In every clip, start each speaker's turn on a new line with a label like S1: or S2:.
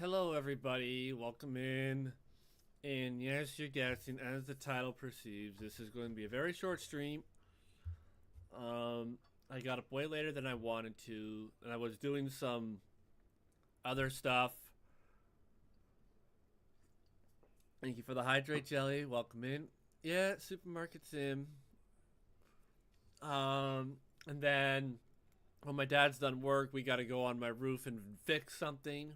S1: Hello, everybody. Welcome in. And yes, you're guessing, as the title perceives, this is going to be a very short stream. I got up way later than I wanted to, and I was doing some other stuff. Thank you for the hydrate jelly. Welcome in. Yeah, supermarket sim. And then when my dad's done work, we got to go on my roof and fix something.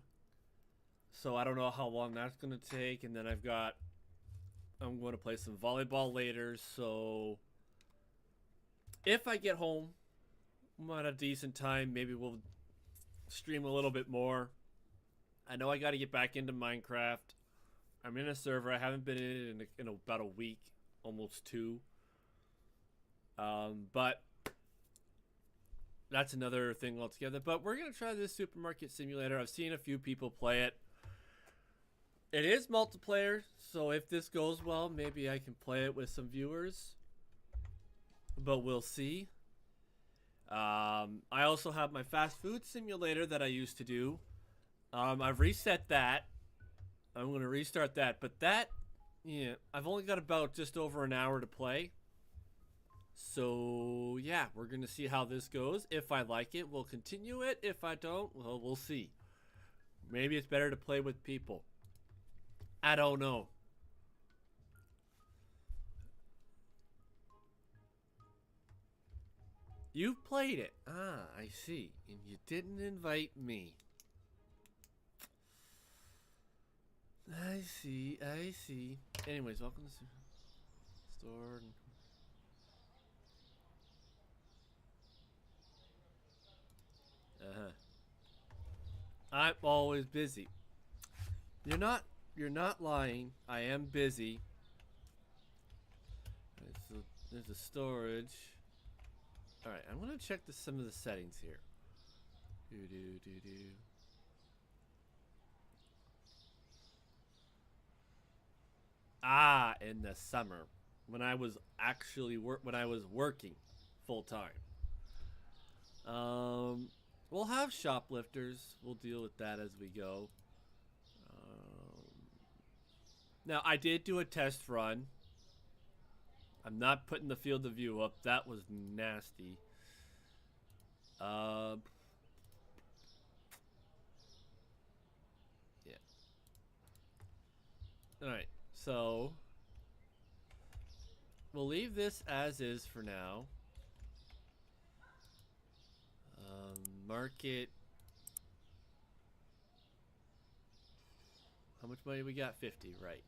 S1: So I don't know how long that's gonna take, and then I'm going to play some volleyball later. So if I get home at a decent time, maybe we'll stream a little bit more. I know I got to get back into Minecraft. I'm in a server. I haven't been in it in about a week, almost two. But that's another thing altogether. But we're gonna try this supermarket simulator. I've seen a few people play it. It is multiplayer, so if this goes well, maybe I can play it with some viewers. But we'll see. I also have my fast food simulator that I used to do. I've reset that. I'm going to restart that. But that, yeah, I've only got about just over an hour to play. So, yeah, we're going to see how this goes. If I like it, we'll continue it. If I don't, well, we'll see. Maybe it's better to play with people. I don't know. You've played it. Ah, I see. And you didn't invite me. I see. I see. Anyways, welcome to the store. Uh-huh. I'm always busy. You're not lying. I am busy. Right, so there's a storage. Alright, I'm gonna check some of the settings here. Ah, in the summer. When I was actually working full time. We'll have shoplifters. We'll deal with that as we go. Now, I did do a test run. I'm not putting the field of view up. That was nasty. Yeah. Alright, so we'll leave this as is for now. Market. How much money we got? 50, right.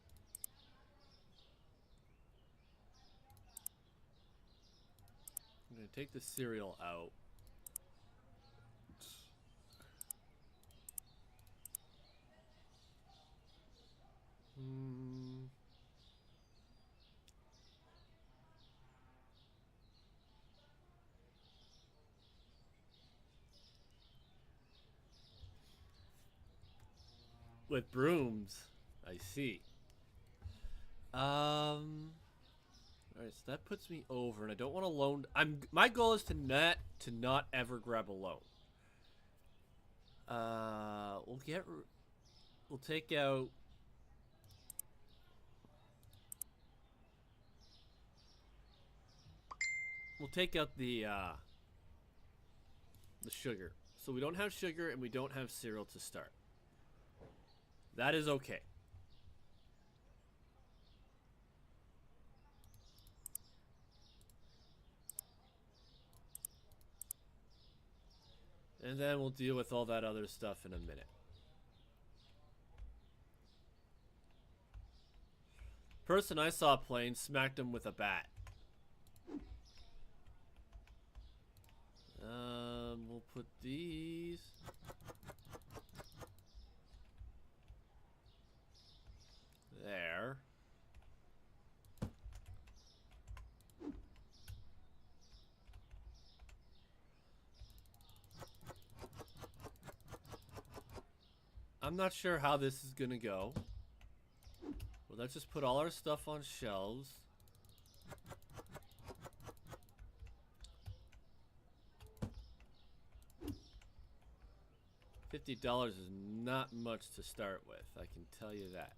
S1: I'm gonna take the cereal out. With brooms. I see. Alright, so that puts me over, and I don't want to loan. My goal is to not ever grab a loan. We'll take out. We'll take out the sugar. So we don't have sugar and we don't have cereal to start. That is okay. And then we'll deal with all that other stuff in a minute. Person I saw playing smacked him with a bat. We'll put these. There. I'm not sure how this is gonna go. Well, let's just put all our stuff on shelves. $50 is not much to start with, I can tell you that.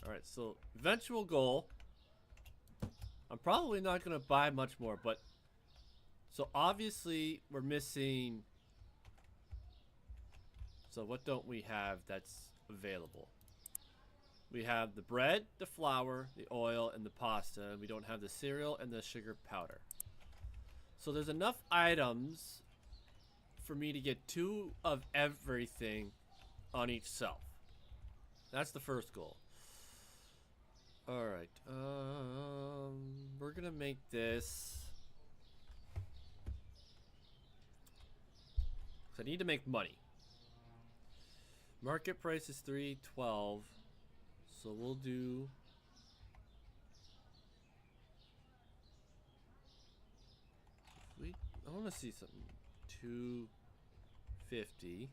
S1: Alright, so eventual goal. I'm probably not going to buy much more, but... So obviously we're missing... So what don't we have that's available? We have the bread, the flour, the oil, and the pasta. And we don't have the cereal and the sugar powder. So there's enough items for me to get 2 of everything on each shelf. That's the first goal. Alright. We're gonna make this. I need to make money. Market price is $3.12. So we'll do... I want to see something. $2.50.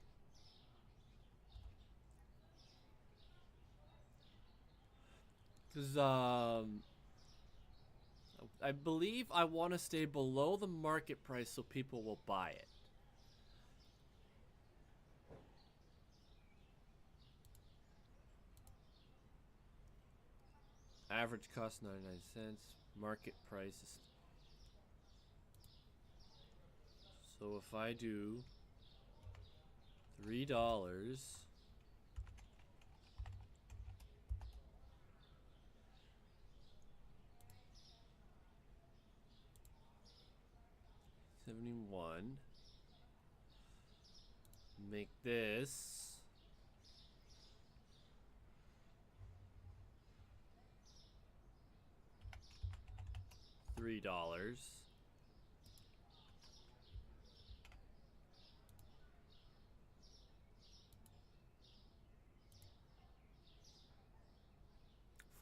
S1: Because, I believe I want to stay below the market price so people will buy it. Average cost 99 cents. Market price is... So if I do $3... $71. Make this $3.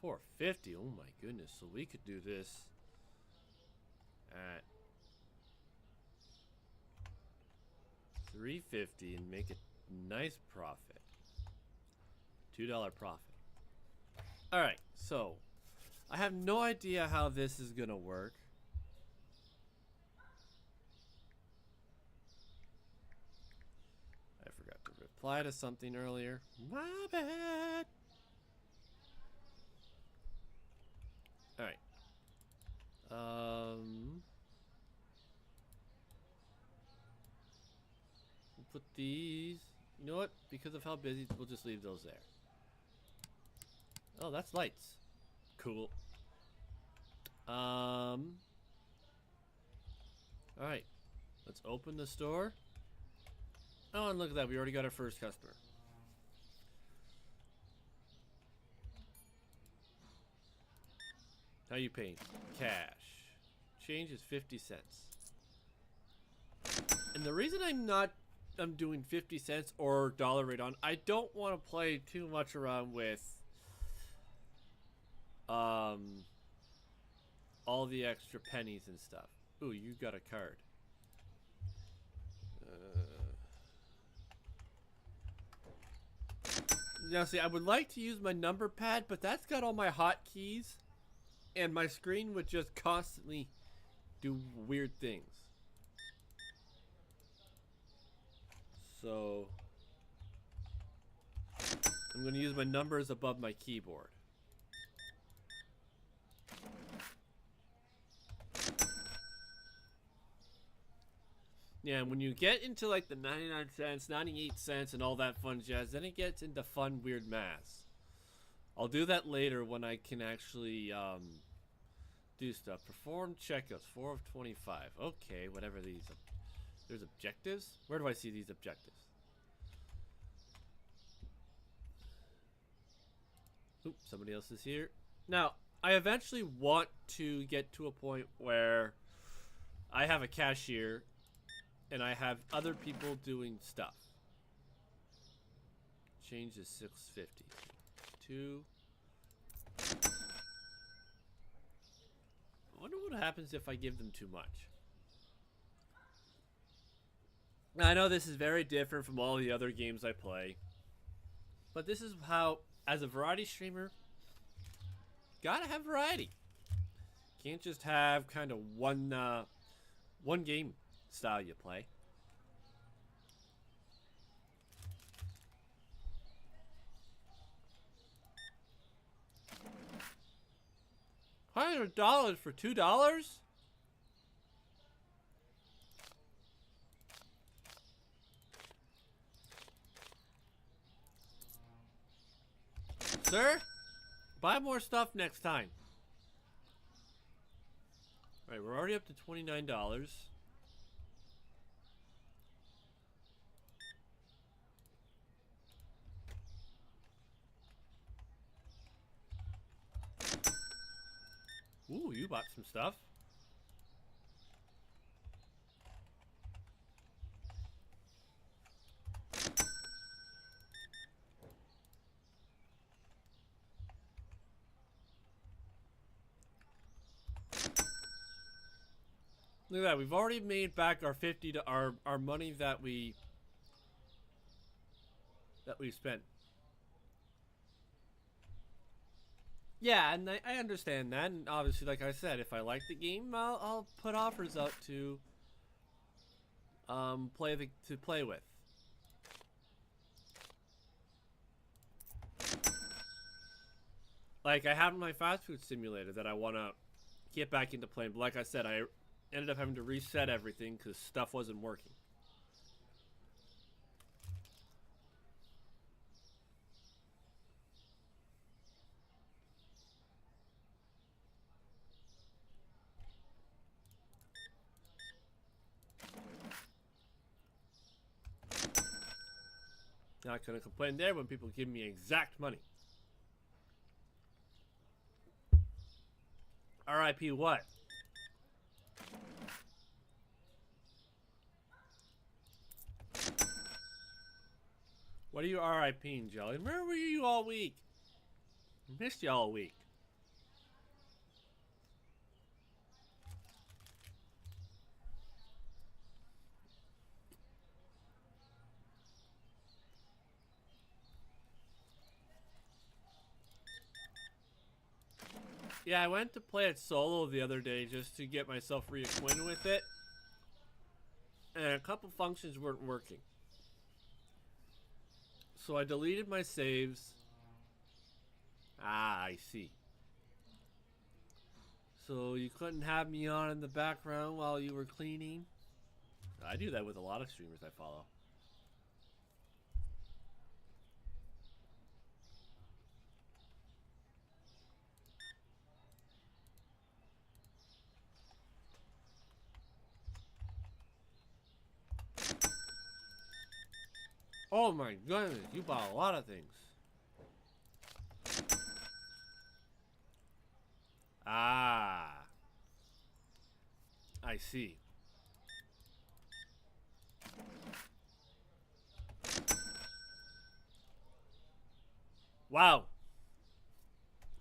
S1: $4.50. Oh my goodness! So we could do this at $3.50 and make a nice profit. $2 profit. All right. So I have no idea how this is gonna work. I forgot to reply to something earlier. My bad. All right. We'll put these. You know what? Because of how busy, we'll just leave those there. Oh, that's lights. Cool. All right. Let's open the store. Oh, and look at that. We already got our first customer. How you paying? Cash. Change is 50 cents. And the reason I'm doing 50 cents or dollar rate on, I don't want to play too much around with all the extra pennies and stuff. Ooh, you got a card. Now see, I would like to use my number pad, but that's got all my hotkeys. And my screen would just constantly do weird things. So I'm going to use my numbers above my keyboard. Yeah, and when you get into like the 99 cents, 98 cents, and all that fun jazz, then it gets into fun, weird math. I'll do that later when I can actually do stuff. Perform checkouts, 4 of 25. Okay, whatever these. There's objectives? Where do I see these objectives? Oop, somebody else is here. Now, I eventually want to get to a point where I have a cashier and I have other people doing stuff. Change is 650. 2. I wonder what happens if I give them too much. Now, I know this is very different from all the other games I play, but this is how, as a variety streamer, gotta have variety. Can't just have kind of one game style you play. $100 for $2? Sir, buy more stuff next time. Alright, we're already up to $29. Ooh, you bought some stuff. Look at that, we've already made back our 50 to our money that we spent. Yeah, and I understand that, and obviously, like I said, if I like the game, I'll put offers out to play with. Like I have my fast food simulator that I want to get back into playing, but like I said, I ended up having to reset everything because stuff wasn't working. Not gonna complain there when people give me exact money. RIP what? What are you RIPing, Jelly? Where were you all week? Missed you all week. Yeah, I went to play it solo the other day just to get myself reacquainted with it. And a couple functions weren't working. So I deleted my saves. Ah, I see. So you couldn't have me on in the background while you were cleaning? I do that with a lot of streamers I follow. Oh my goodness, you bought a lot of things. Ah. I see. Wow.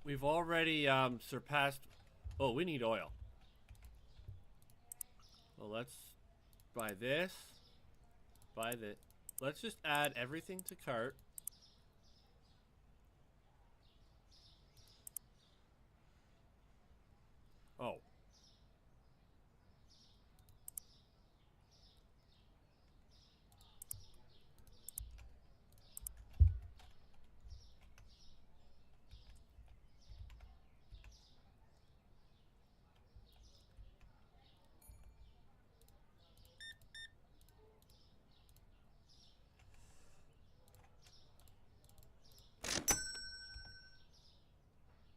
S1: We've already surpassed... Oh, we need oil. Well, let's buy this. Buy this. Let's just add everything to cart. Oh.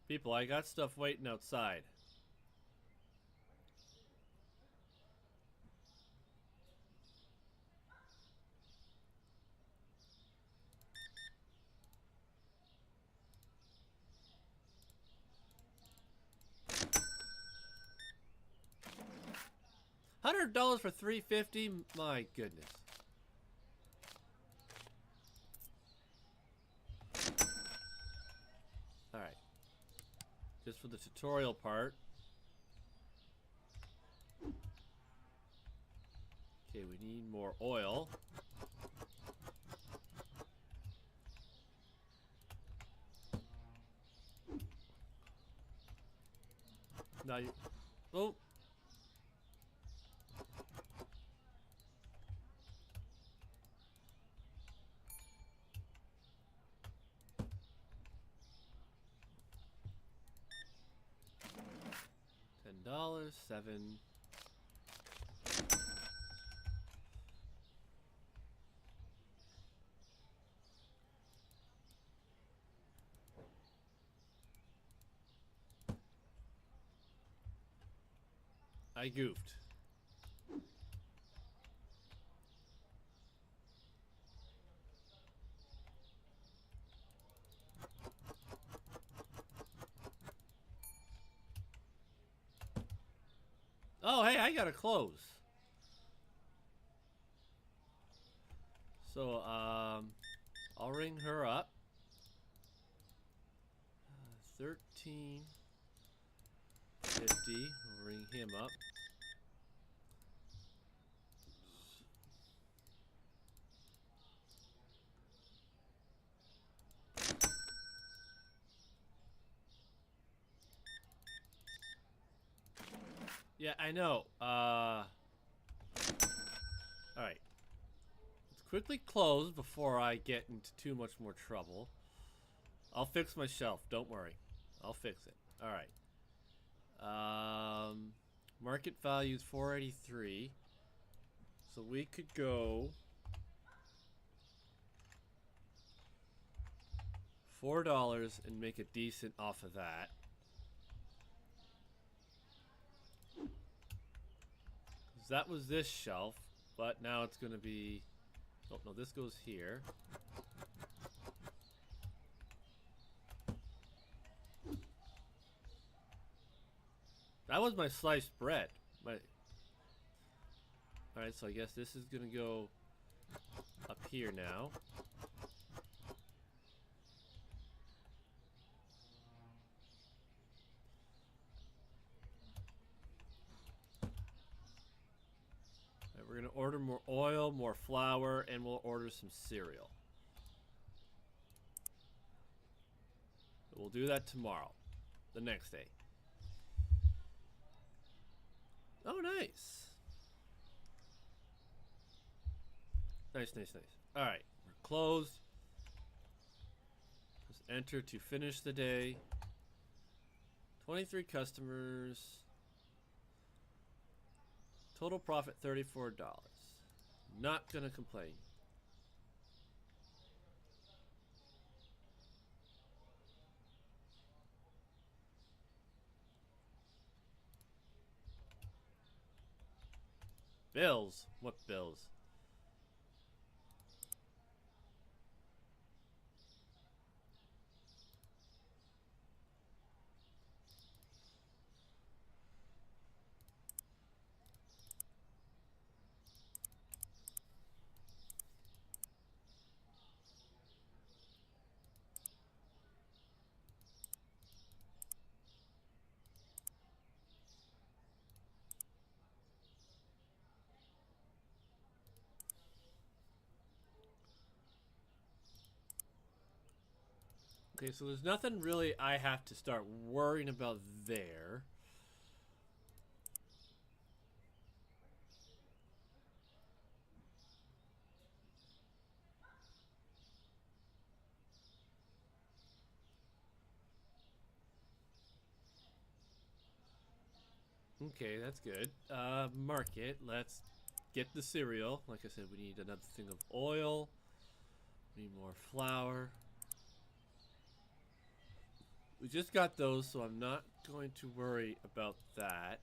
S1: People, I got stuff waiting outside. $100 for $350? My goodness. Alright. Just for the tutorial part. Okay, we need more oil. Now you... Oh. $7, 7. I goofed. Oh, hey, I gotta close. So, I'll ring her up. 1350. We'll ring him up. Yeah, I know. Alright. Let's quickly close before I get into too much more trouble. I'll fix my shelf. Don't worry. I'll fix it. Alright. Market value is 483. So we could go $4 and make a decent off of that. That was this shelf, but now it's going to be... Oh, no, this goes here. That was my sliced bread. Alright, so I guess this is going to go up here now. We're going to order more oil, more flour, and we'll order some cereal. We'll do that tomorrow. The next day. Oh, nice. Nice, nice, nice. Alright, we're closed. Just enter to finish the day. 23 customers. Total profit $34. Not gonna complain. Bills? What bills? Okay, so there's nothing really I have to start worrying about there. Okay, that's good. Market. Let's get the cereal. Like I said, we need another thing of oil. We need more flour. We just got those, so I'm not going to worry about that.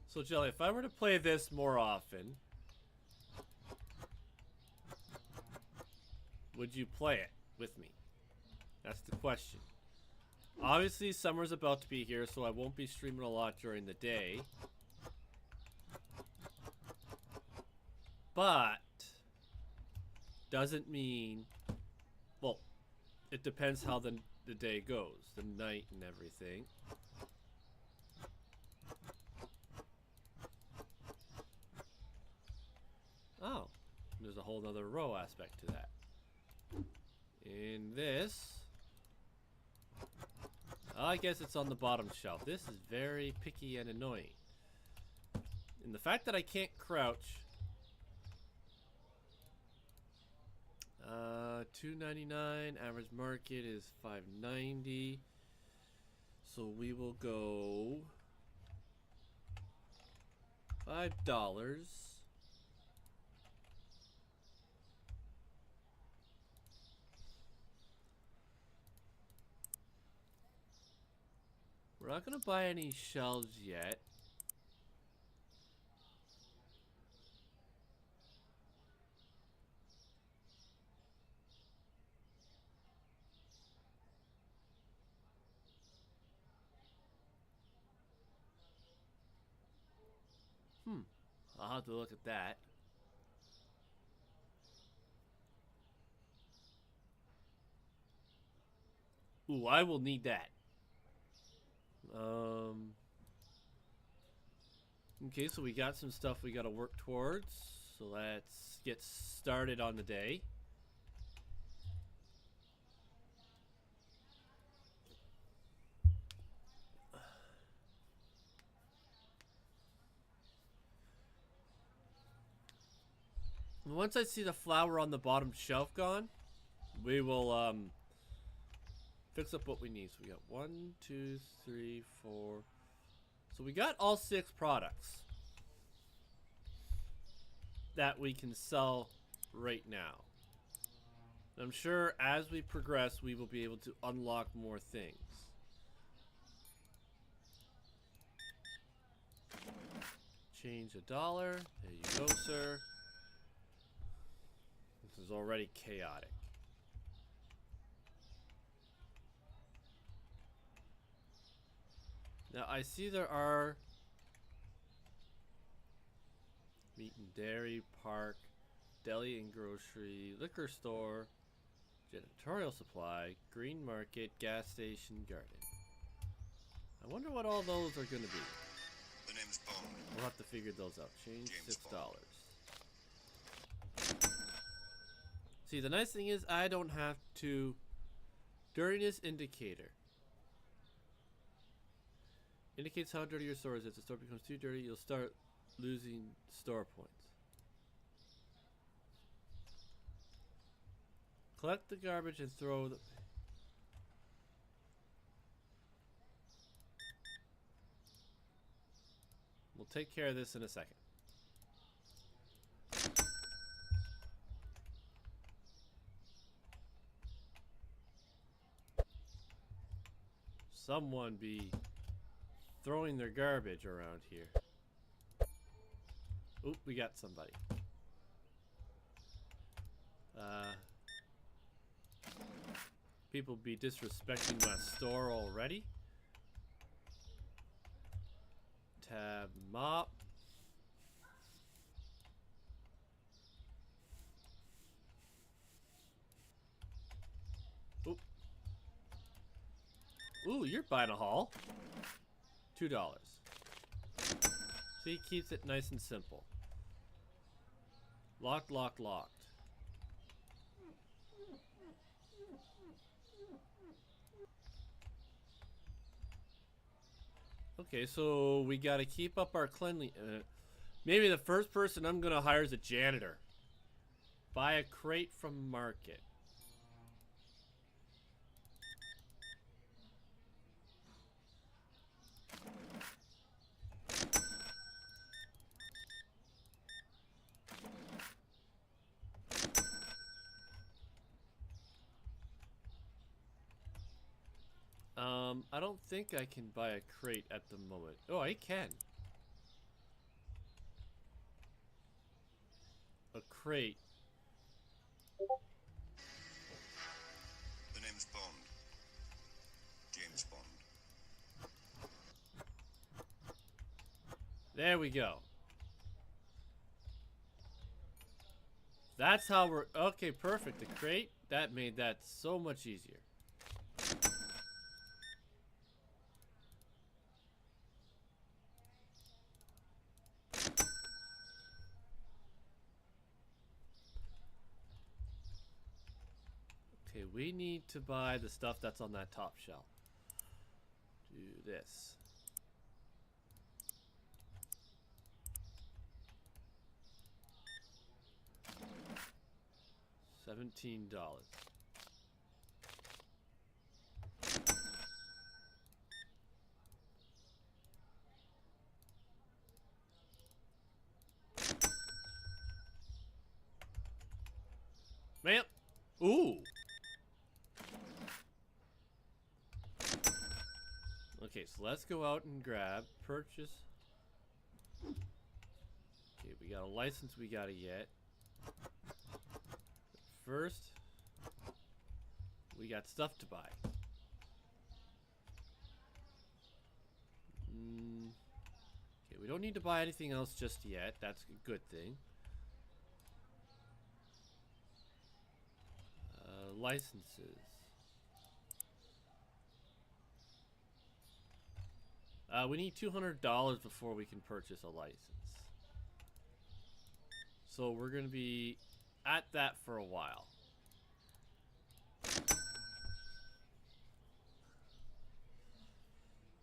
S1: So Jelly, if I were to play this more often, would you play it with me? That's the question. Obviously, summer's about to be here, so I won't be streaming a lot during the day. But doesn't mean, well, it depends how the day goes, the night and everything. Oh, there's a whole other row aspect to that. In this, I guess it's on the bottom shelf. This is very picky and annoying. And the fact that I can't crouch, $2.99. Average market is $5.90. So we will go $5. We're not gonna buy any shelves yet. I'll have to look at that. Ooh, I will need that. Okay, so we got some stuff we gotta work towards. So let's get started on the day. Once I see the flour on the bottom shelf gone, we will fix up what we need. So we got 1, 2, 3, 4. So we got all 6 products that we can sell right now. I'm sure as we progress, we will be able to unlock more things. Change $1. There you go, sir. This is already chaotic. Now I see there are meat and dairy, park, deli and grocery, liquor store, janitorial supply, green market, gas station, garden. I wonder what all those are going to be.
S2: The name's Bond.
S1: We'll have to figure those out. Change
S2: James
S1: $6.
S2: Bond.
S1: See, the nice thing is I don't have to. Dirtiness indicator indicates how dirty your store is. If the store becomes too dirty, you'll start losing store points. Collect the garbage and throw the... We'll take care of this in a second. Someone be throwing their garbage around here. Oop, we got somebody. People be disrespecting my store already. Tab mop. Oop. Ooh, you're buying a haul. $2. See, keeps it nice and simple. Locked, locked, locked. Okay, so we gotta keep up our cleanliness. Maybe the first person I'm gonna hire is a janitor. Buy a crate from market. I don't think I can buy a crate at the moment. Oh, I can. A crate.
S2: The name's Bond. James Bond.
S1: There we go. That's how we're... Okay, perfect. The crate, that made that so much easier. Okay, we need to buy the stuff that's on that top shelf. Do this. $17. Man, ooh. Okay, so let's go out and grab, purchase. Okay, we got a license we gotta get. First, we got stuff to buy. Okay, we don't need to buy anything else just yet. That's a good thing. Licenses. We need $200 before we can purchase a license. So we're going to be at that for a while.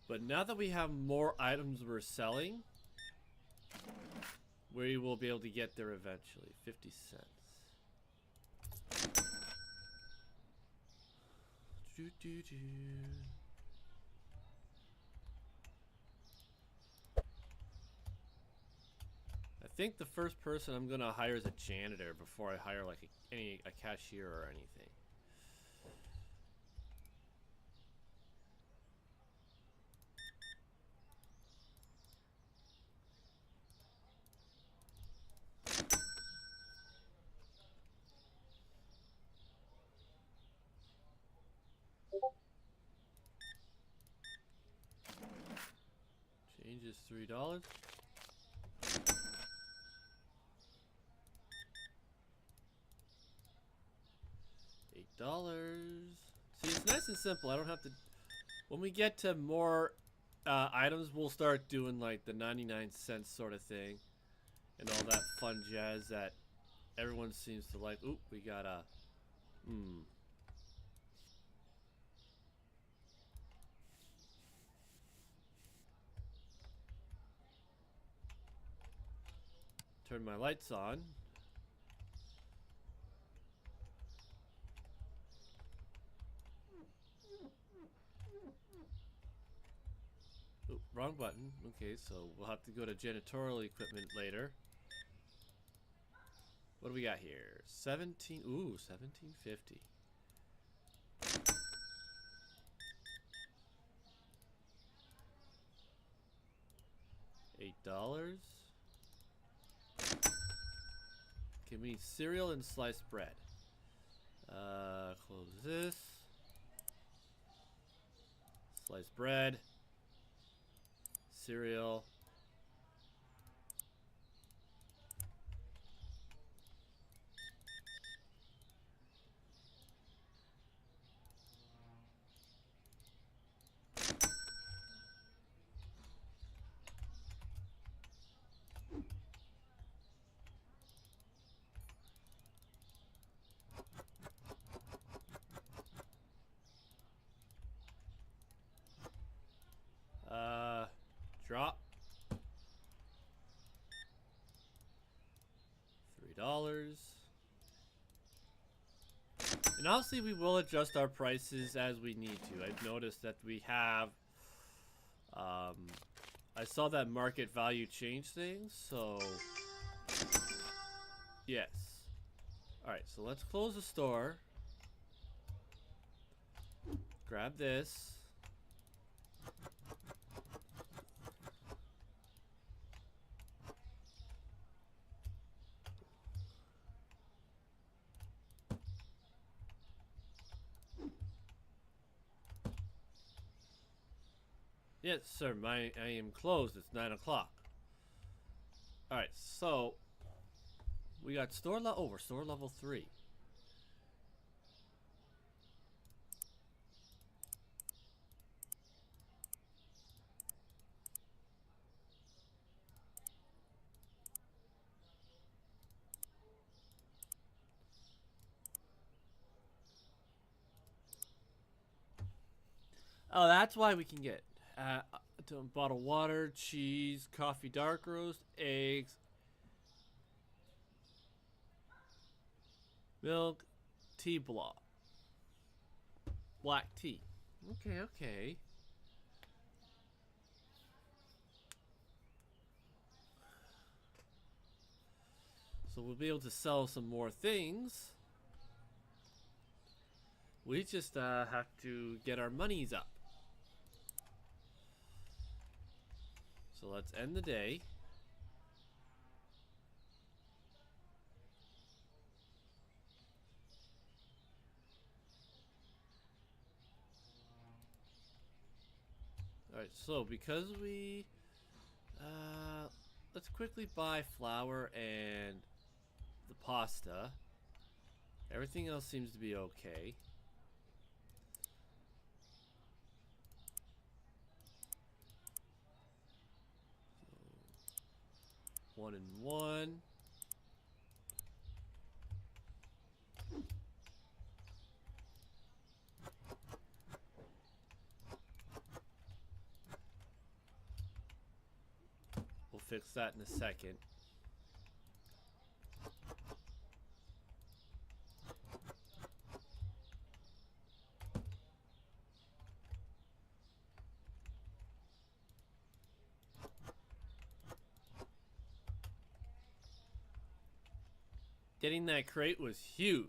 S1: But now that we have more items we're selling, we will be able to get there eventually. 50 cents. I think the first person I'm gonna hire is a janitor before I hire like a cashier or anything. Change is $3. $8. See, it's nice and simple. I don't have to. When we get to more items, we'll start doing like the 99 cents sort of thing, and all that fun jazz that everyone seems to like. Oop, we got a. Turn my lights on. Oop, wrong button. Okay, so we'll have to go to janitorial equipment later. What do we got here? 17. Ooh, 1750. $8. Okay, we need cereal and sliced bread. Close this. Sliced bread. Cereal. Drop. $3. And obviously we will adjust our prices as we need to. I've noticed that we have I saw that market value change things, so yes. Alright, so let's close the store. Grab this. Yes, sir. I am closed. It's 9 o'clock. All right, so we got store level. Oh, we're store level 3. Oh, that's why we can get a bottle of water, cheese, coffee dark roast, eggs, milk, tea block. Black tea. Okay, okay. So we'll be able to sell some more things. We just have to get our monies up. So let's end the day. Alright, so because we... let's quickly buy flour and the pasta. Everything else seems to be okay. So, 1 and 1. We'll fix that in a second. Getting that crate was huge.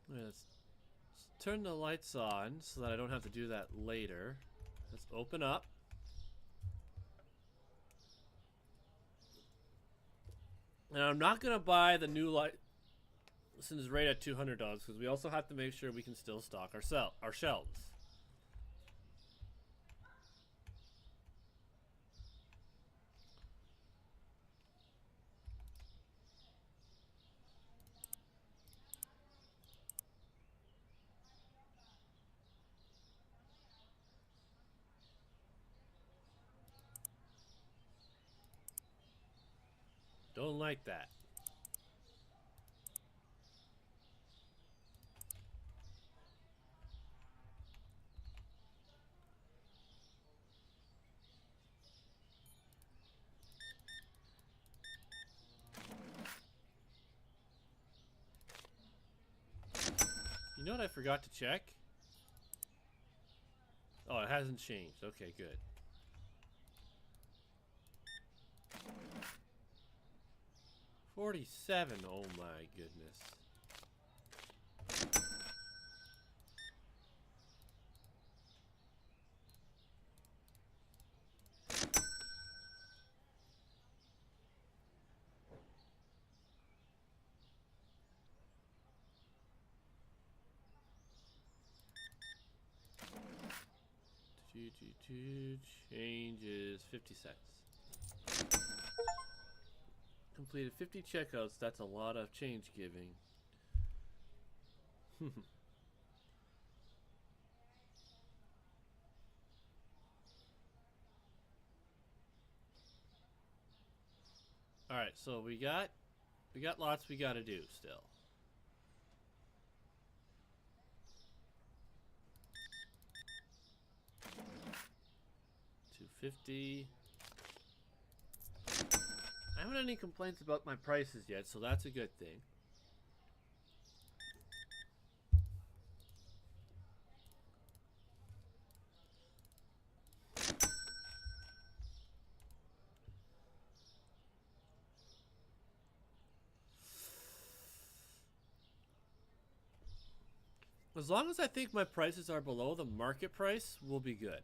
S1: Let's turn the lights on so that I don't have to do that later. Let's open up. And I'm not going to buy the new light since it's right at $200 because we also have to make sure we can still stock our shelves. Don't like that. You know what I forgot to check? Oh, it hasn't changed. Okay, good. $47. Oh my goodness. Changes 50 cents. Completed 50 checkouts. That's a lot of change giving. All right, so we got lots we got to do still. $250. I haven't had any complaints about my prices yet, so that's a good thing. As long as I think my prices are below the market price, we'll be good.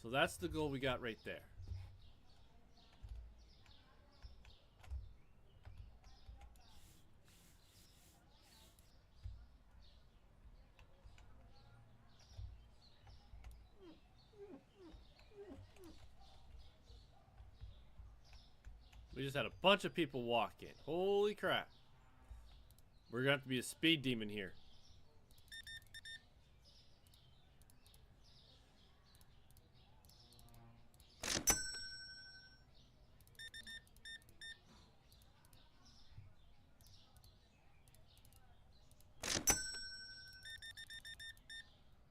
S1: So that's the goal we got right there. We just had a bunch of people walk in. Holy crap. We're going to have to be a speed demon here.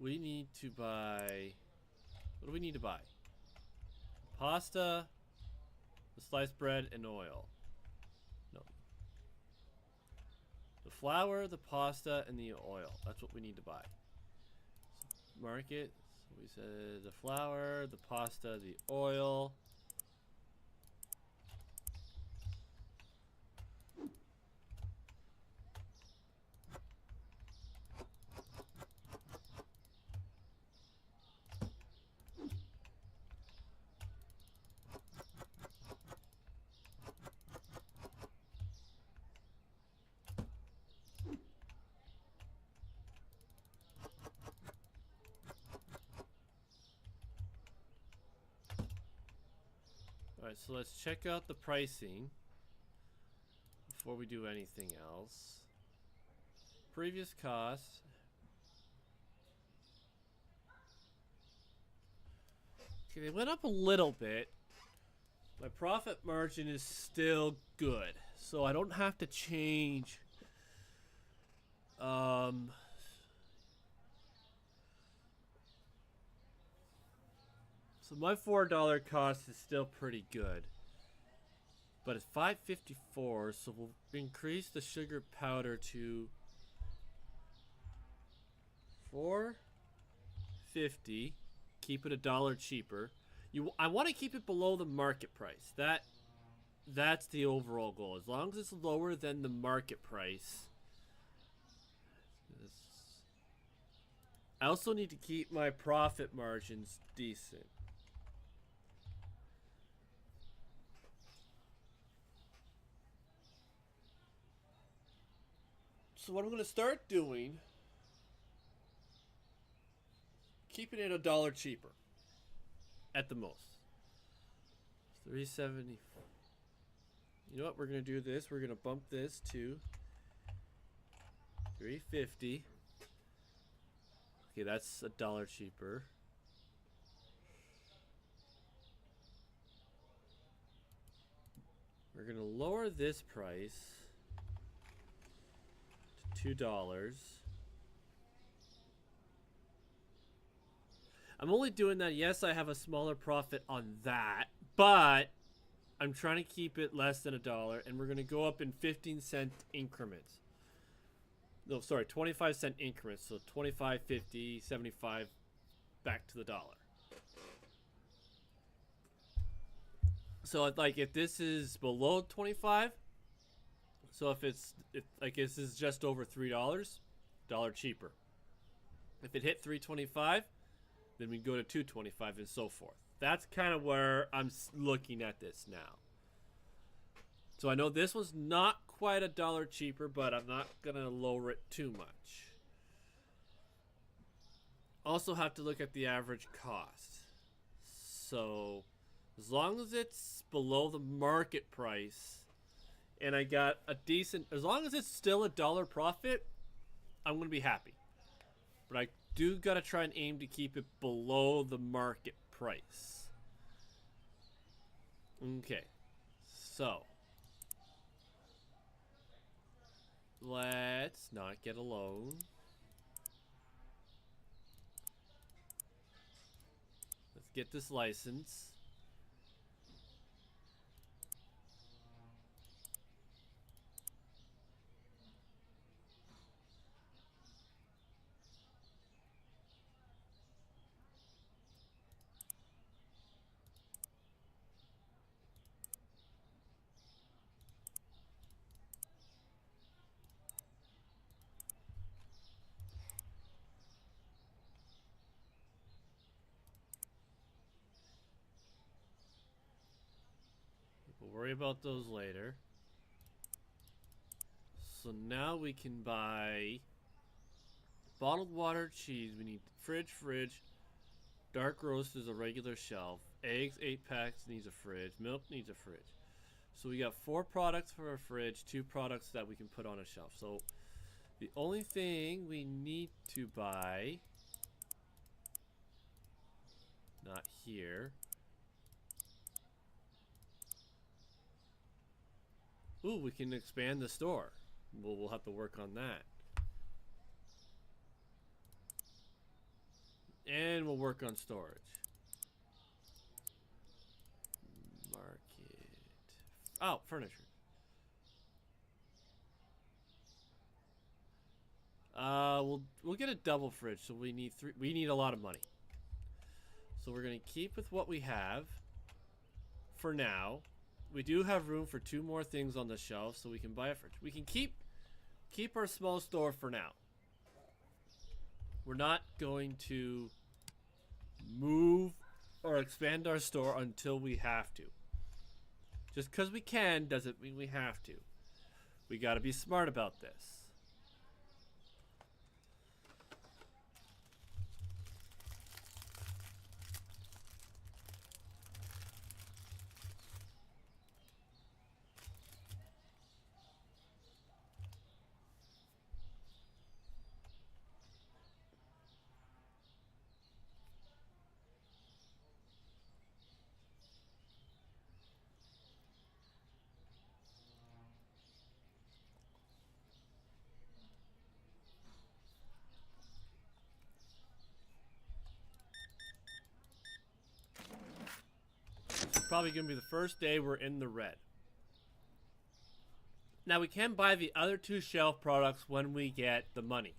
S1: We need to buy... What do we need to buy? Pasta, the sliced bread, and oil. No. The flour, the pasta, and the oil. That's what we need to buy. So market. So we said the flour, the pasta, the oil. Alright, so let's check out the pricing before we do anything else. Previous costs. Okay, they went up a little bit. My profit margin is still good, so I don't have to change. So my $4 cost is still pretty good. But it's $5.54, so we'll increase the sugar powder to $4.50. Keep it $1 cheaper. I want to keep it below the market price. That's the overall goal. As long as it's lower than the market price. I also need to keep my profit margins decent. So what I'm going to start doing, keeping it $1 cheaper at the most. $3.70. You know what? We're going to do this. We're going to bump this to $3.50. Okay, that's $1 cheaper. We're going to lower this price to $2. I'm only doing that. Yes, I have a smaller profit on that, but I'm trying to keep it less than $1, and we're going to go up in 15-cent increments. No, sorry, 25-cent increments. So 25, 50, 75, back to the dollar. So like if this is below 25, so if like this is just over $3, $1 cheaper. If it hit 3.25, then we go to 2.25 and so forth. That's kind of where I'm looking at this now. So I know this was not quite $1 cheaper, but I'm not gonna lower it too much. Also have to look at the average cost. So as long as it's below the market price and I got a decent, as long as it's still $1 profit, I'm gonna be happy. But I do gotta try and aim to keep it below the market price. Okay, so let's not get a loan. Let's get this license. We'll worry about those later. So now we can buy bottled water, cheese. We need fridge. Dark roast is a regular shelf. Eggs, 8 packs, needs a fridge. Milk needs a fridge. So we got 4 products for our fridge, 2 products that we can put on a shelf. So the only thing we need to buy, not here. Ooh, we can expand the store. We'll have to work on that. And we'll work on storage. Market. Oh, furniture. We'll get a double fridge, so we need we need a lot of money. So we're gonna keep with what we have for now. We do have room for 2 more things on the shelf, so we can buy a fridge. We can keep our small store for now. We're not going to move or expand our store until we have to. Just because we can doesn't mean we have to. We got to be smart about this. Probably gonna be the first day we're in the red. Now we can buy the other 2 shelf products when we get the money.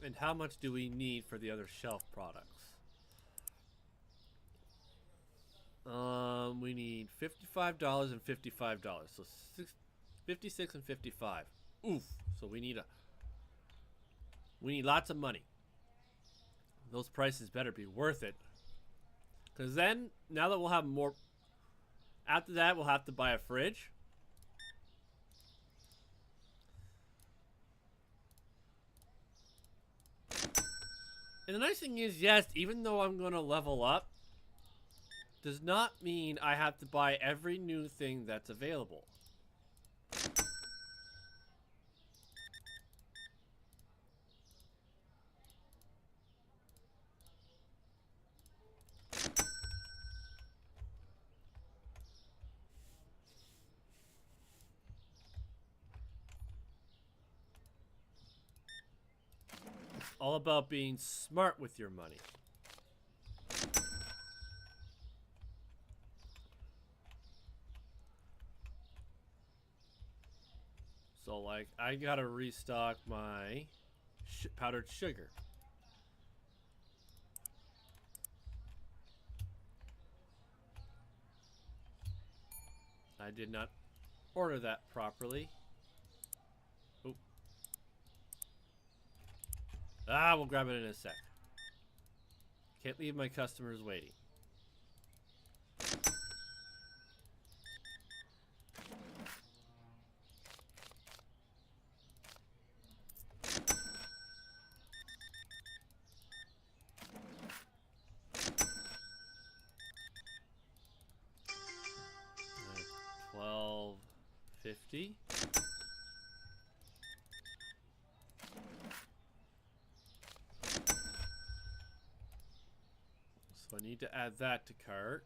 S1: And how much do we need for the other shelf products? We need $55 and $55. So $56 and $55. Oof. So we need lots of money. Those prices better be worth it. Because then, now that we'll have more, after that we'll have to buy a fridge. And the nice thing is, yes, even though I'm going to level up, does not mean I have to buy every new thing that's available. It's all about being smart with your money. So, like, I gotta restock my powdered sugar. I did not order that properly. Oop. Ah, we'll grab it in a sec. Can't leave my customers waiting. $12.50. So I need to add that to cart.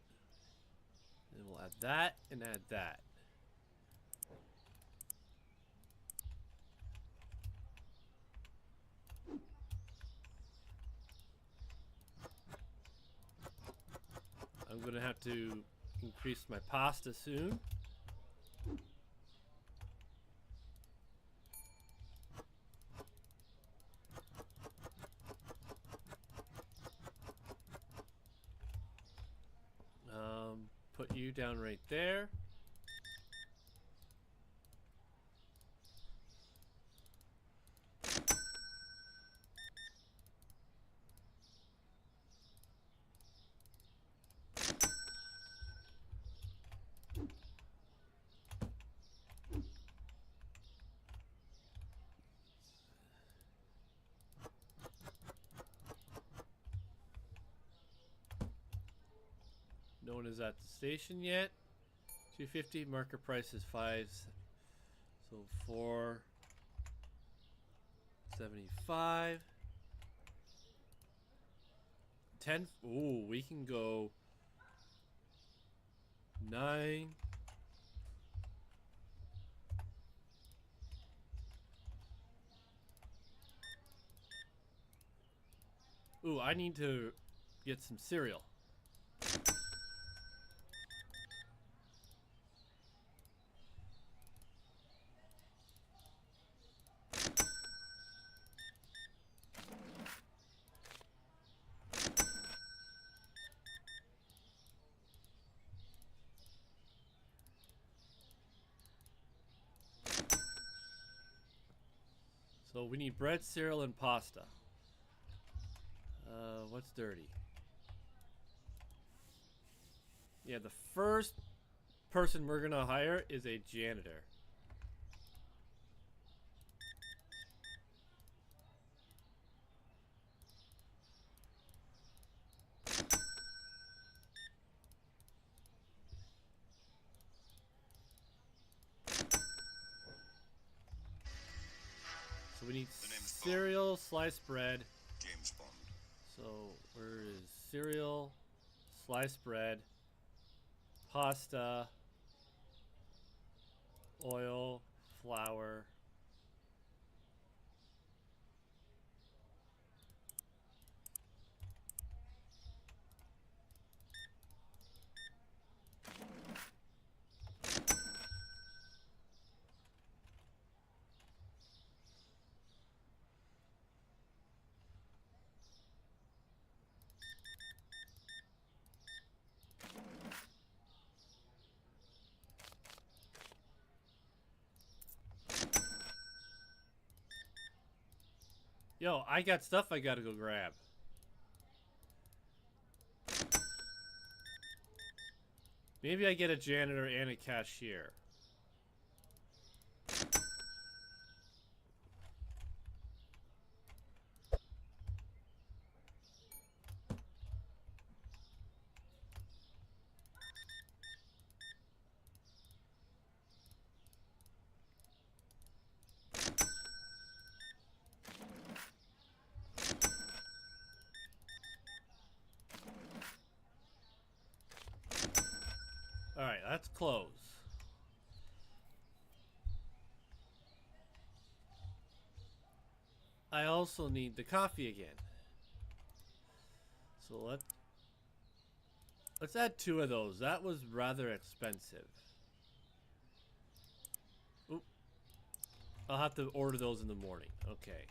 S1: And we'll add that and add that. I'm gonna have to increase my pasta soon. Put you down right there. No one is at the station yet. 250. Marker price is 5. So 4.75. 10. Ooh, we can go 9. Ooh, I need to get some cereal. So we need bread, cereal, and pasta. What's dirty? Yeah, the first person we're gonna hire is a janitor. So we need
S2: The name's
S1: cereal, sliced bread.
S2: James Bond.
S1: So where is cereal, sliced bread, pasta, oil, flour. Yo, I got stuff I gotta go grab. Maybe I get a janitor and a cashier. Alright, let's close. I also need the coffee again. So let's add 2 of those. That was rather expensive. Oop. I'll have to order those in the morning. Okay.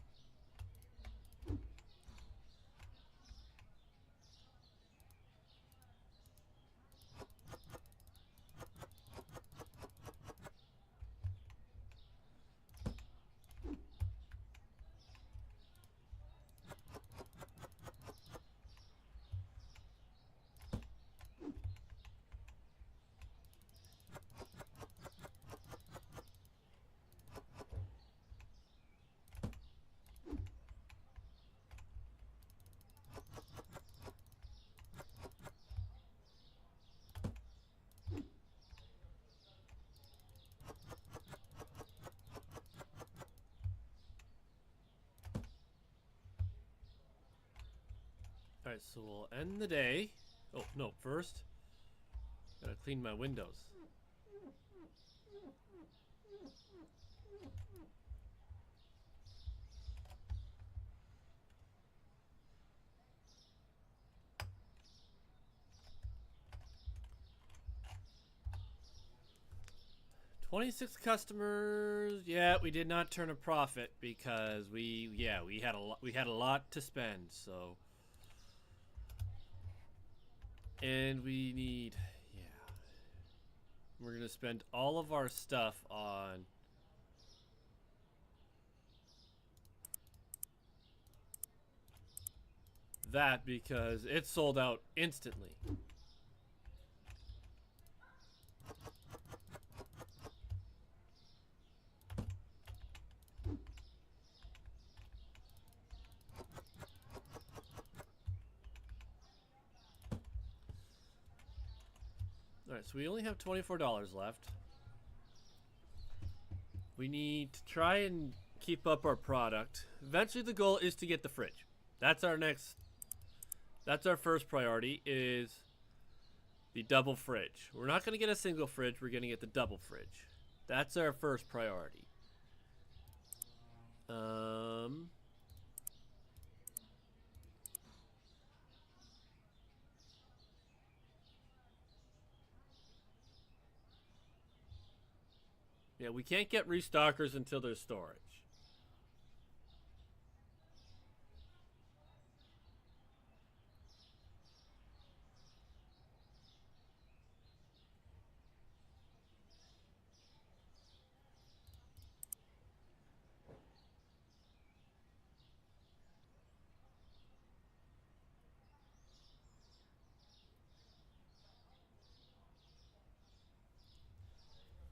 S1: Alright, so we'll end the day. Oh, no, first, gotta clean my windows. $26 customers. Yeah, we did not turn a profit because we had a lot to spend, so. And we need, we're gonna spend all of our stuff on that because it sold out instantly. Alright, so we only have $24 left. We need to try and keep up our product. Eventually the goal is to get the fridge. That's our next That's our first priority, is the double fridge. We're not going to get a single fridge, we're going to get the double fridge. That's our first priority. Yeah, we can't get restockers until there's storage.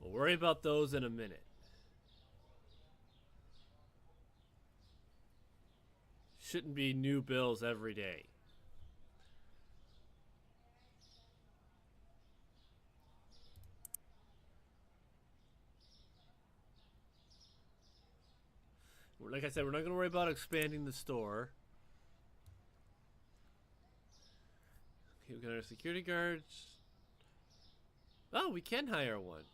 S1: We'll worry about those in a minute. Shouldn't be new bills every day. Like I said, we're not going to worry about expanding the store. Okay, we got our security guards. Oh, we can hire one.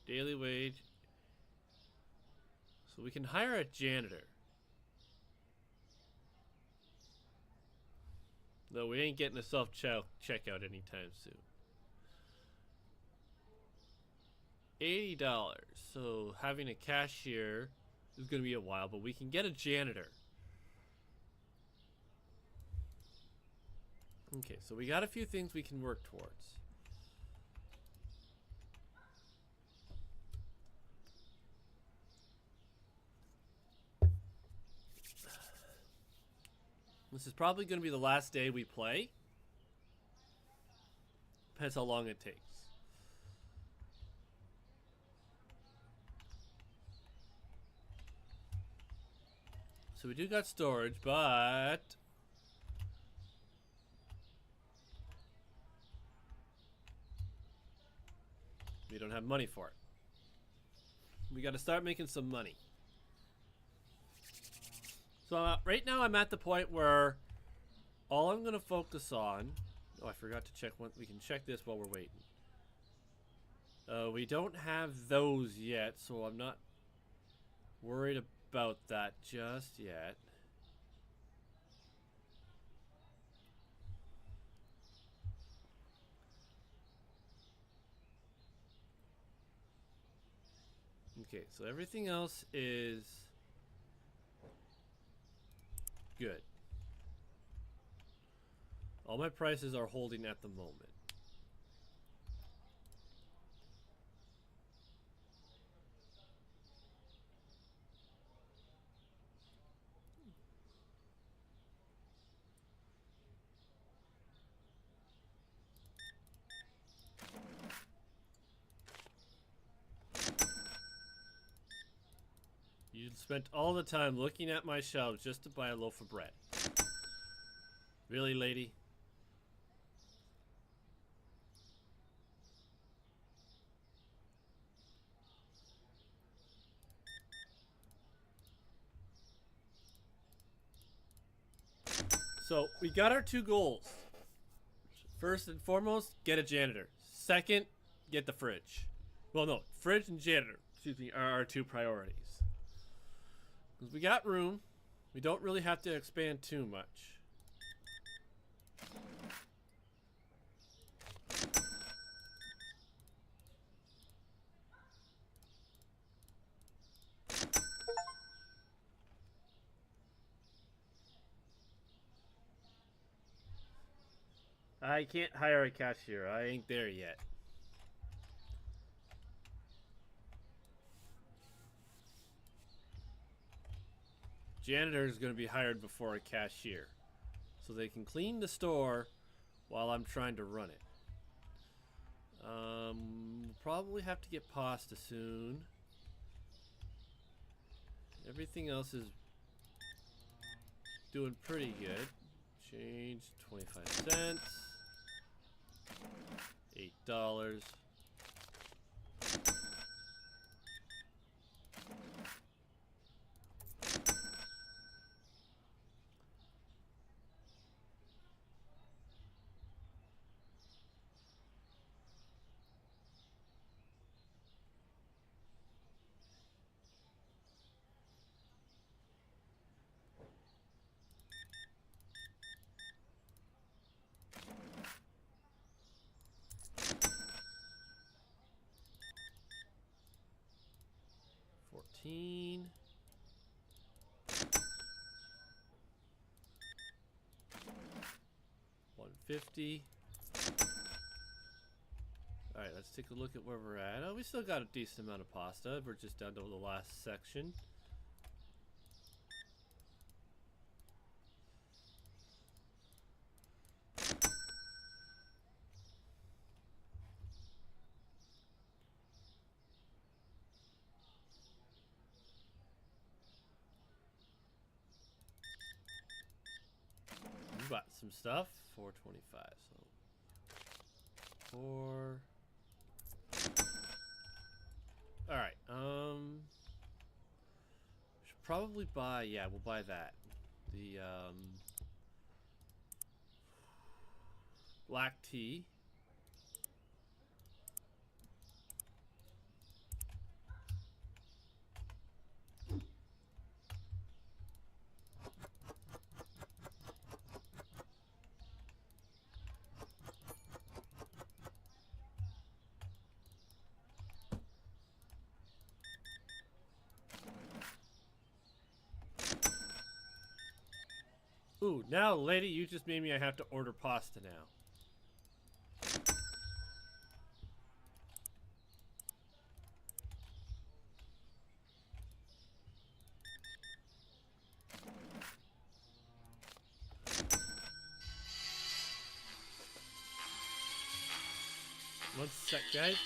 S1: Daily wage. So we can hire a janitor. No, we ain't getting a self-checkout anytime soon. $80. So having a cashier is going to be a while, but we can get a janitor. Okay, so we got a few things we can work towards. This is probably going to be the last day we play. Depends how long it takes. So we do got storage, but we don't have money for it. We got to start making some money. So right now I'm at the point where all I'm going to focus on... Oh, I forgot to check one. We can check this while we're waiting. We don't have those yet, so I'm not worried about that just yet. Okay, so everything else is good. All my prices are holding at the moment. You spent all the time looking at my shelves just to buy a loaf of bread. Really, lady? So, we got our two goals. First and foremost, get a janitor. Second, get the fridge. Well, no, fridge and janitor, excuse me, are our two priorities. Because we got room. We don't really have to expand too much. I can't hire a cashier. I ain't there yet. Janitor is going to be hired before a cashier, so they can clean the store while I'm trying to run it. We'll probably have to get pasta soon. Everything else is doing pretty good. Change 25 cents. $8. 15. $150. Alright, let's take a look at where we're at. Oh, we still got a decent amount of pasta. We're just down to the last section. We bought some stuff. 425. So 4. Alright, should probably buy, yeah, we'll buy that. The, black tea. Ooh, now, lady, you just made me I have to order pasta now. One sec, guys.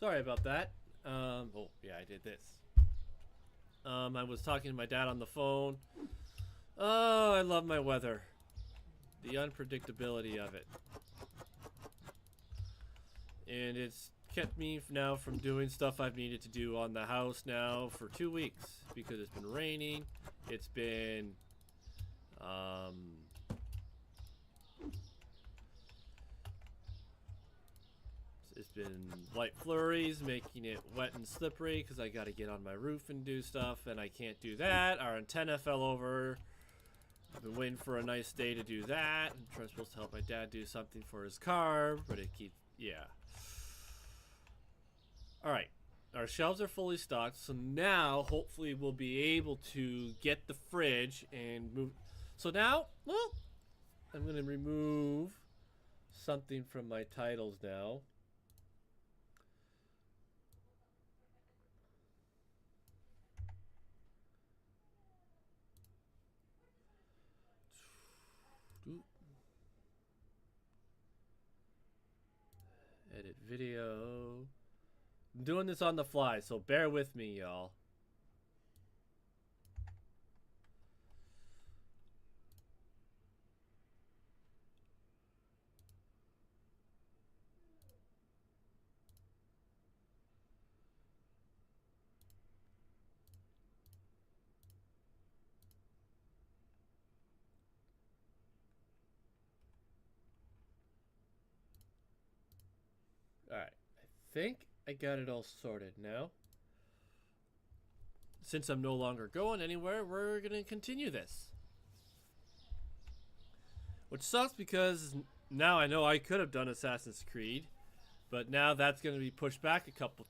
S1: Sorry about that. Oh, yeah, I did this. I was talking to my dad on the phone. Oh, I love my weather. The unpredictability of it. And it's kept me now from doing stuff I've needed to do on the house now for 2 weeks because it's been raining. It's been it's been light flurries, making it wet and slippery because I got to get on my roof and do stuff, and I can't do that. Our antenna fell over. I've been waiting for a nice day to do that. I'm supposed to help my dad do something for his car, but it keeps, yeah. Alright, our shelves are fully stocked, so now hopefully we'll be able to get the fridge and move. So now, well, I'm going to remove something from my titles now. Edit video. I'm doing this on the fly, so bear with me, y'all. Alright, I think I got it all sorted now. Since I'm no longer going anywhere, we're going to continue this. Which sucks because now I know I could have done Assassin's Creed, but now that's going to be pushed back a couple,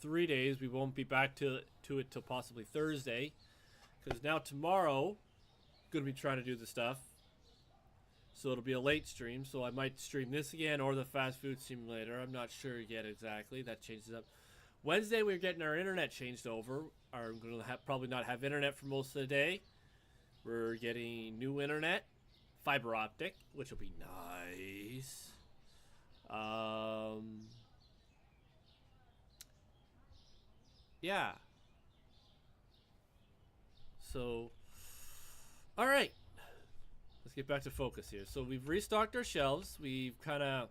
S1: 3 days. We won't be back to it till possibly Thursday, because now tomorrow, I'm going to be trying to do the stuff. So it'll be a late stream, so I might stream this again or the fast food simulator. I'm not sure yet exactly. That changes up. Wednesday, we're getting our internet changed over. I'm going to probably not have internet for most of the day. We're getting new internet, fiber optic, which will be nice. Yeah. So, all right. Let's get back to focus here. So we've restocked our shelves. We've kind of,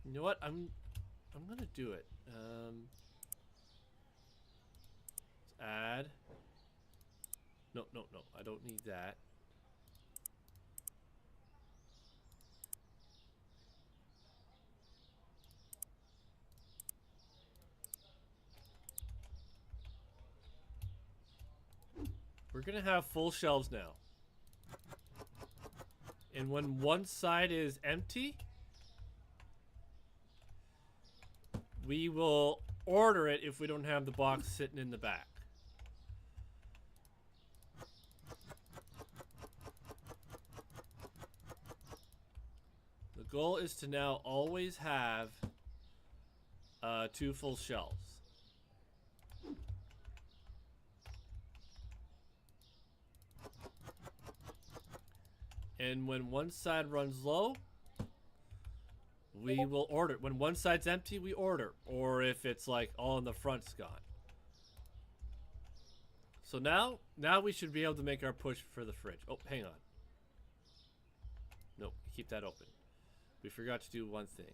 S1: you know what? I'm gonna do it. Let's add. No. I don't need that. We're gonna have full shelves now. And when one side is empty, we will order it if we don't have the box sitting in the back. The goal is to now always have 2 full shelves. And when one side runs low, we will order. When one side's empty, we order. Or if it's like all in the front's gone. So now we should be able to make our push for the fridge. Oh, hang on. Nope, keep that open. We forgot to do one thing.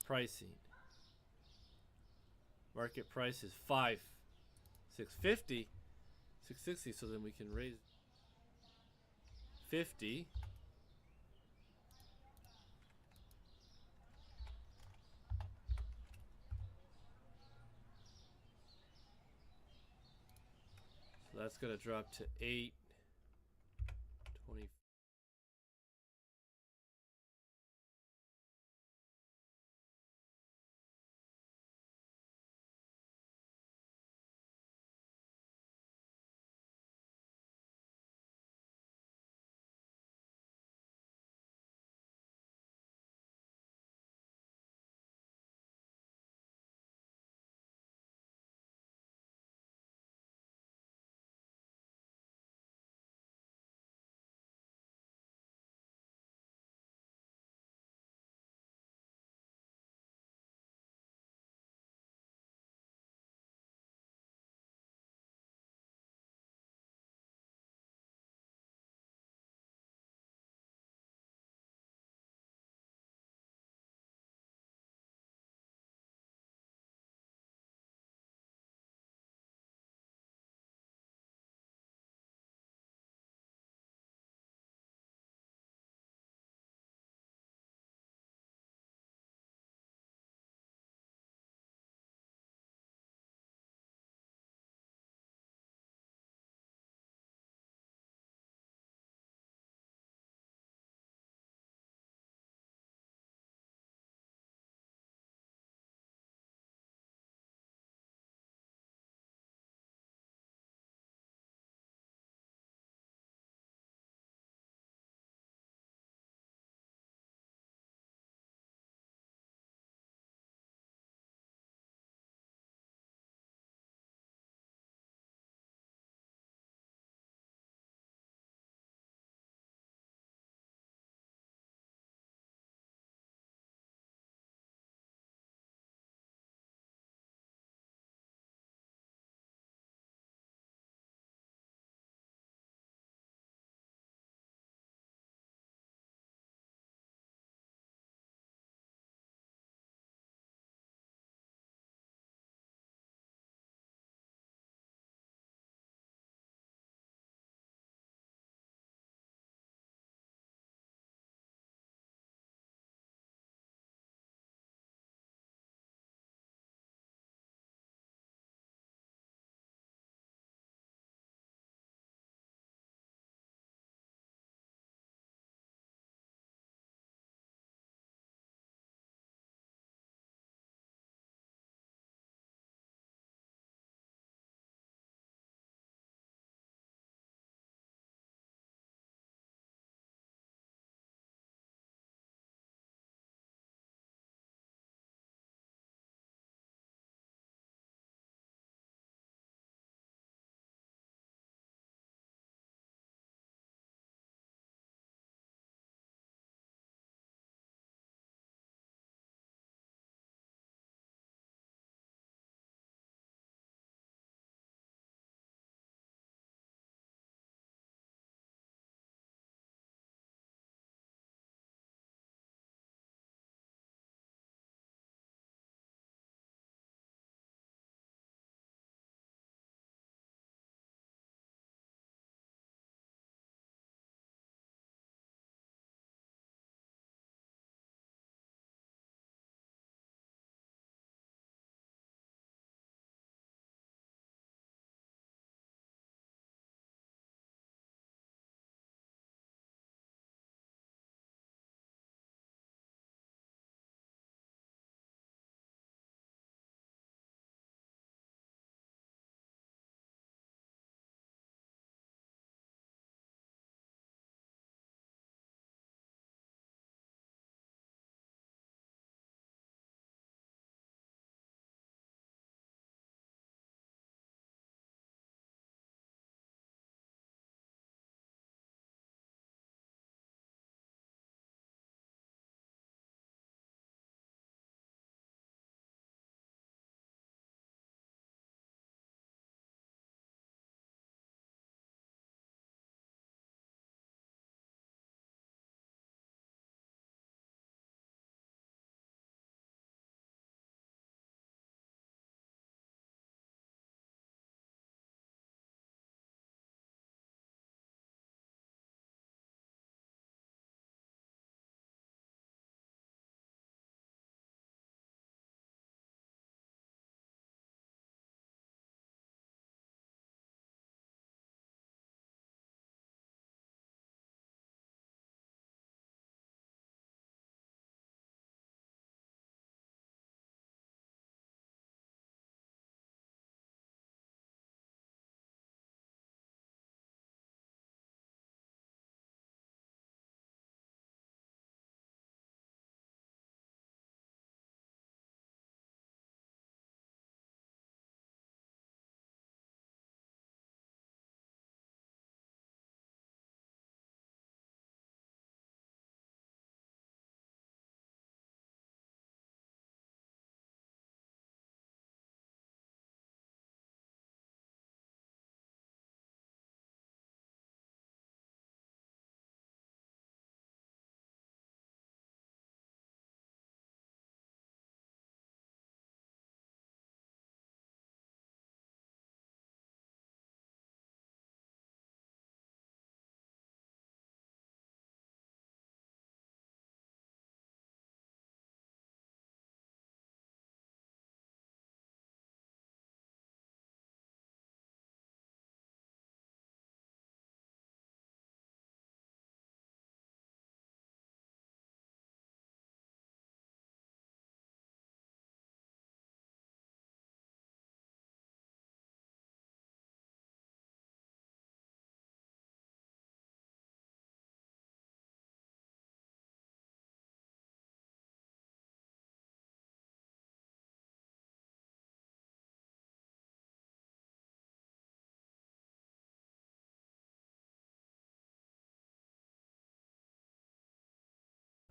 S1: Pricing. Market price is $650. $660, so then we can raise 50. So that's gonna drop to 8.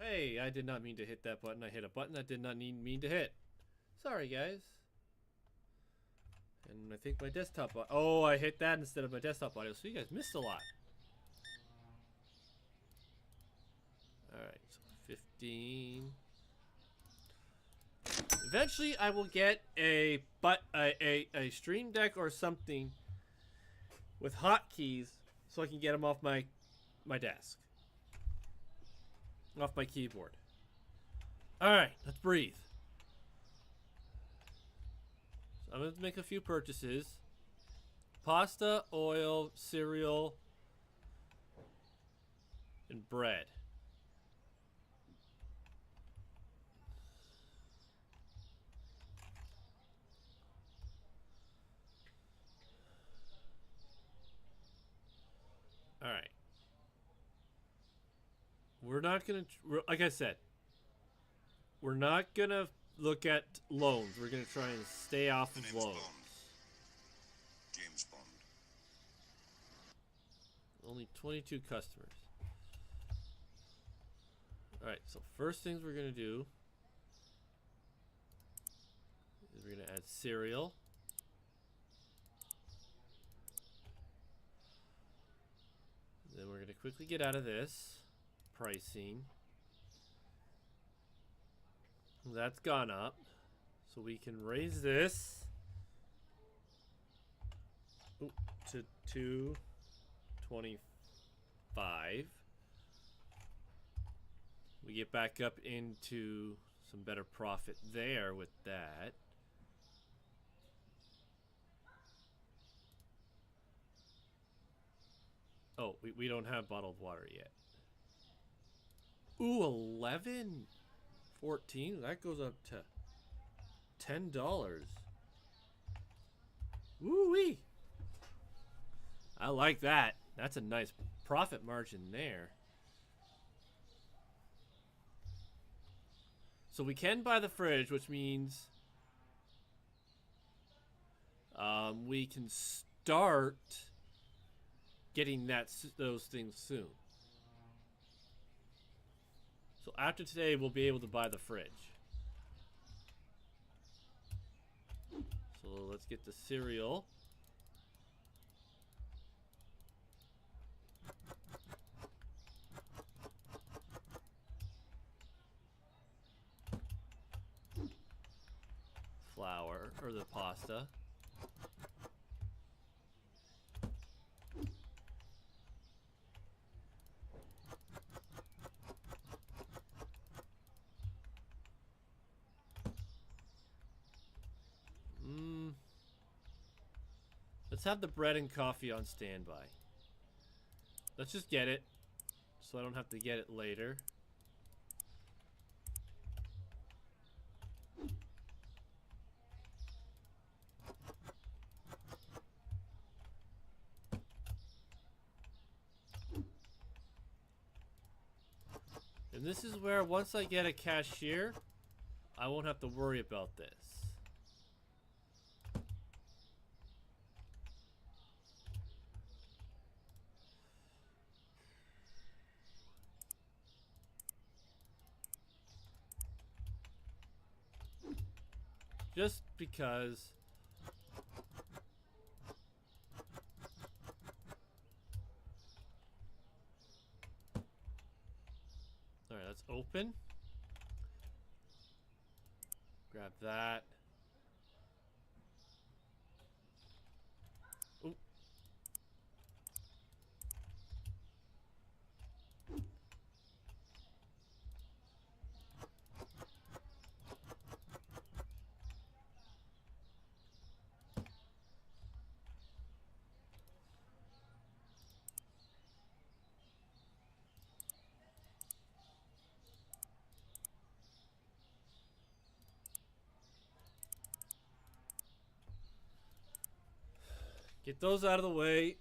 S1: Hey, I did not mean to hit that button. I hit a button that did not mean to hit. Sorry, guys. And I think my desktop... Oh, I hit that instead of my desktop audio, so you guys missed a lot. Alright, so 15... Eventually, I will get a Stream Deck or something with hotkeys so I can get them off my desk. Off my keyboard. Alright, let's breathe. So I'm going to make a few purchases. Pasta, oil, cereal, and bread. Alright. We're not going to, like I said, we're not going to look at loans. We're going to try and stay off of loans.
S2: Bond. James Bond.
S1: Only 22 customers. Alright, so first things we're going to do is we're going to add cereal. Then we're going to quickly get out of this. Pricing. That's gone up. So we can raise this to 225. We get back up into some better profit there with that. Oh, we don't have bottled water yet. Ooh, 11, 14. That goes up to $10. Woo-wee. I like that. That's a nice profit margin there. So we can buy the fridge, which means we can start getting those things soon. So after today, we'll be able to buy the fridge. So let's get the cereal. Flour, or the pasta. Let's have the bread and coffee on standby. Let's just get it, so I don't have to get it later. And this is where, once I get a cashier, I won't have to worry about this. Just because alright, let's open. Grab that. Ooh. Get those out of the way.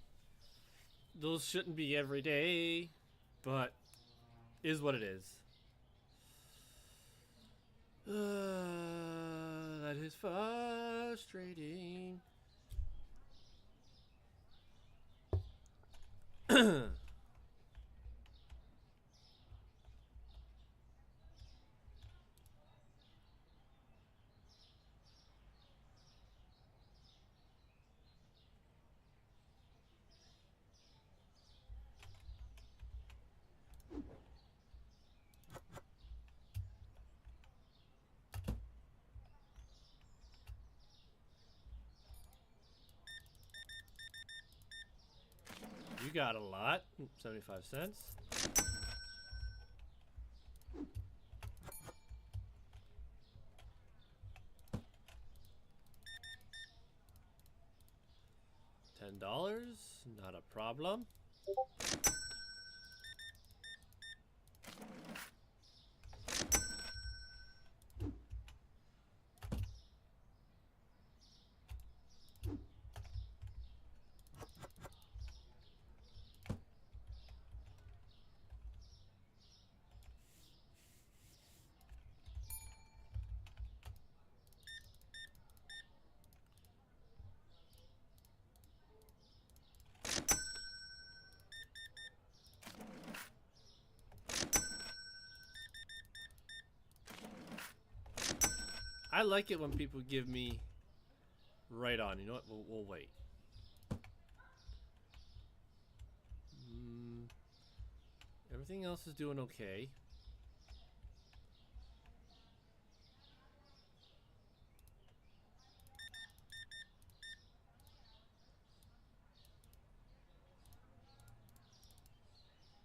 S1: Those shouldn't be every day, but is what it is. That is frustrating. got a lot. 75 cents. $10, not a problem. I like it when people give me right on. You know what? We'll wait. Everything else is doing okay.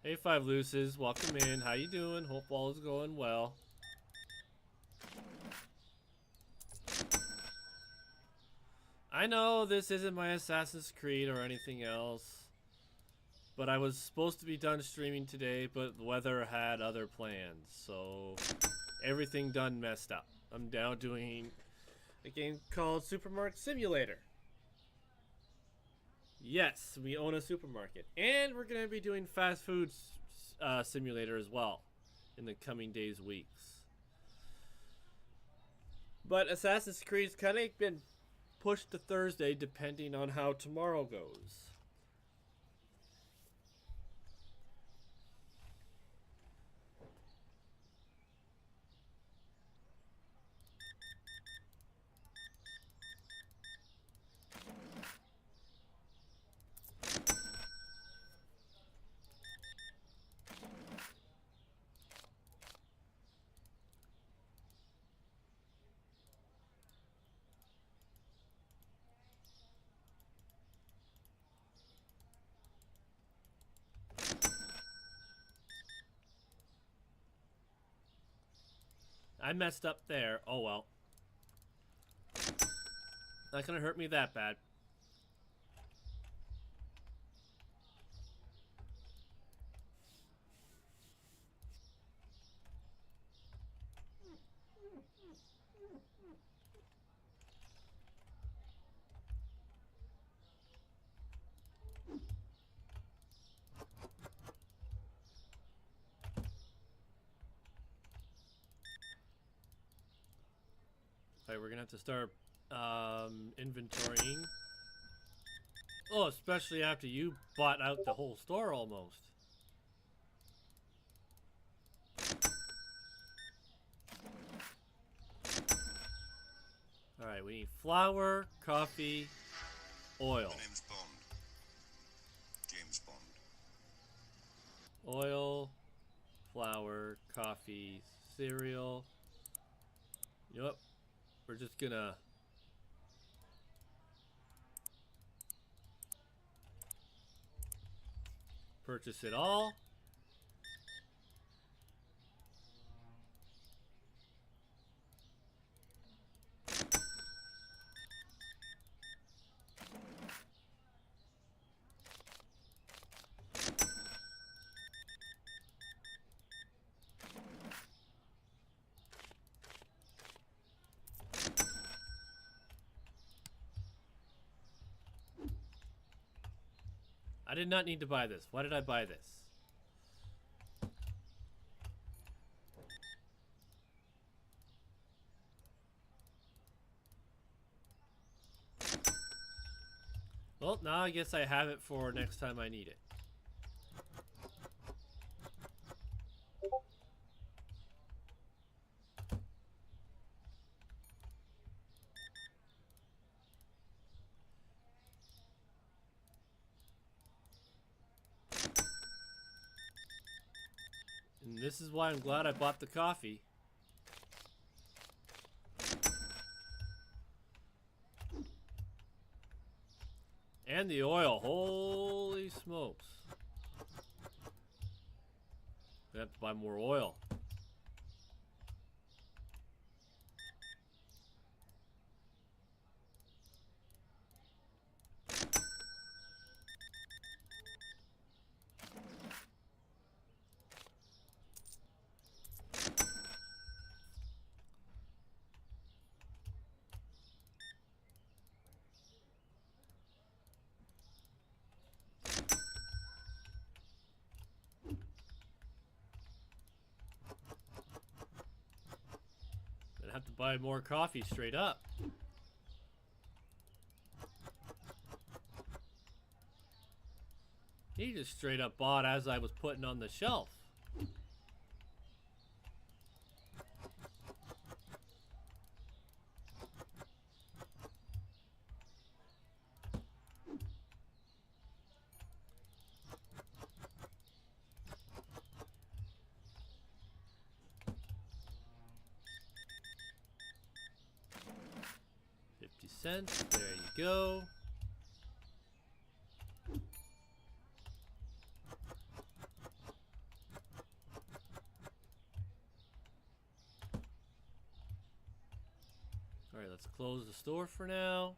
S1: Hey, Five Looses, welcome in. How you doing? Hope all is going well. I know this isn't my Assassin's Creed or anything else, but I was supposed to be done streaming today, but the weather had other plans, so everything done messed up. I'm now doing a game called Supermarket Simulator. Yes, we own a supermarket, and we're going to be doing fast food simulator as well in the coming days, weeks. But Assassin's Creed's kind of been pushed to Thursday depending on how tomorrow goes. I messed up there. Oh well. Not gonna hurt me that bad. Alright, we're gonna have to start inventorying. Oh, especially after you bought out the whole store almost. Alright, we need flour, coffee, oil.
S2: My name's Bond. James Bond.
S1: Oil, flour, coffee, cereal. Yep. We're just gonna purchase it all. I did not need to buy this. Why did I buy this? Well, now I guess I have it for next time I need it. And this is why I'm glad I bought the coffee. And the oil. Holy smokes. I have to buy more oil. I have to buy more coffee straight up. He just straight up bought as I was putting on the shelf. $0.50. There you go. Alright, let's close the store for now.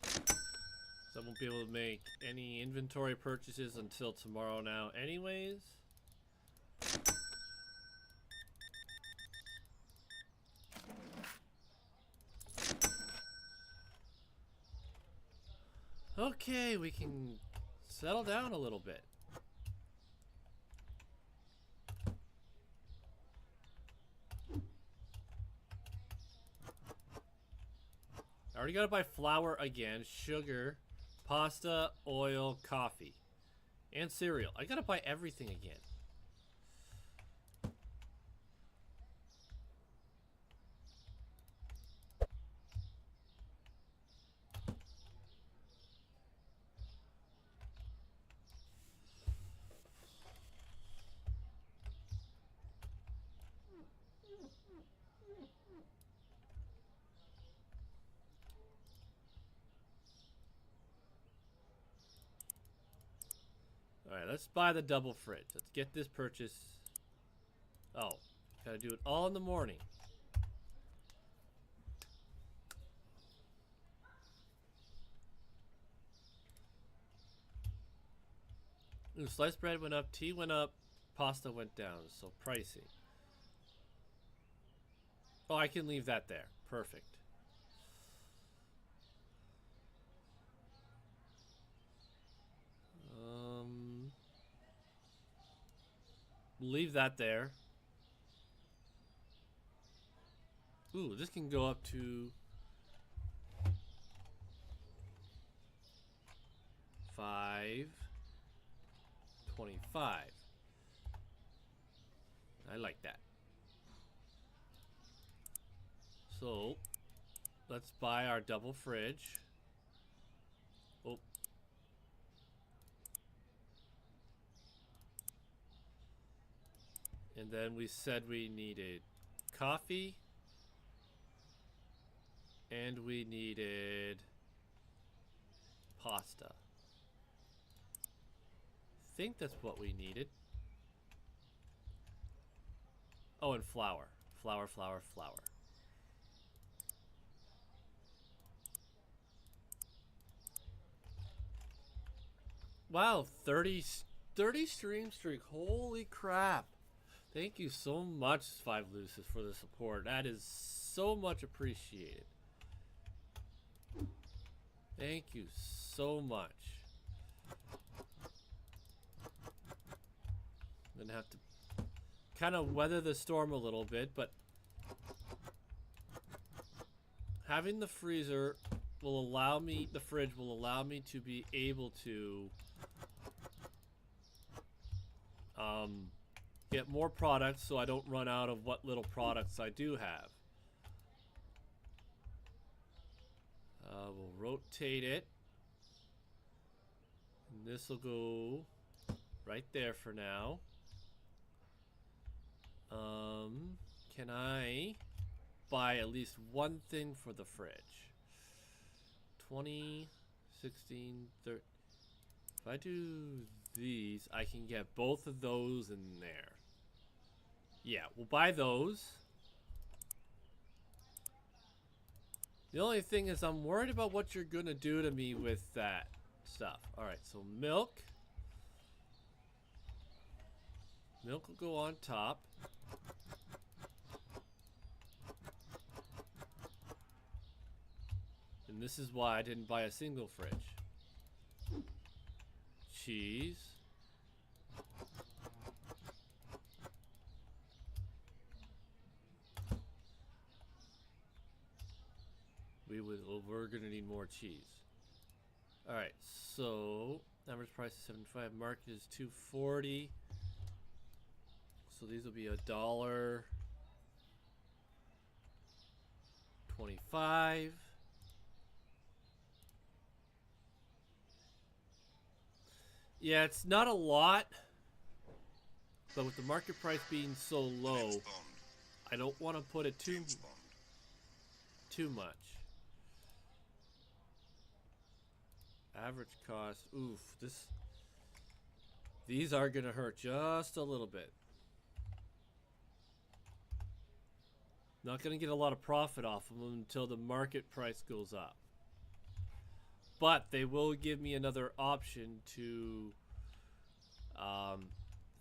S1: So I won't be able to make any inventory purchases until tomorrow now anyways. Okay, we can settle down a little bit. I already gotta buy flour again, sugar, pasta, oil, coffee, and cereal. I gotta buy everything again. Alright, let's buy the double fridge. Let's get this purchase. Oh, gotta do it all in the morning. Ooh, sliced bread went up, tea went up, pasta went down, so pricey. Oh, I can leave that there. Perfect. Leave that there. Ooh, this can go up to $5.25. I like that. So, let's buy our double fridge. Oh. And then we said we needed coffee. And we needed pasta. I think that's what we needed. Oh, and flour. Flour, flour, flour. Wow, 30 stream streak. Holy crap. Thank you so much, Five Lucis, for the support. That is so much appreciated. Thank you so much. Gonna have to kind of weather the storm a little bit, but having the freezer will allow me, the fridge will allow me to be able to get more products so I don't run out of what little products I do have. We'll rotate it. And this will go right there for now. Can I buy at least one thing for the fridge? 20 16, 13. If I do these, I can get both of those in there. Yeah, we'll buy those. The only thing is I'm worried about what you're gonna do to me with that stuff. Alright, so milk. Milk will go on top. And this is why I didn't buy a single fridge. Cheese. We're gonna need more cheese. Alright, so average price is 75, market is 240. So these will be $1.25. Yeah, it's not a lot, but with the market price being so low,
S2: James Bond.
S1: I don't want to put it too
S2: James Bond.
S1: much. Average cost, oof, these are gonna hurt just a little bit. Not gonna get a lot of profit off of them until the market price goes up. But they will give me another option to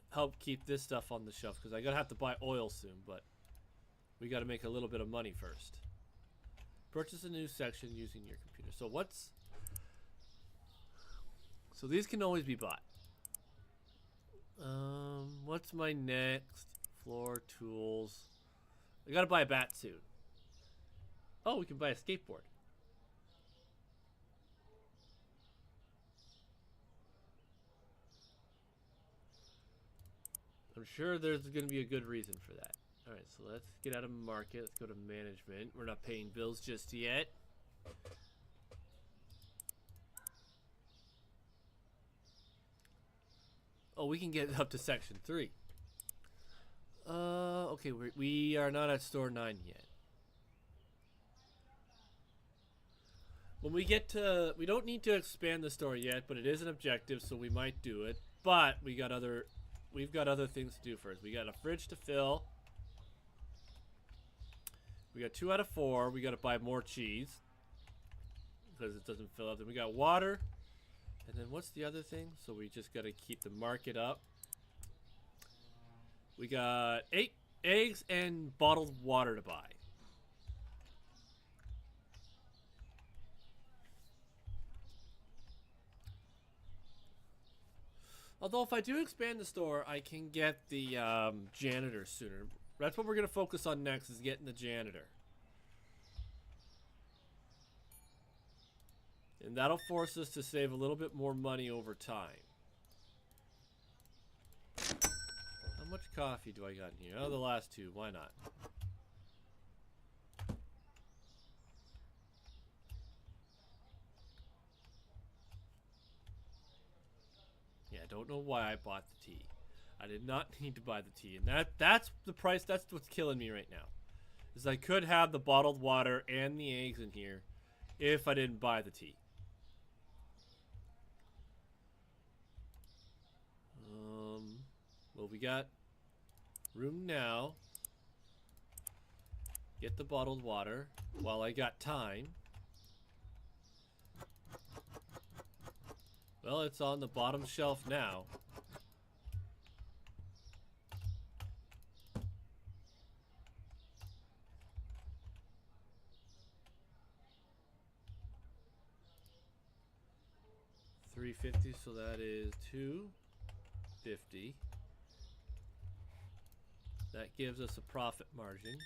S1: help keep this stuff on the shelf, because I gotta have to buy oil soon, but we gotta make a little bit of money first. Purchase a new section using your computer. So these can always be bought. What's my next? Floor tools. I gotta buy a bat suit. Oh, we can buy a skateboard. I'm sure there's gonna be a good reason for that. Alright, so let's get out of market. Let's go to management. We're not paying bills just yet. Oh, we can get up to section 3. Okay, we are not at store 9 yet. When we get to, we don't need to expand the store yet, but it is an objective, so we might do it. But we've got other things to do first. We got a fridge to fill. We got 2 out of 4. We got to buy more cheese because it doesn't fill up. Then we got water. And then what's the other thing? So we just got to keep the market up. We got 8 eggs and bottled water to buy. Although if I do expand the store, I can get the janitor sooner. That's what we're going to focus on next, is getting the janitor. And that'll force us to save a little bit more money over time. How much coffee do I got in here? Oh, the last 2. Why not? Yeah, I don't know why I bought the tea. I did not need to buy the tea. And that's the price. That's what's killing me right now. Is I could have the bottled water and the eggs in here if I didn't buy the tea. Well, we got room now. Get the bottled water while I got time. Well, it's on the bottom shelf now. $3.50, so that is $2.50. That gives us a profit margin.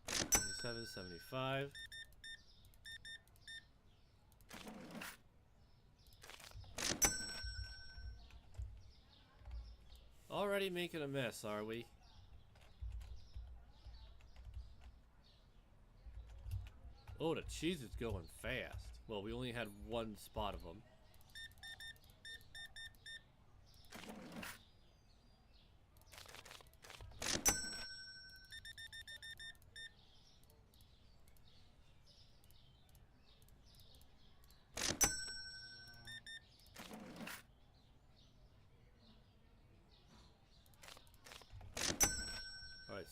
S1: $27.75. Already making a mess, are we? Oh, the cheese is going fast. Well, we only had 1 spot of them.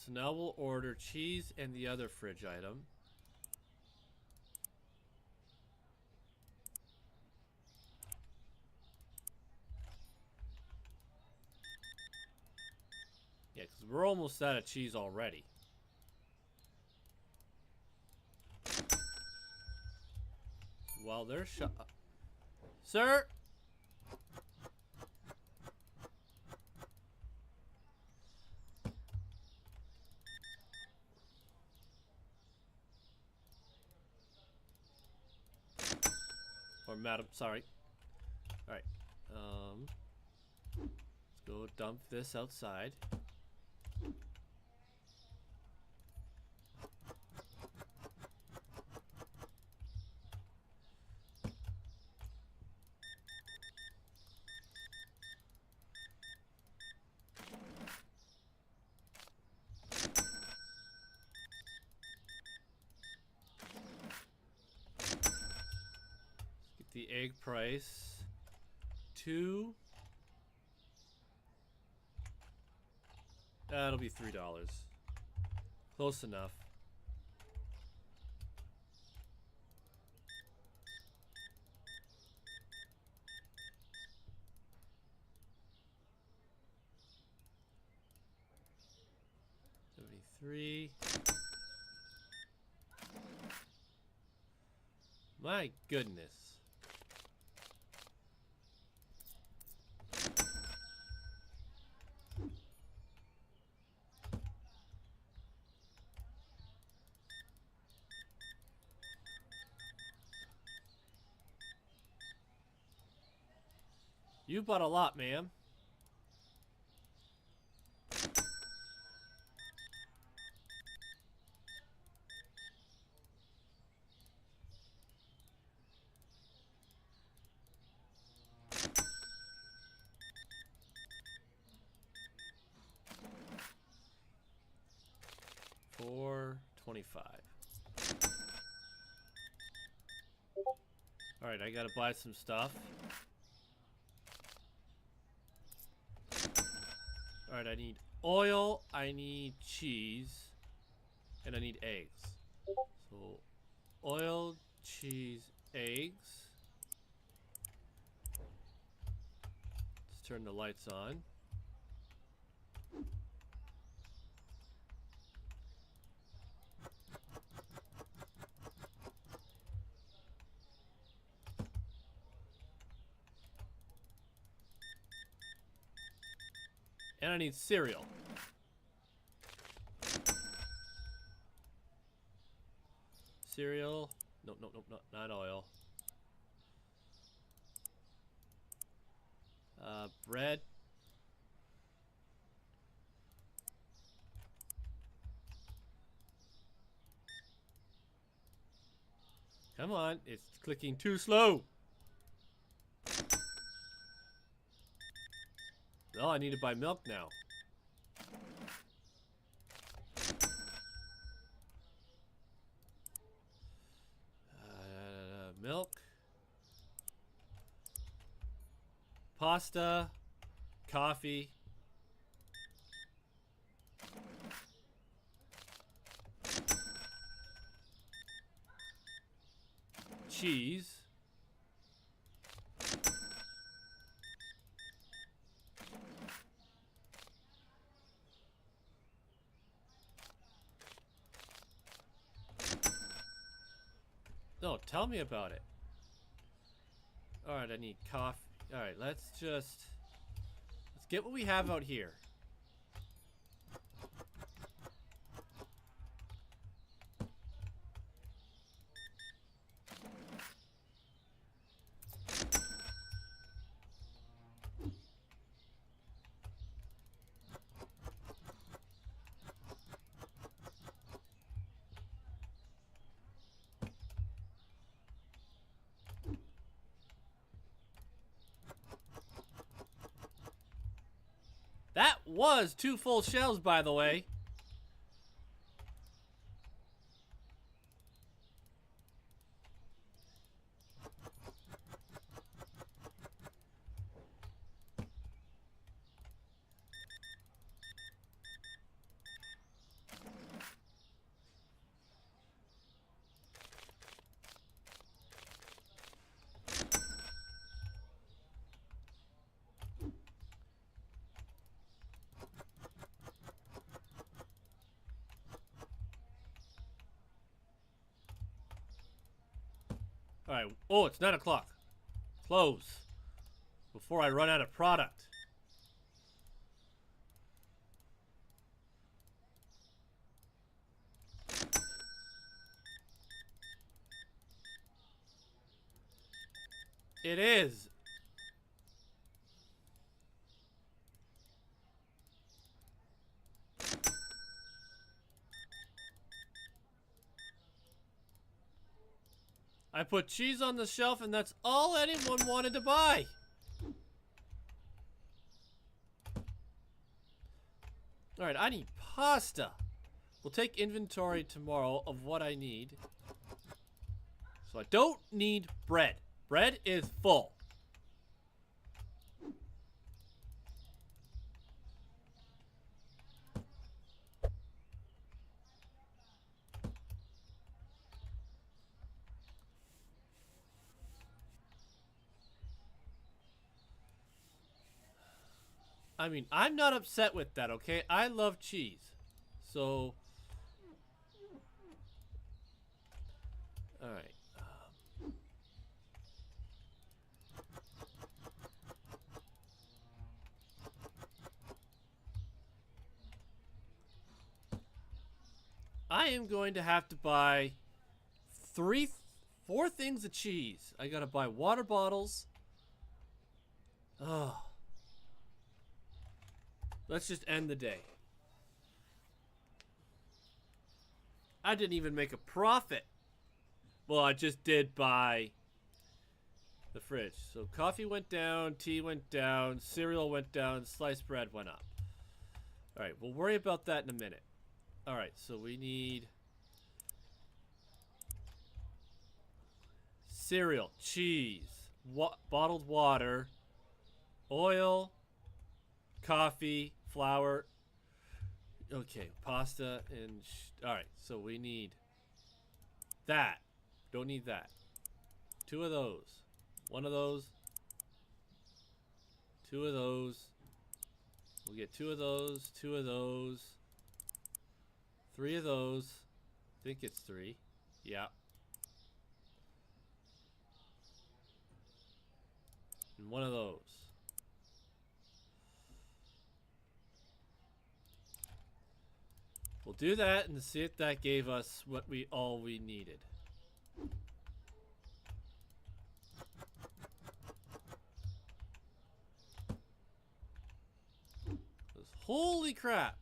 S1: So now we'll order cheese and the other fridge item. Yeah, because we're almost out of cheese already. Well, there's Sir! Or madam, sorry. Alright. Let's go dump this outside. The egg price to that'll be $3. Close enough. $73. My goodness. You bought a lot, ma'am. $4.25. All right, I gotta buy some stuff. Alright, I need oil, I need cheese, and I need eggs. So, oil, cheese, eggs. Let's turn the lights on. And I need cereal. Cereal. Nope, nope, nope, not oil. Bread. Come on, it's clicking too slow. Oh, I need to buy milk now. Milk. Pasta. Coffee. Cheese. No, tell me about it. Alright, I need coffee. Alright, let's get what we have out here. That was 2 full shelves, by the way. Alright. Oh, it's 9 o'clock. Close. Before I run out of product. It is. I put cheese on the shelf and that's all anyone wanted to buy. Alright, I need pasta. We'll take inventory tomorrow of what I need. So I don't need bread. Bread is full. I mean, I'm not upset with that, okay? I love cheese. So... Alright. I am going to have to buy 4 things of cheese. I gotta buy water bottles. Oh. Let's just end the day. I didn't even make a profit. Well, I just did buy the fridge. So coffee went down, tea went down, cereal went down, sliced bread went up. Alright, we'll worry about that in a minute. Alright, so we need cereal, cheese, bottled water, oil, coffee, flour. Okay, pasta and... Alright, so we need that. Don't need that. 2 of those. 1 of those. 2 of those. We'll get 2 of those. 2 of those. 3 of those. I think it's 3. Yeah. And 1 of those. We'll do that and see if that gave us what all we needed. 'Cause holy crap.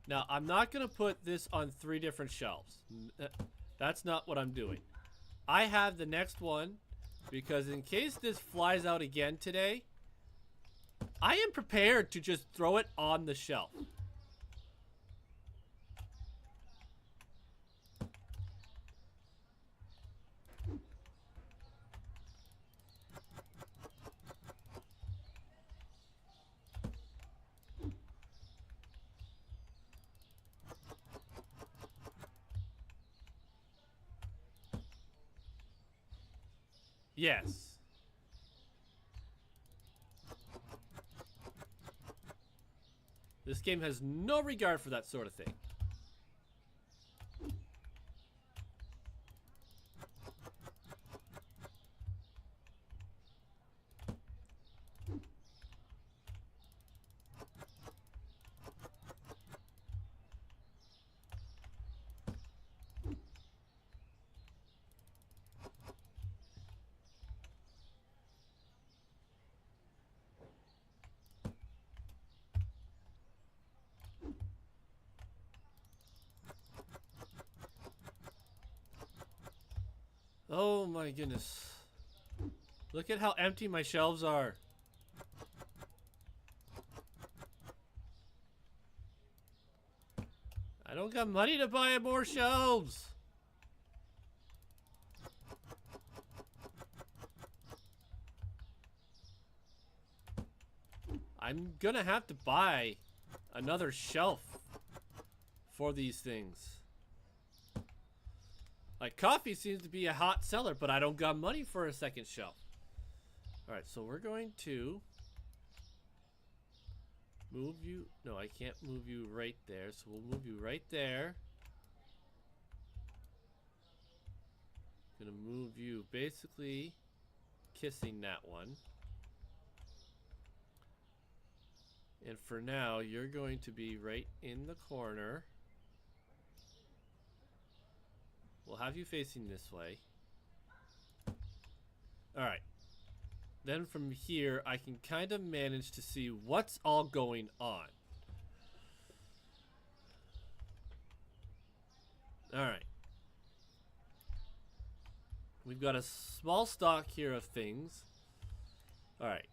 S1: Now, I'm not going to put this on 3 different shelves. That's not what I'm doing. I have the next one because in case this flies out again today, I am prepared to just throw it on the shelf. Yes. This game has no regard for that sort of thing. Oh my goodness. Look at how empty my shelves are. I don't got money to buy more shelves. I'm gonna have to buy another shelf for these things. Like, coffee seems to be a hot seller, but I don't got money for a second shelf. Alright, so we're going to move you. No, I can't move you right there, so we'll move you right there. Gonna move you basically kissing that one. And for now, you're going to be right in the corner. We'll have you facing this way. Alright. Then from here, I can kind of manage to see what's all going on. Alright. We've got a small stock here of things. Alright.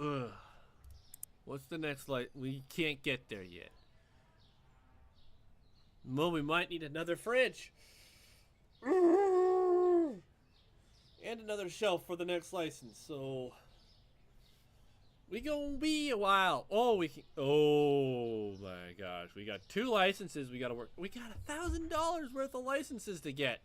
S1: Ugh. What's the next light? We can't get there yet. Well, we might need another fridge. And another shelf for the next license, so we gonna be a while. Oh, we can. Oh my gosh, we got 2 licenses. We gotta work. We got $1,000 worth of licenses to get.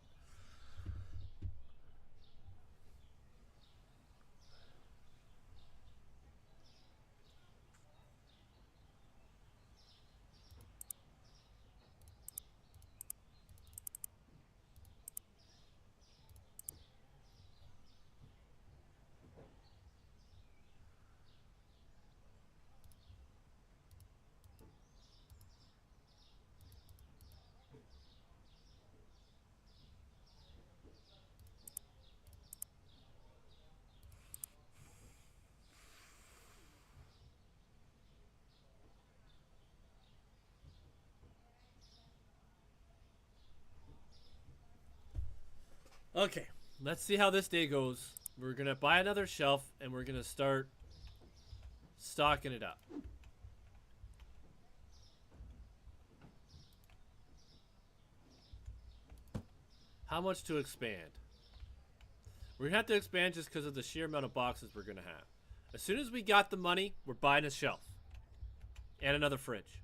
S1: Okay, let's see how this day goes. We're gonna buy another shelf and we're gonna start stocking it up. How much to expand? We're gonna have to expand just because of the sheer amount of boxes we're gonna have. As soon as we got the money, we're buying a shelf and another fridge.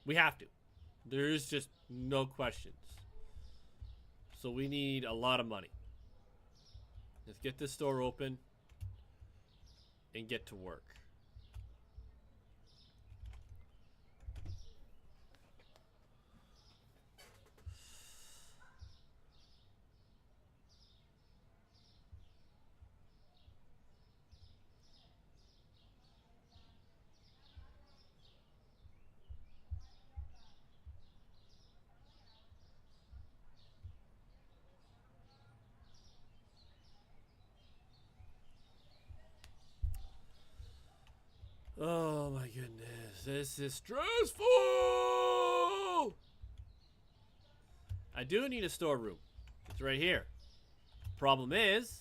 S1: We have to. There's just no questions. So we need a lot of money. Let's get this store open and get to work. Oh my goodness, this is stressful! I do need a storeroom. It's right here. Problem is,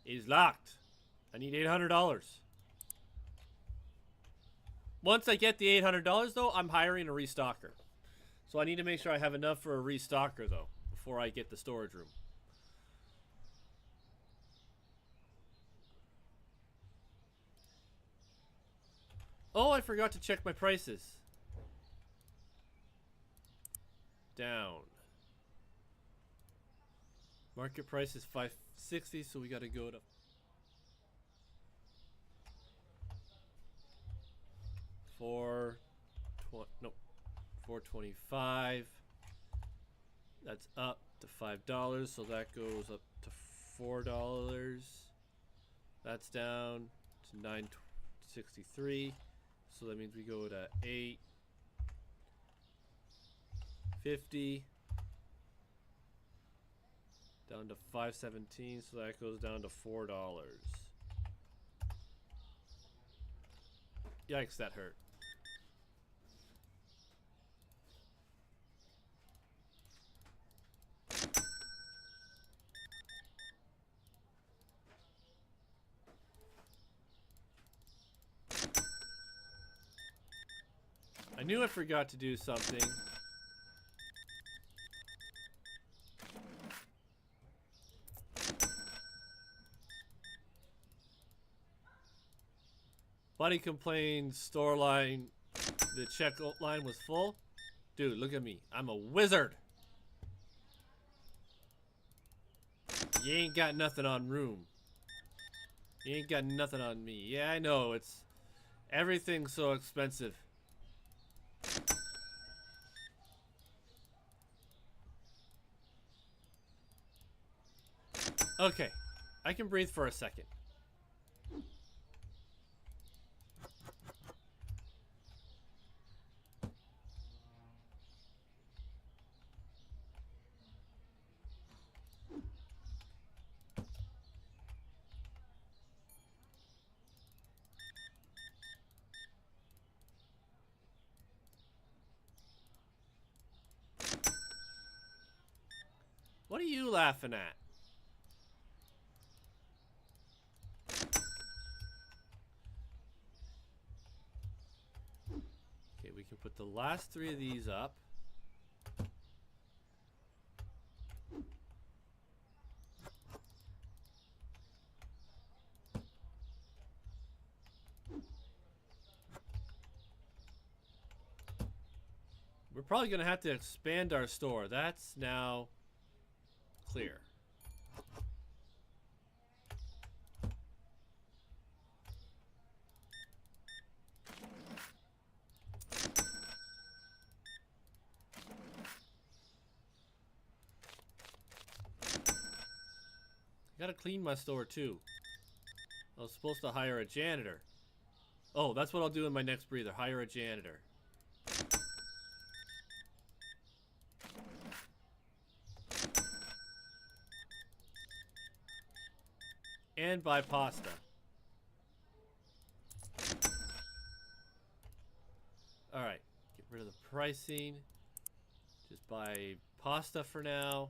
S1: it's locked. I need $800. Once I get the $800 though, I'm hiring a restocker. So I need to make sure I have enough for a restocker though before I get the storage room. Oh, I forgot to check my prices. Down. Market price is $560, so we got to go to $425. That's up to $5, so that goes up to $4. That's down to $963, so that means we go to $850. Down to $517, so that goes down to $4. Yikes, that hurt. I knew I forgot to do something. Buddy complains store line, the checkout line was full. Dude, look at me. I'm a wizard. You ain't got nothing on room. You ain't got nothing on me. Yeah, I know. It's everything's so expensive. Okay, I can breathe for a second. What are you laughing at? Okay, we can put the last 3 of these up. We're probably going to have to expand our store. That's now clear. Gotta clean my store too. I was supposed to hire a janitor. Oh, that's what I'll do in my next breather. Hire a janitor. And buy pasta. Alright. Get rid of the pricing. Just buy pasta for now.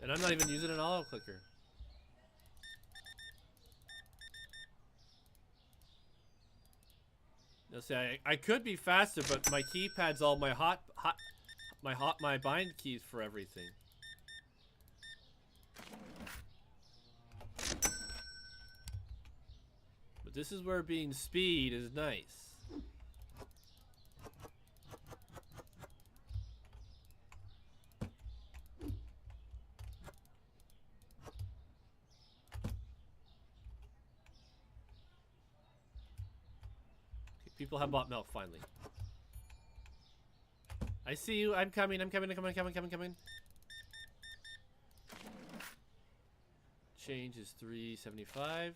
S1: And I'm not even using an auto clicker. Now see, I could be faster, but my keypad's all my my bind keys for everything. But this is where being speed is nice. People have bought milk finally. I see you. I'm coming. I'm coming. I'm coming. Coming. Coming. Coming. Change is $3.75.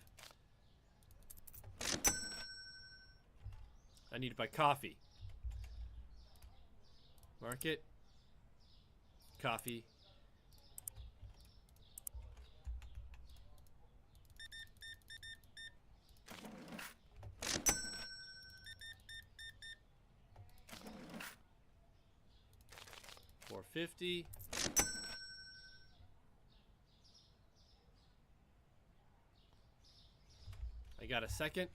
S1: I need to buy coffee. Market. Coffee. $4.50. I got a second.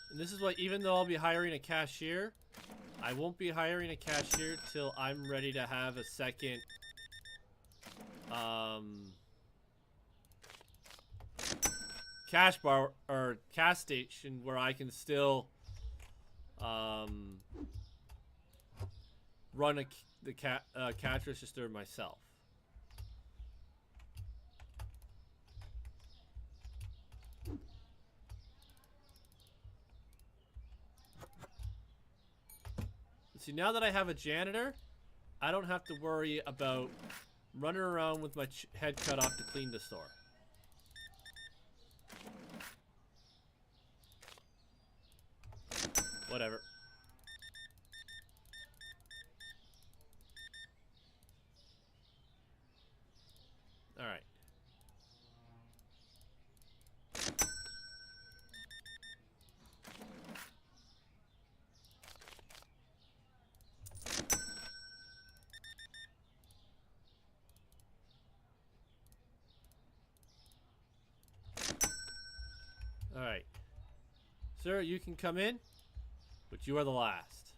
S1: And this is what, even though I'll be hiring a cashier, I won't be hiring a cashier till I'm ready to have a second cash bar or cash station where I can still run the cash register myself. See, now that I have a janitor, I don't have to worry about running around with my head cut off to clean the store. Whatever. All right. Sir, you can come in, but you are the last.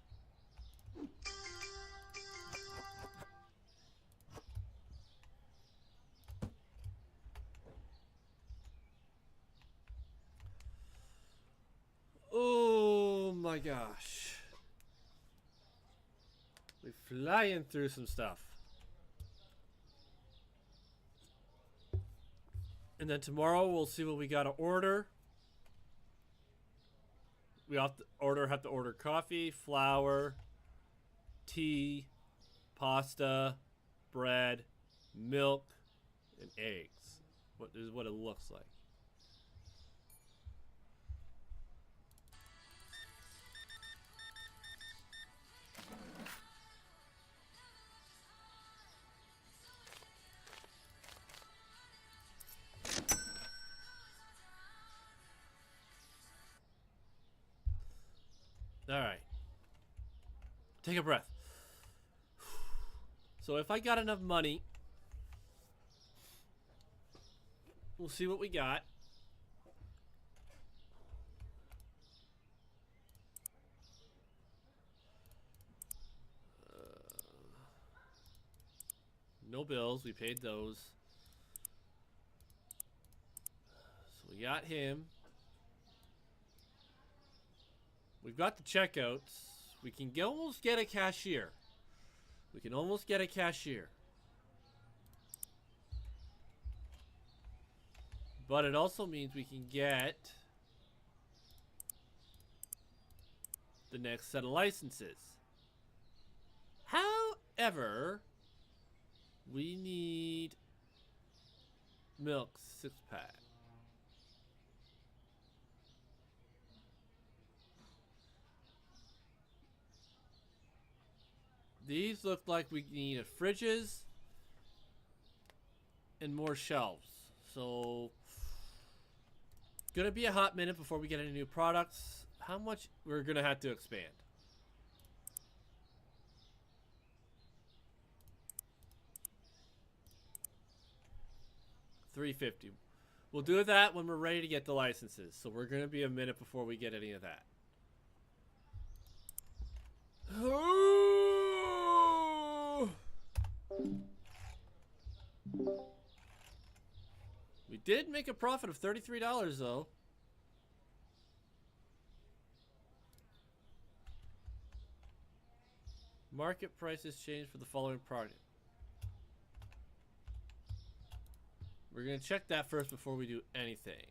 S1: Oh my gosh. We're flying through some stuff. And then tomorrow we'll see what we gotta order. We have to order coffee, flour, tea, pasta, bread, milk, and eggs. What is what it looks like. All right. Take a breath. So if I got enough money, we'll see what we got. No bills. We paid those. So we got him. We've got the checkouts. We can almost get a cashier. We can almost get a cashier. But it also means we can get the next set of licenses. However, we need milk 6-pack. These look like we need fridges and more shelves. So, gonna be a hot minute before we get any new products. How much we're gonna have to expand? $350. We'll do that when we're ready to get the licenses. So we're gonna be a minute before we get any of that. We did make a profit of $33 though. Market prices changed for the following product. We're gonna check that first before we do anything.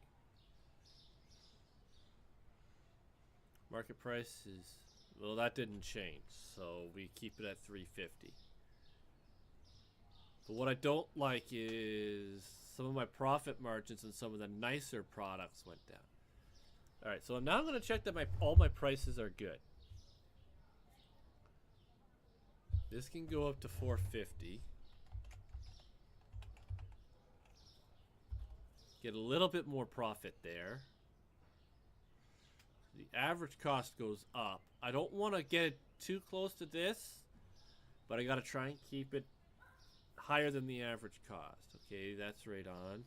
S1: Market price is, well, that didn't change, so we keep it at $350. But what I don't like is some of my profit margins and some of the nicer products went down. All right, so now I'm gonna check that all my prices are good. This can go up to $450. Get a little bit more profit there. The average cost goes up. I don't want to get it too close to this, but I got to try and keep it higher than the average cost. Okay, that's right on.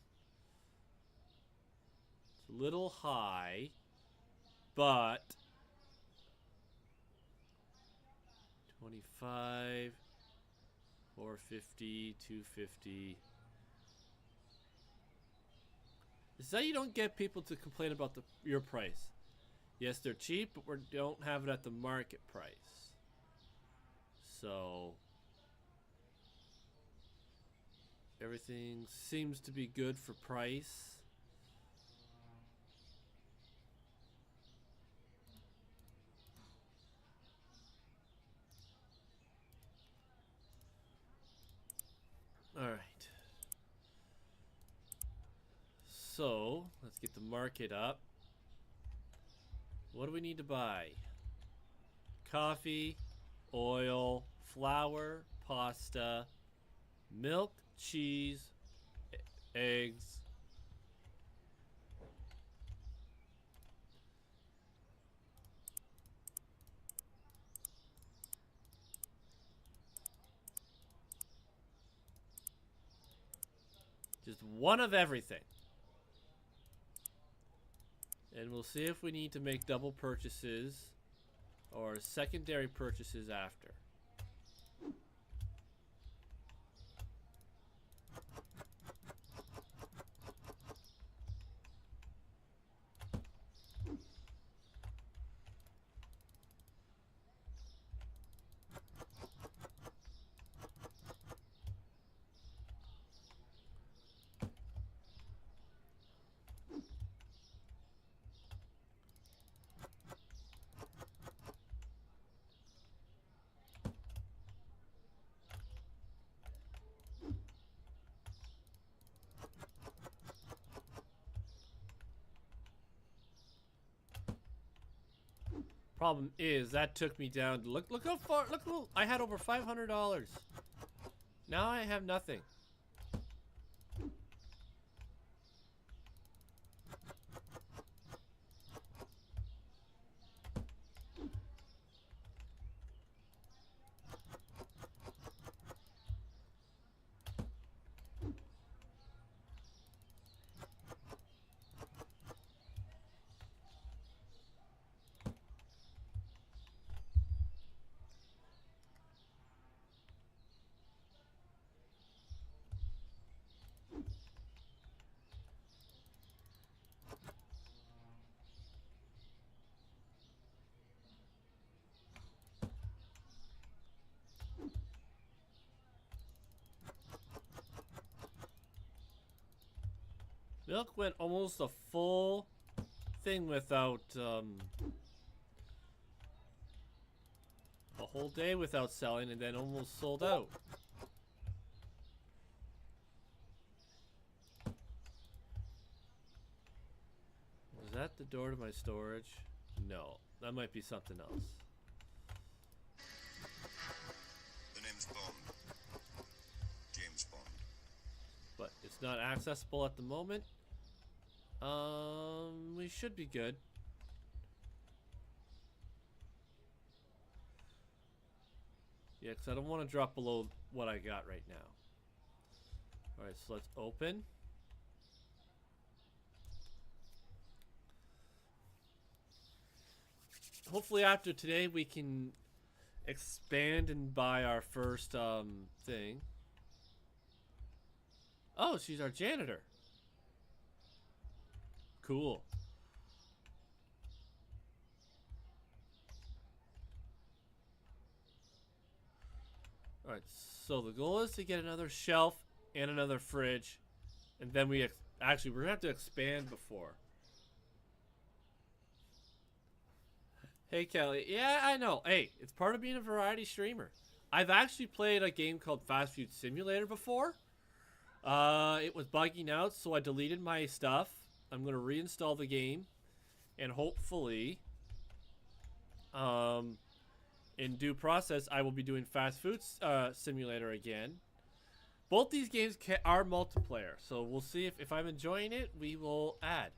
S1: It's a little high, but 25, 450, 250. This is how you don't get people to complain about your price. Yes, they're cheap, but we don't have it at the market price. So everything seems to be good for price. All right. So let's get the market up. What do we need to buy? Coffee, oil, flour, pasta, milk, cheese, eggs. Just one of everything. And we'll see if we need to make double purchases or secondary purchases after. Problem is that took me down. Look how far. Look, I had over $500. Now I have nothing. Milk went almost a full thing without, a whole day without selling, and then almost sold out. Was that the door to my storage? No, that might be something else.
S2: The name's Bond. James Bond.
S1: But it's not accessible at the moment. We should be good. Yeah, because I don't want to drop below what I got right now. Alright, so let's open. Hopefully after today we can expand and buy our first thing. Oh, she's our janitor. Cool. Alright, so the goal is to get another shelf and another fridge. And then we actually, we're going to have to expand before. Hey, Kelly. Yeah, I know. Hey, it's part of being a variety streamer. I've actually played a game called Fast Food Simulator before. It was bugging out, so I deleted my stuff. I'm going to reinstall the game. And hopefully, in due process, I will be doing Fast Food Simulator again. Both these games are multiplayer, so we'll see if I'm enjoying it, we will add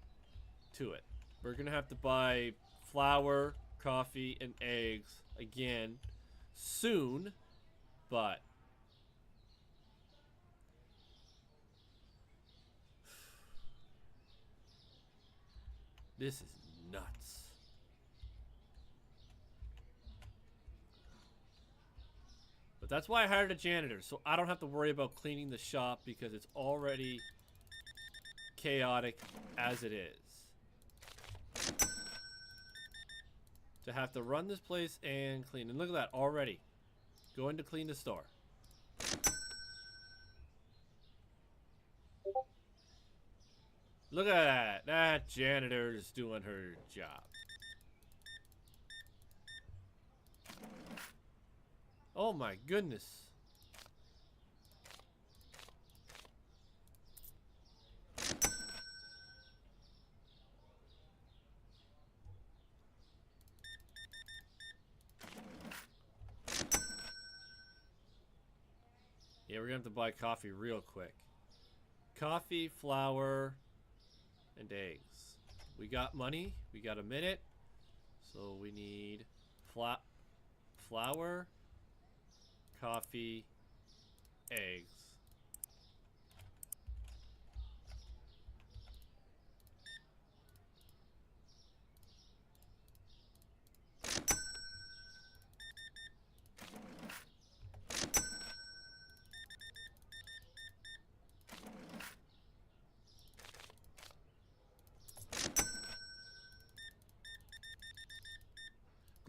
S1: to it. We're going to have to buy flour, coffee, and eggs again soon, but this is nuts. But that's why I hired a janitor, so I don't have to worry about cleaning the shop because it's already chaotic as it is. To have to run this place and clean. And look at that, already. Going to clean the store. Look at that. That janitor is doing her job. Oh my goodness. Yeah, we're gonna have to buy coffee real quick. Coffee, flour, and eggs. We got money. We got a minute. So we need flour, coffee, eggs.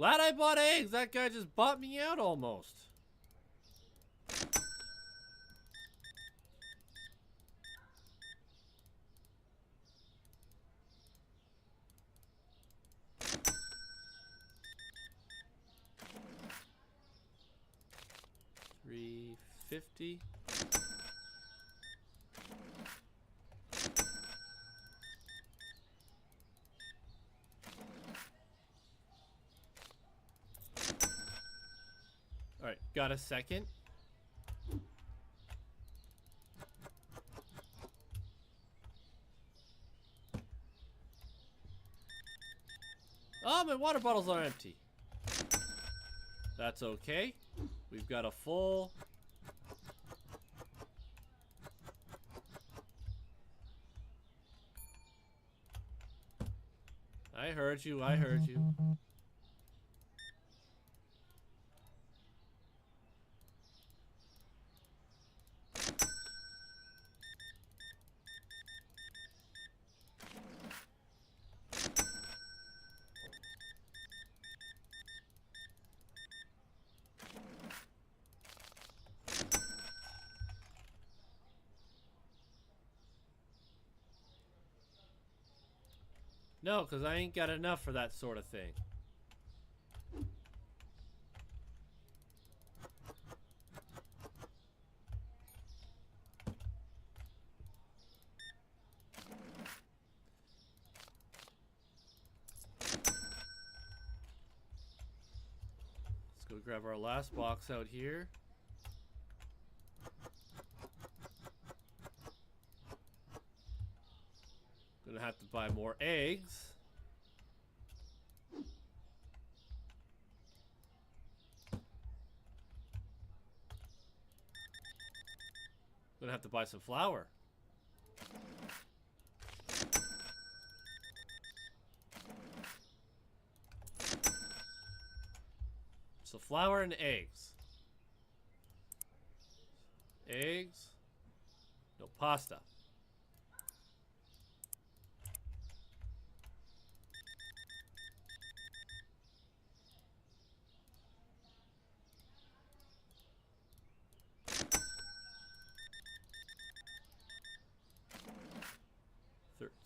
S1: Glad I bought eggs. That guy just bought me out almost. $3.50. All right, got a second. Oh, my water bottles are empty. That's okay. We've got a full. I heard you. I heard you. No, because I ain't got enough for that sort of thing. Let's go grab our last box out here. Gonna have to buy more eggs. Gonna have to buy some flour. So flour and eggs. Eggs. No, pasta.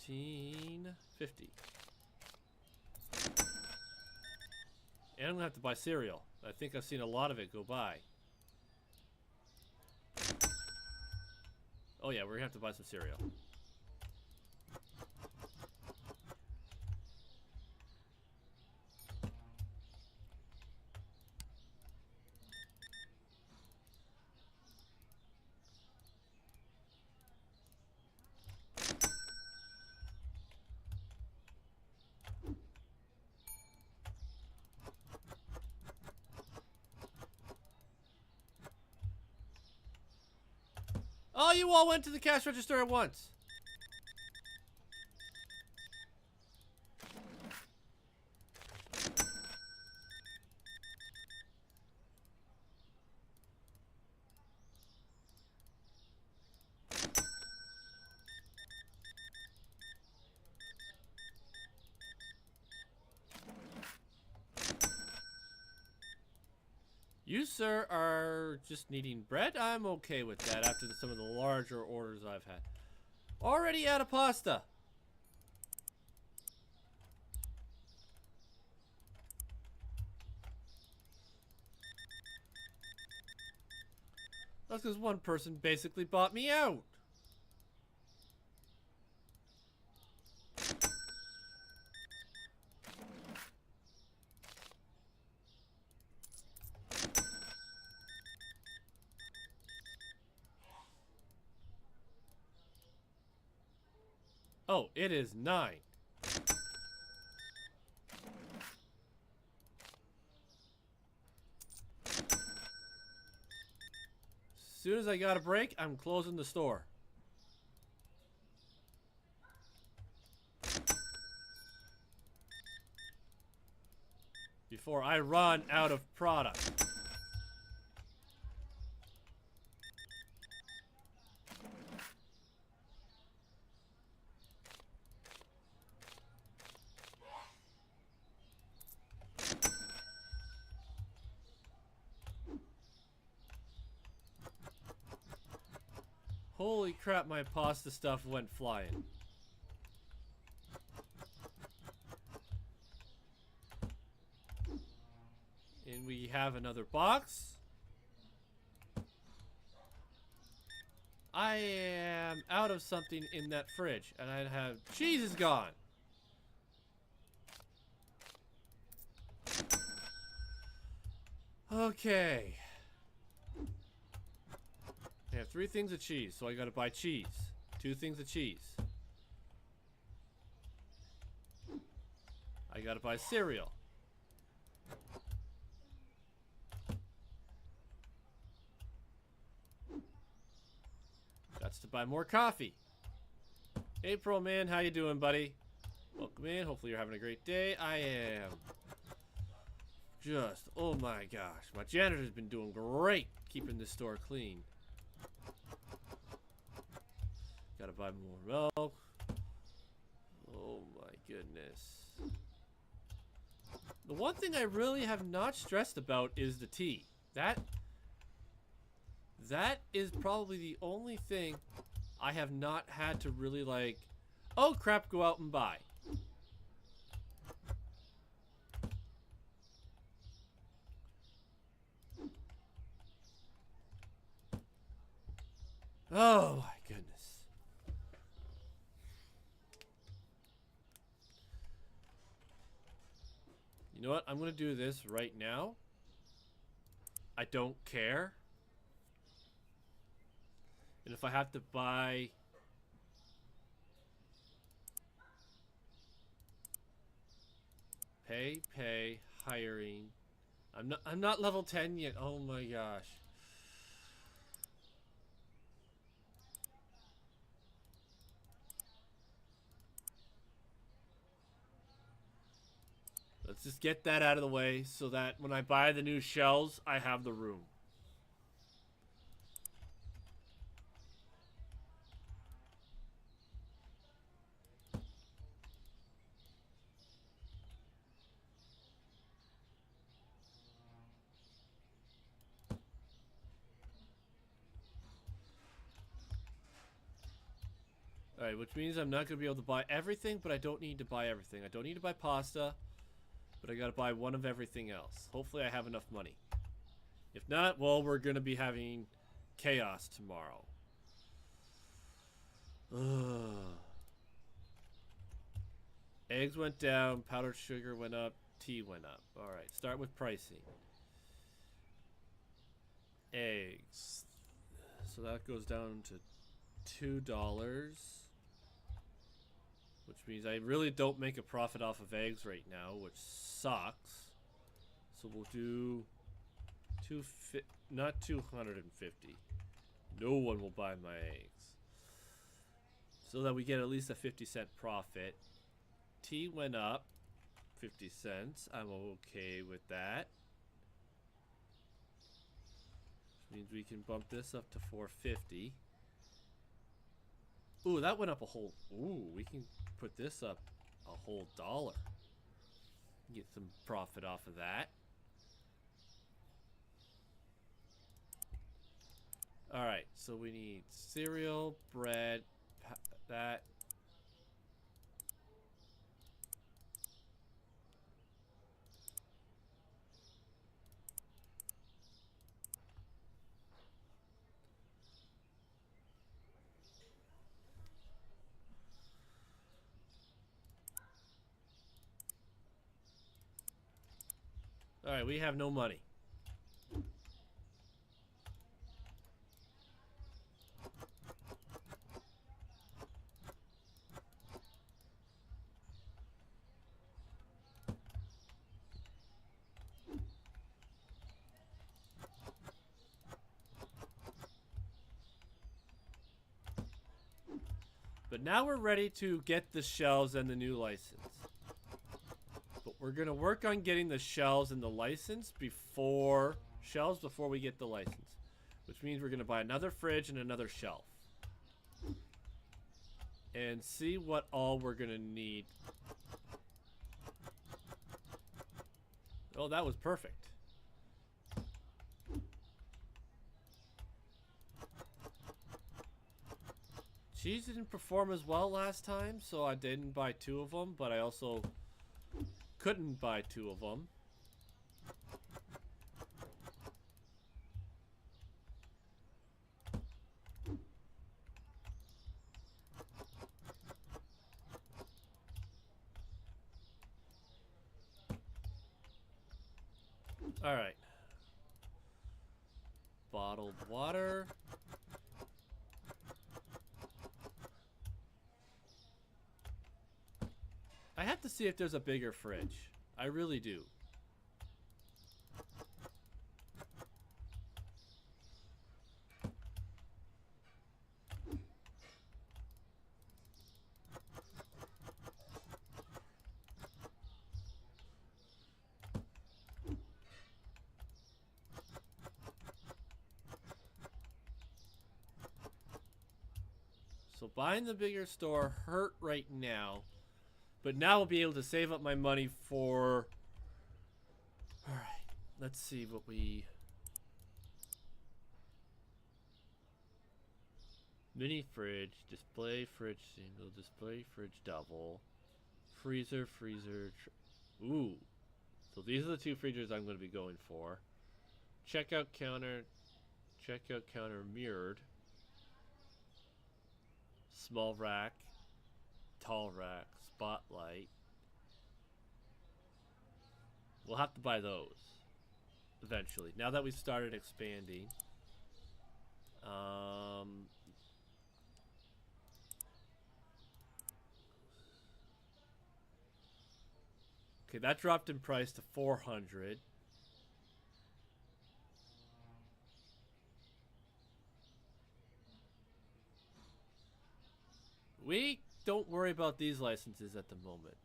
S1: $13.50. And I'm gonna have to buy cereal. I think I've seen a lot of it go by. Oh yeah, we're gonna have to buy some cereal. Oh, you all went to the cash register at once. You, sir, are just needing bread? I'm okay with that after some of the larger orders I've had. Already out of pasta. That's because one person basically bought me out. Oh, it is 9. As soon as I got a break, I'm closing the store. Before I run out of product. Holy crap, my pasta stuff went flying. And we have another box. I am out of something in that fridge, and I have cheese is gone. Okay. I have 3 things of cheese, so I gotta buy cheese. 2 things of cheese. I gotta buy cereal. That's to buy more coffee. April, man, how you doing, buddy? Welcome in. Hopefully you're having a great day. I am. Just, oh my gosh. My janitor's been doing great keeping this store clean. Gotta buy more milk. Oh my goodness. The one thing I really have not stressed about is the tea. That is probably the only thing I have not had to really like, oh crap, go out and buy. Oh my goodness. You know what? I'm gonna do this right now. I don't care. And if I have to buy pay, hiring. I'm not level 10 yet. Oh my gosh. Let's just get that out of the way so that when I buy the new shells, I have the room. Alright, which means I'm not going to be able to buy everything, but I don't need to buy everything. I don't need to buy pasta, but I got to buy one of everything else. Hopefully I have enough money. If not, well, we're going to be having chaos tomorrow. Ugh. Eggs went down, powdered sugar went up, tea went up. Alright, start with pricing. Eggs. So that goes down to $2. Which means I really don't make a profit off of eggs right now, which sucks. So we'll do not 250. No one will buy my eggs. So that we get at least a 50-cent profit. Tea went up 50 cents. I'm okay with that. Which means we can bump this up to 450. Ooh, that went up a whole... Ooh, we can put this up a whole $1. Get some profit off of that. Alright, so we need cereal, bread, that. Alright, we have no money. But now we're ready to get the shells and the new license. But we're going to work on getting the shells and the license before we get the license. Which means we're going to buy another fridge and another shelf. And see what all we're going to need. Oh, that was perfect. Cheese didn't perform as well last time, so I didn't buy 2 of them, but I also couldn't buy 2 of them. Alright. Bottled water. I have to see if there's a bigger fridge. I really do. So buying the bigger store hurt right now. But now I'll be able to save up my money for... Alright, let's see what we... Mini fridge, display fridge single, display fridge double, freezer, ooh. So these are the 2 freezers I'm going to be going for. Checkout counter mirrored. Small rack, tall rack, spotlight. We'll have to buy those eventually. Now that we've started expanding. Okay, that dropped in price to 400. We don't worry about these licenses at the moment.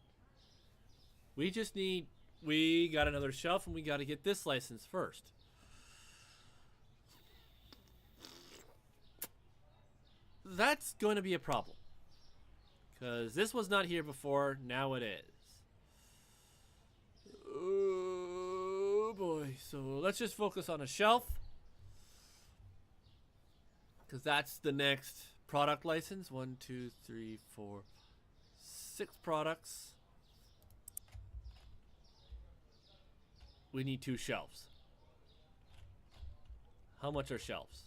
S1: We just need... We got another shelf and we got to get this license first. That's going to be a problem. Because this was not here before, now it is. Oh boy. So let's just focus on a shelf. Because that's the next product license. 1, 2, 3, 4, 6 products. We need 2 shelves. How much are shelves?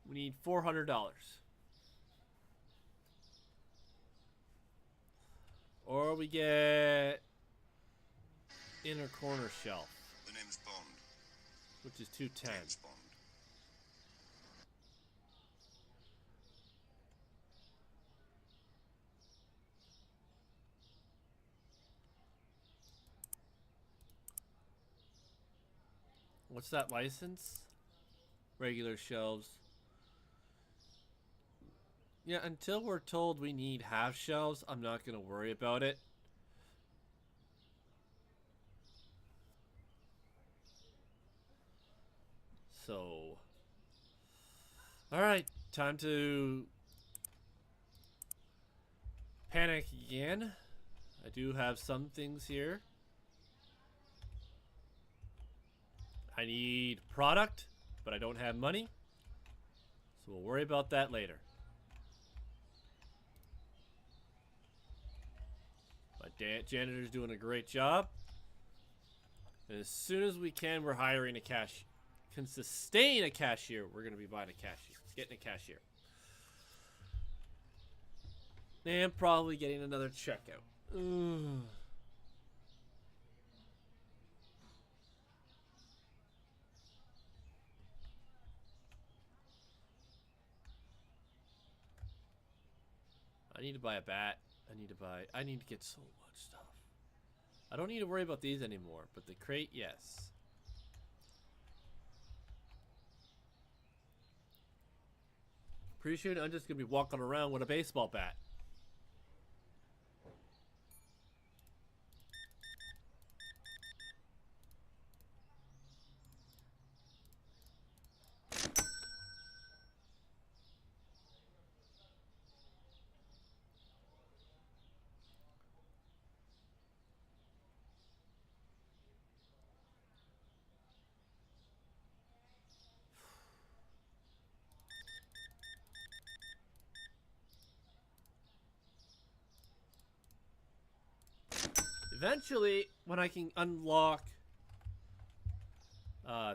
S1: We need $400. Or we get inner corner shelf.
S2: The name's Bond.
S1: Which is 210.
S2: James Bond.
S1: What's that license? Regular shelves. Yeah, until we're told we need half shelves, I'm not going to worry about it. So, alright, time to panic again. I do have some things here. I need product, but I don't have money. So we'll worry about that later. My janitor's doing a great job. And as soon as we can, we're hiring a cashier. Can sustain a cashier, we're going to be buying a cashier. Getting a cashier. And probably getting another checkout. Ugh. I need to buy a bat. I need to get so much stuff. I don't need to worry about these anymore, but the crate, yes. Pretty soon I'm just going to be walking around with a baseball bat. eventually, when I can unlock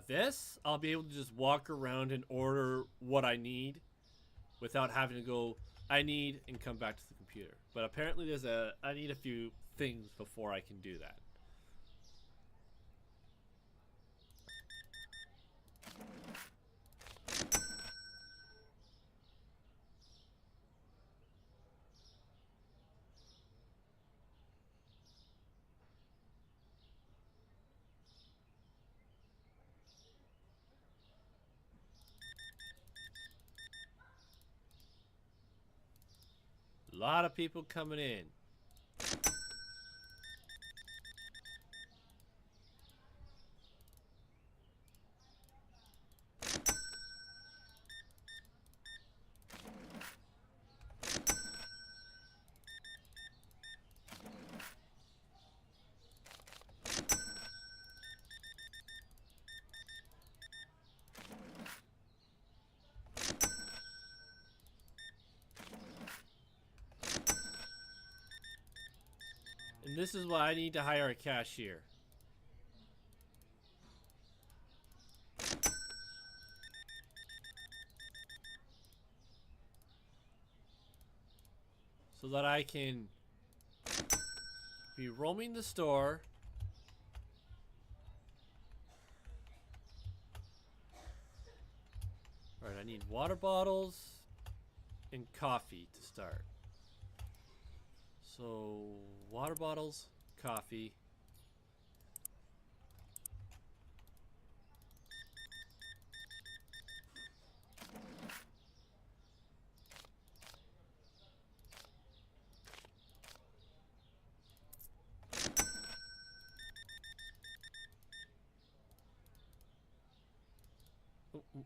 S1: this, I'll be able to just walk around and order what I need without having to go, I need, and come back to the computer. But apparently I need a few things before I can do that. A lot of people coming in. And this is why I need to hire a cashier. So that I can be roaming the store. Alright, I need water bottles and coffee to start. So, water bottles, coffee. Oh, oh.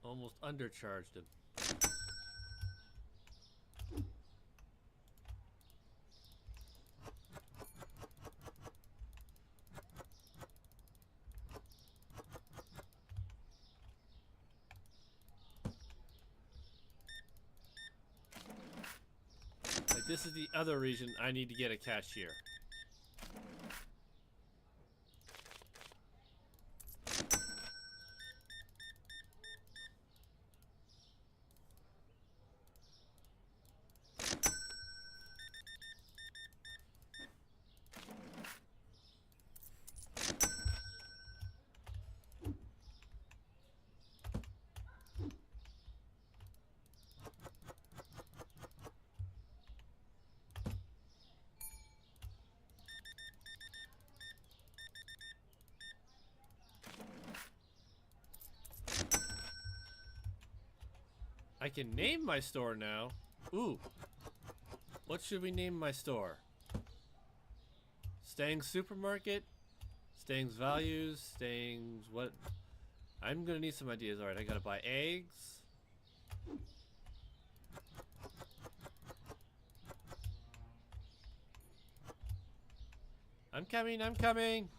S1: Almost undercharged him. Like, this is the other reason I need to get a cashier. I can name my store now. Ooh. What should we name my store? Stang's Supermarket? Stang's Values? Stang's what? I'm gonna need some ideas. Alright, I gotta buy eggs. I'm coming, I'm coming!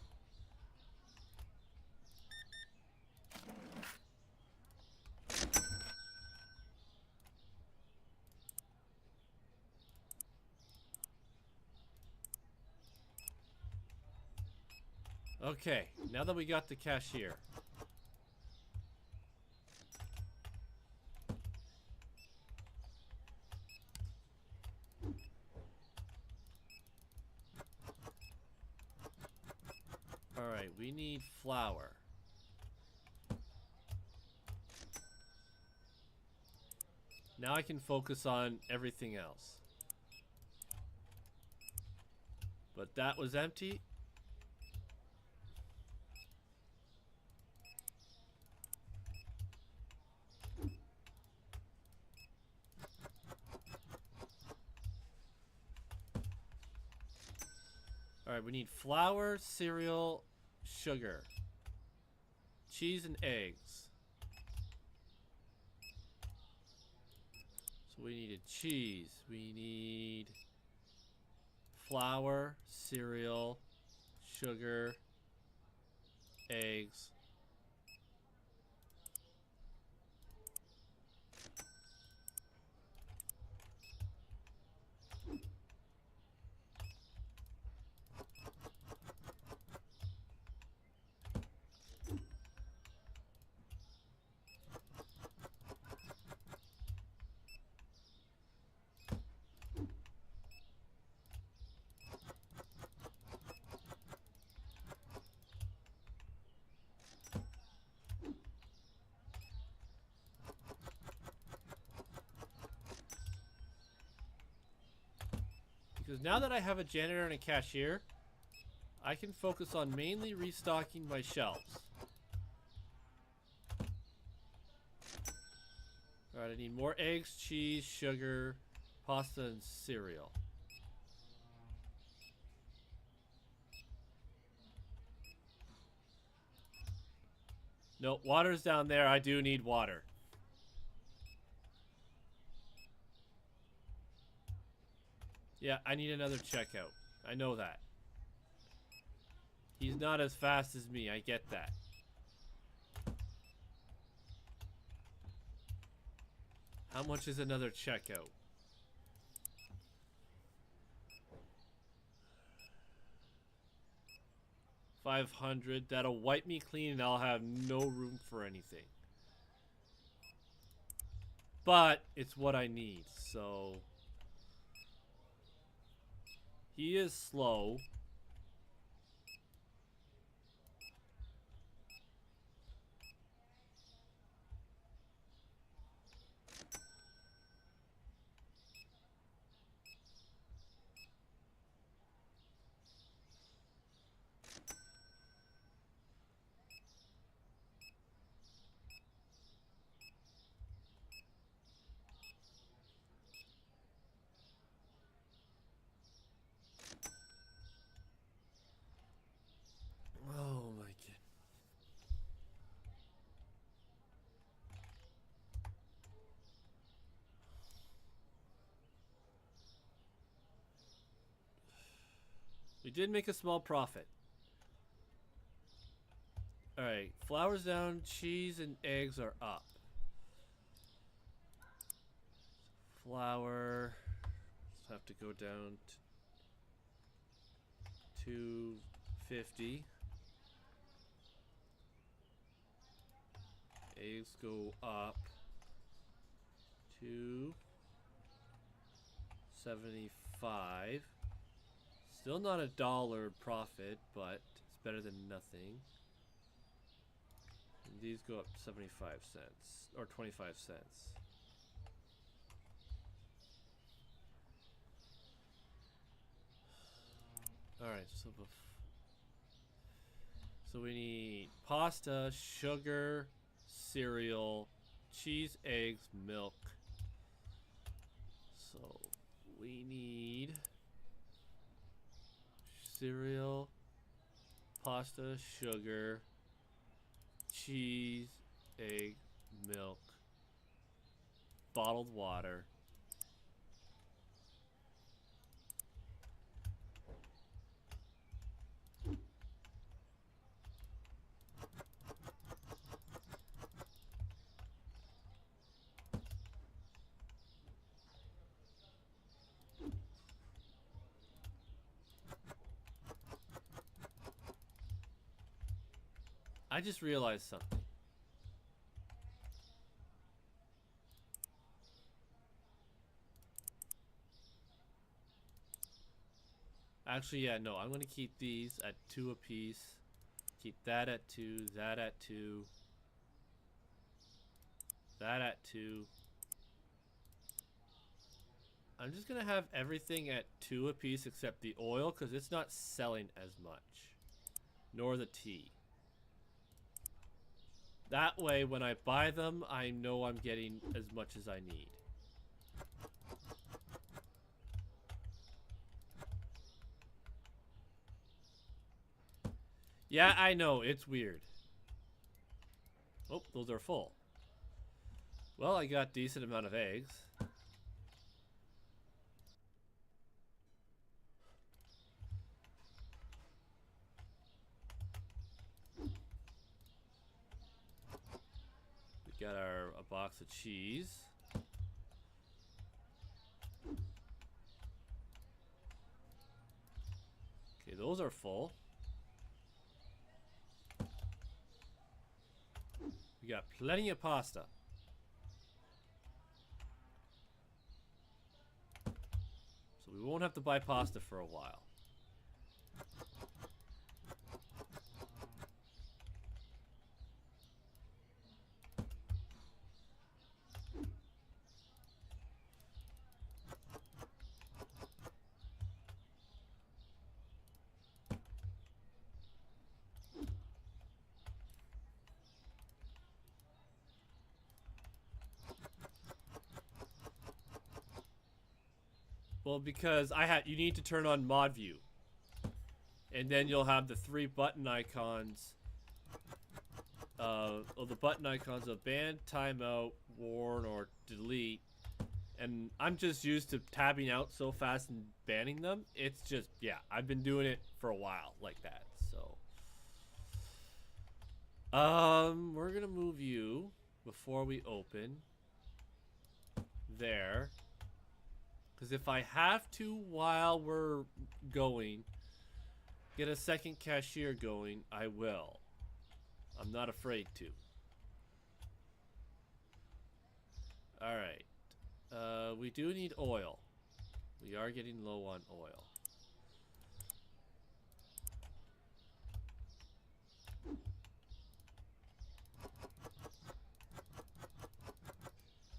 S1: Okay, now that we got the cashier. Alright, we need flour. Now I can focus on everything else. But that was empty. Alright, we need flour, cereal, sugar, cheese, and eggs. So we needed cheese. We need flour, cereal, sugar, eggs. Because now that I have a janitor and a cashier, I can focus on mainly restocking my shelves. Alright, I need more eggs, cheese, sugar, pasta, and cereal. No, water's down there. I do need water. Yeah, I need another checkout. I know that. He's not as fast as me. I get that. How much is another checkout? $500. That'll wipe me clean and I'll have no room for anything. But it's what I need, so... He is slow. Oh my god. We did make a small profit. Alright, flour's down, cheese and eggs are up. Flour, have to go down to 250. Eggs go up to 75. Still not $1 profit, but it's better than nothing. And these go up 75 cents or 25 cents. Alright, so we need pasta, sugar, cereal, cheese, eggs, milk. So we need cereal, pasta, sugar, cheese, egg, milk, bottled water. I just realized something. Actually, yeah, no, I'm going to keep these at 2 apiece. Keep that at 2, that at 2, that at 2. I'm just going to have everything at 2 apiece except the oil because it's not selling as much. Nor the tea. That way, when I buy them, I know I'm getting as much as I need. Yeah, I know, it's weird. Oh, those are full. Well, I got a decent amount of eggs. We got a box of cheese. Okay, those are full. We got plenty of pasta. So we won't have to buy pasta for a while. Well, because you need to turn on mod view. And then you'll have the 3 button icons. The button icons of ban, timeout, warn, or delete. And I'm just used to tabbing out so fast and banning them. It's just, yeah, I've been doing it for a while like that. So, we're gonna move you before we open there. Because if I have to, while we're going, get a second cashier going, I will. I'm not afraid to. Alright. We do need oil. We are getting low on oil.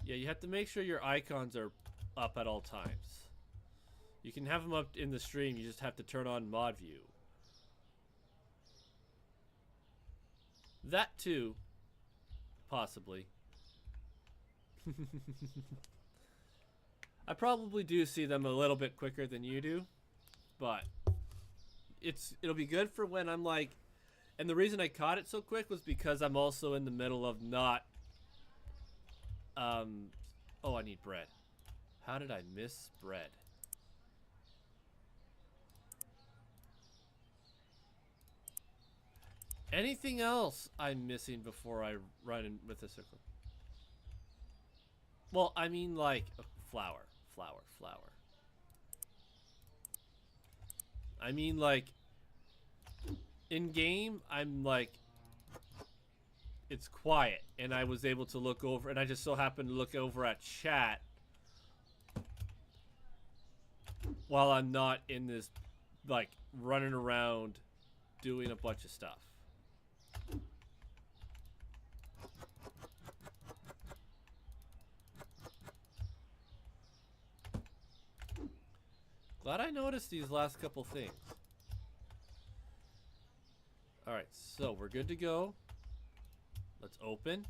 S1: Yeah, you have to make sure your icons are up at all times. You can have them up in the stream, you just have to turn on mod view. That too. Possibly. I probably do see them a little bit quicker than you do, but it'll be good for when I'm like, and the reason I caught it so quick was because I'm also in the middle of not oh, I need bread. How did I miss bread? Anything else I'm missing before I run in with a circle? Well, I mean like flour. I mean like in game I'm like it's quiet and I was able to look over and I just so happened to look over at chat while I'm not in this like running around doing a bunch of stuff. Glad I noticed these last couple things. Alright, so we're good to go. Let's open.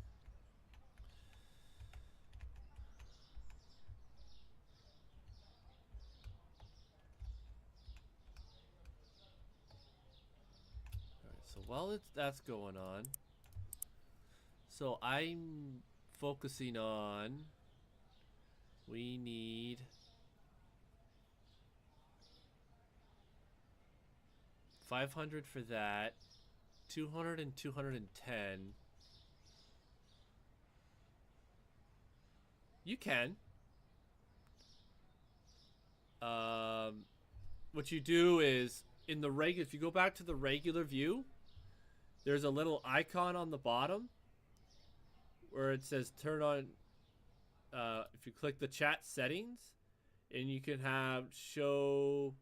S1: Alright, so while that's going on, so I'm focusing on, we need 500 for that, 200 and 210. You can. What you do is in the if you go back to the regular view, there's a little icon on the bottom where it says turn on. If you click the chat settings, and you can have show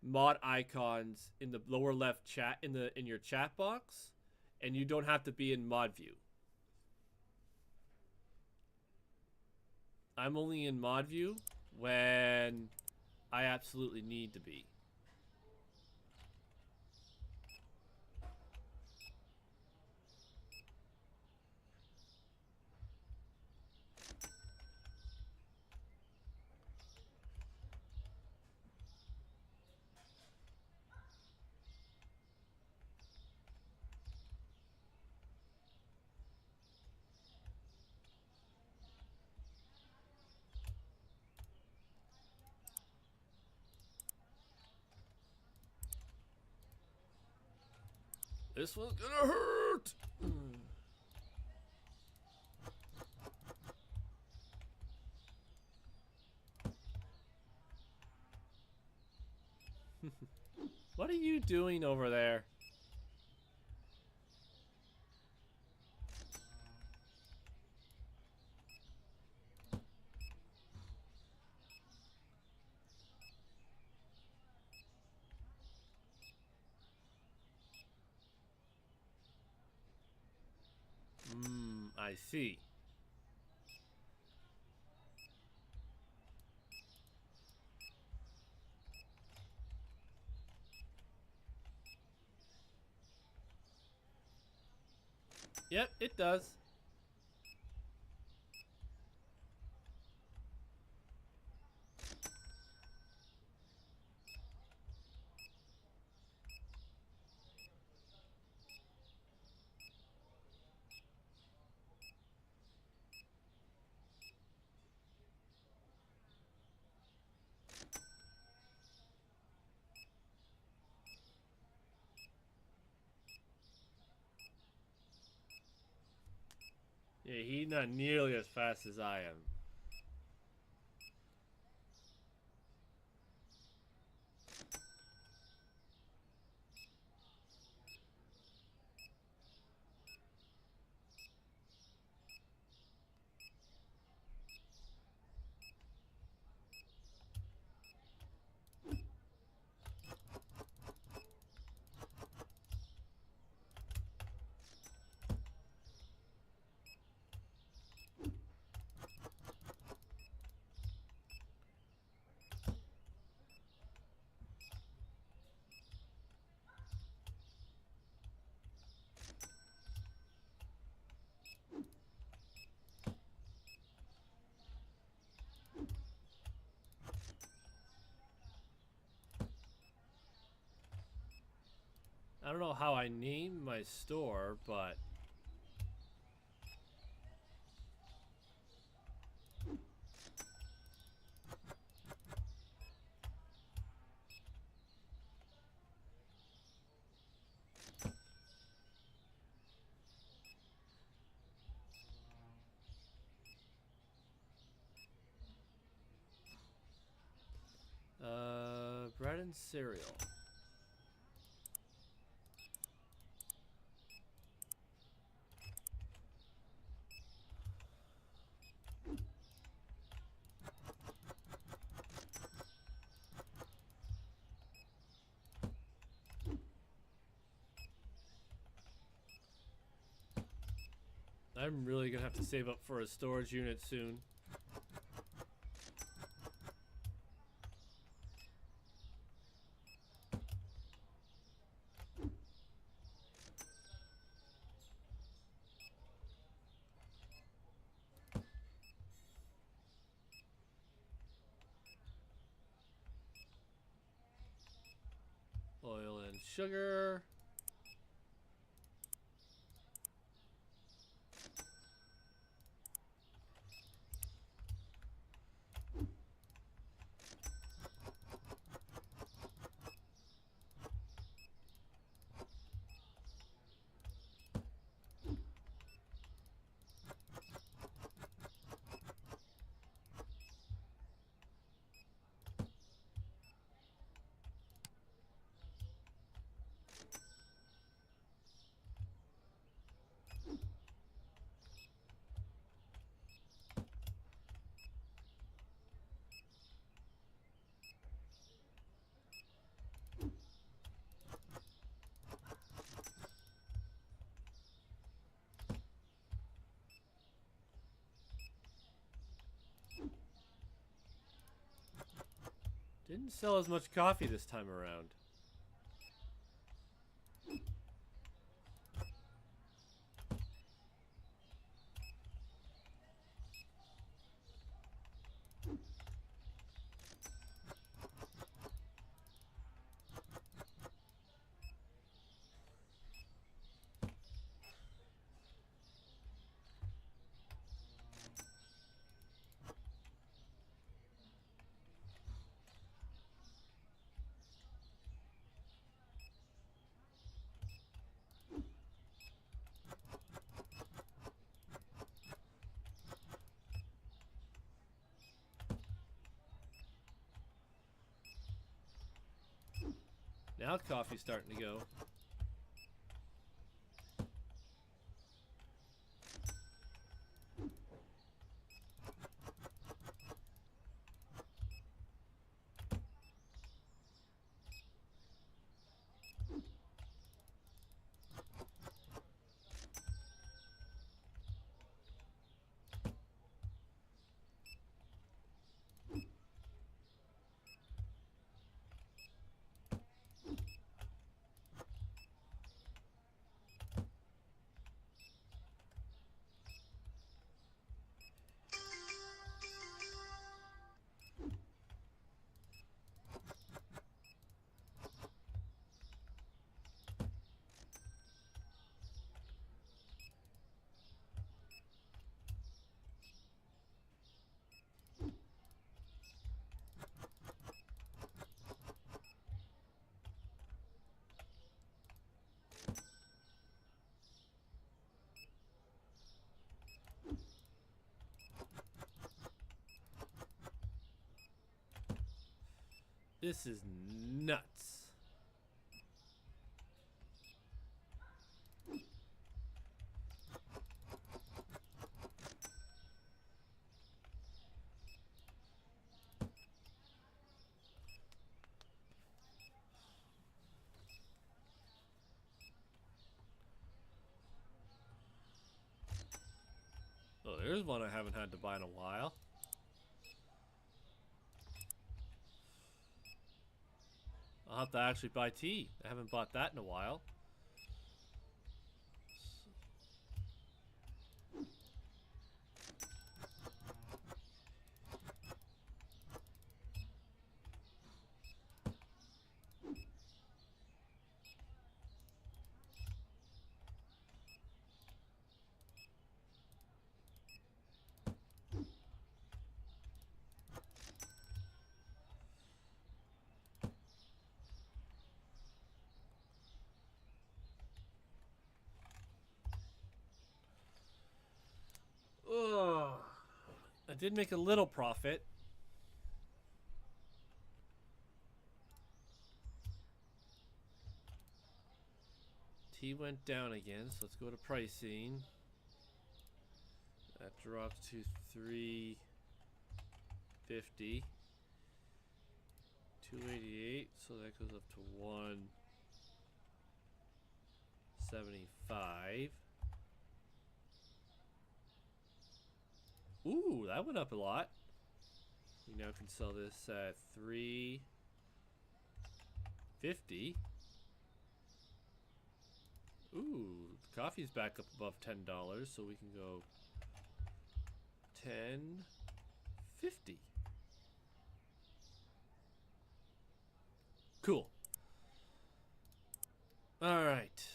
S1: mod icons in the lower left chat in your chat box, and you don't have to be in mod view. I'm only in mod view when I absolutely need to be. This one's gonna hurt! What are you doing over there? I see. Yep, it does. Yeah, he's not nearly as fast as I am. I don't know how I named my store, but bread and cereal. I'm really gonna have to save up for a storage unit soon. Oil and sugar. Didn't sell as much coffee this time around. Now coffee's starting to go. This is nuts. Oh, there's one I haven't had to buy in a while. I'll have to actually buy tea. I haven't bought that in a while. Ugh. I did make a little profit. Tea went down again, so let's go to pricing. That drops to $3.50. 288, so that goes up to 175. Ooh, that went up a lot. We now can sell this at $3.50. Ooh, the coffee's back up above $10, so we can go $10.50. Cool. All right.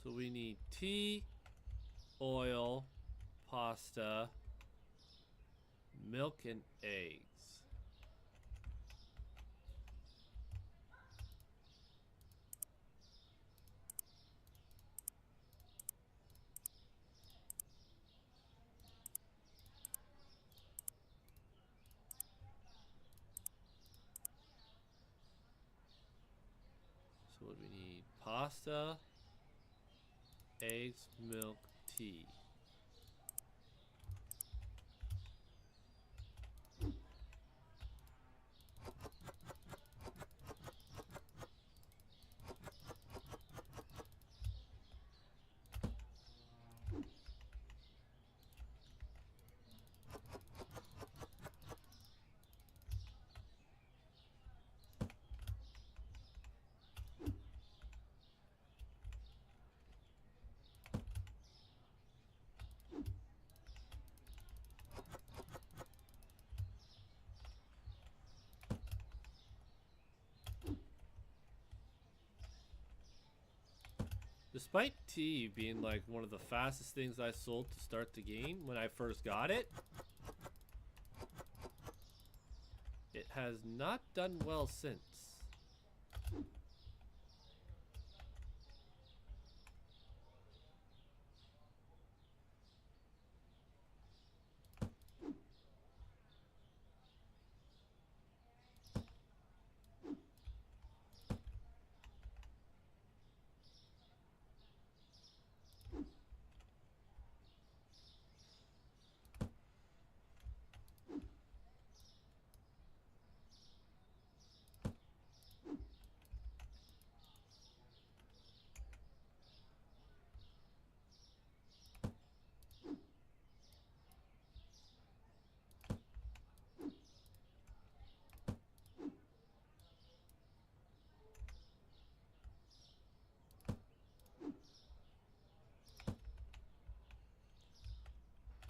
S1: So we need tea, oil, pasta, milk, and eggs. So what do we need? Pasta, eggs, milk, tea. Despite tea being like one of the fastest things I sold to start the game when I first got it, it has not done well since.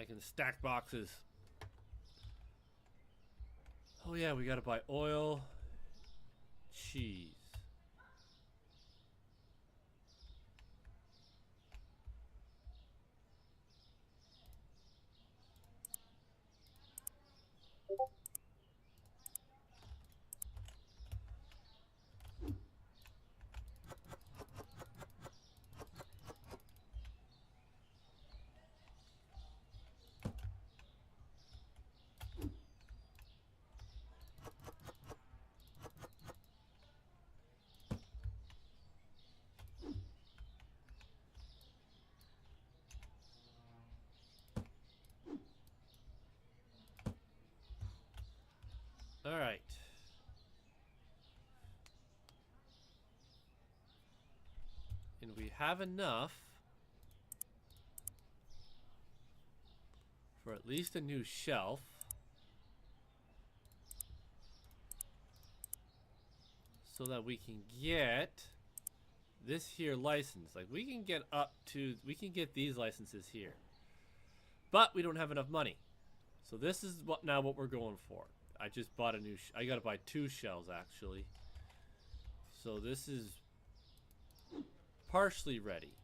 S1: I can stack boxes. Oh yeah, we gotta buy oil, cheese. And we have enough for at least a new shelf. So that we can get this here license. Like we can get these licenses here. But we don't have enough money. So this is what we're going for. I just bought a new I gotta buy 2 shells actually. So this is partially ready.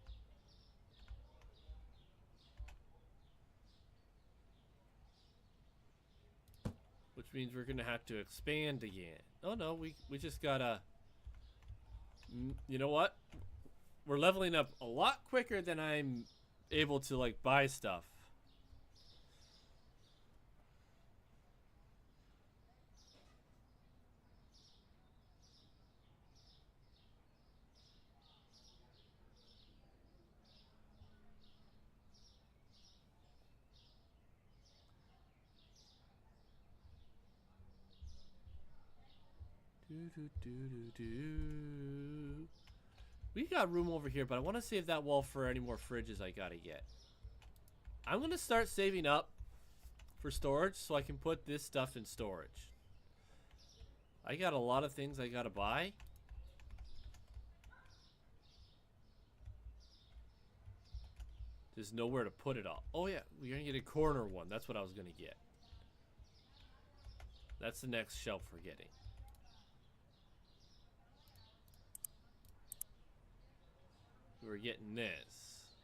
S1: Which means we're gonna have to expand again. Oh no, we just gotta, you know what? We're leveling up a lot quicker than I'm able to like buy stuff. We got room over here, but I want to save that wall for any more fridges I gotta get. I'm gonna start saving up for storage so I can put this stuff in storage. I got a lot of things I gotta buy. There's nowhere to put it all. Oh yeah, we're gonna get a corner one. That's what I was gonna get. That's the next shelf we're getting. We're getting this.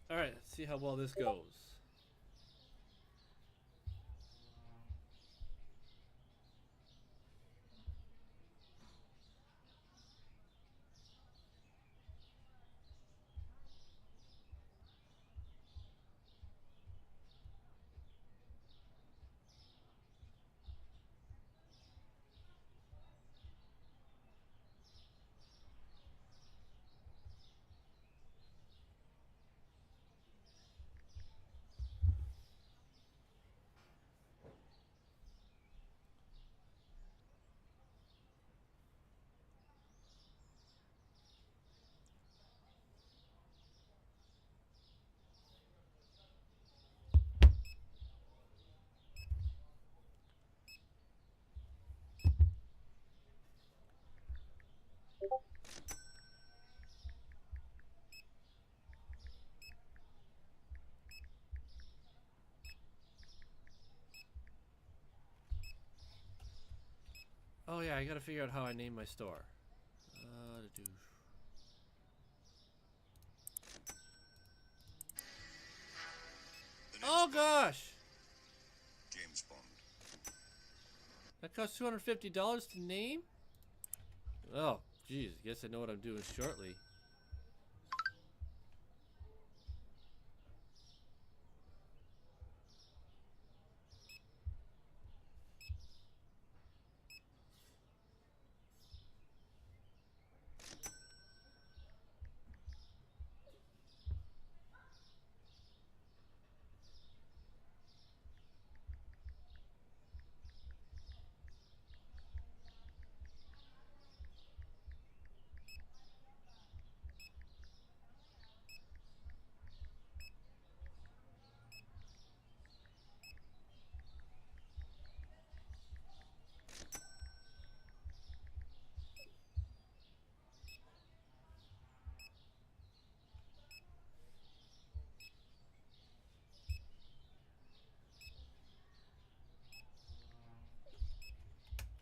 S1: Alright, let's see how well this goes. Oh yeah, I gotta figure out how I name my store. Oh gosh!
S2: James Bond.
S1: That costs $250 to name? Oh, geez, guess I know what I'm doing shortly.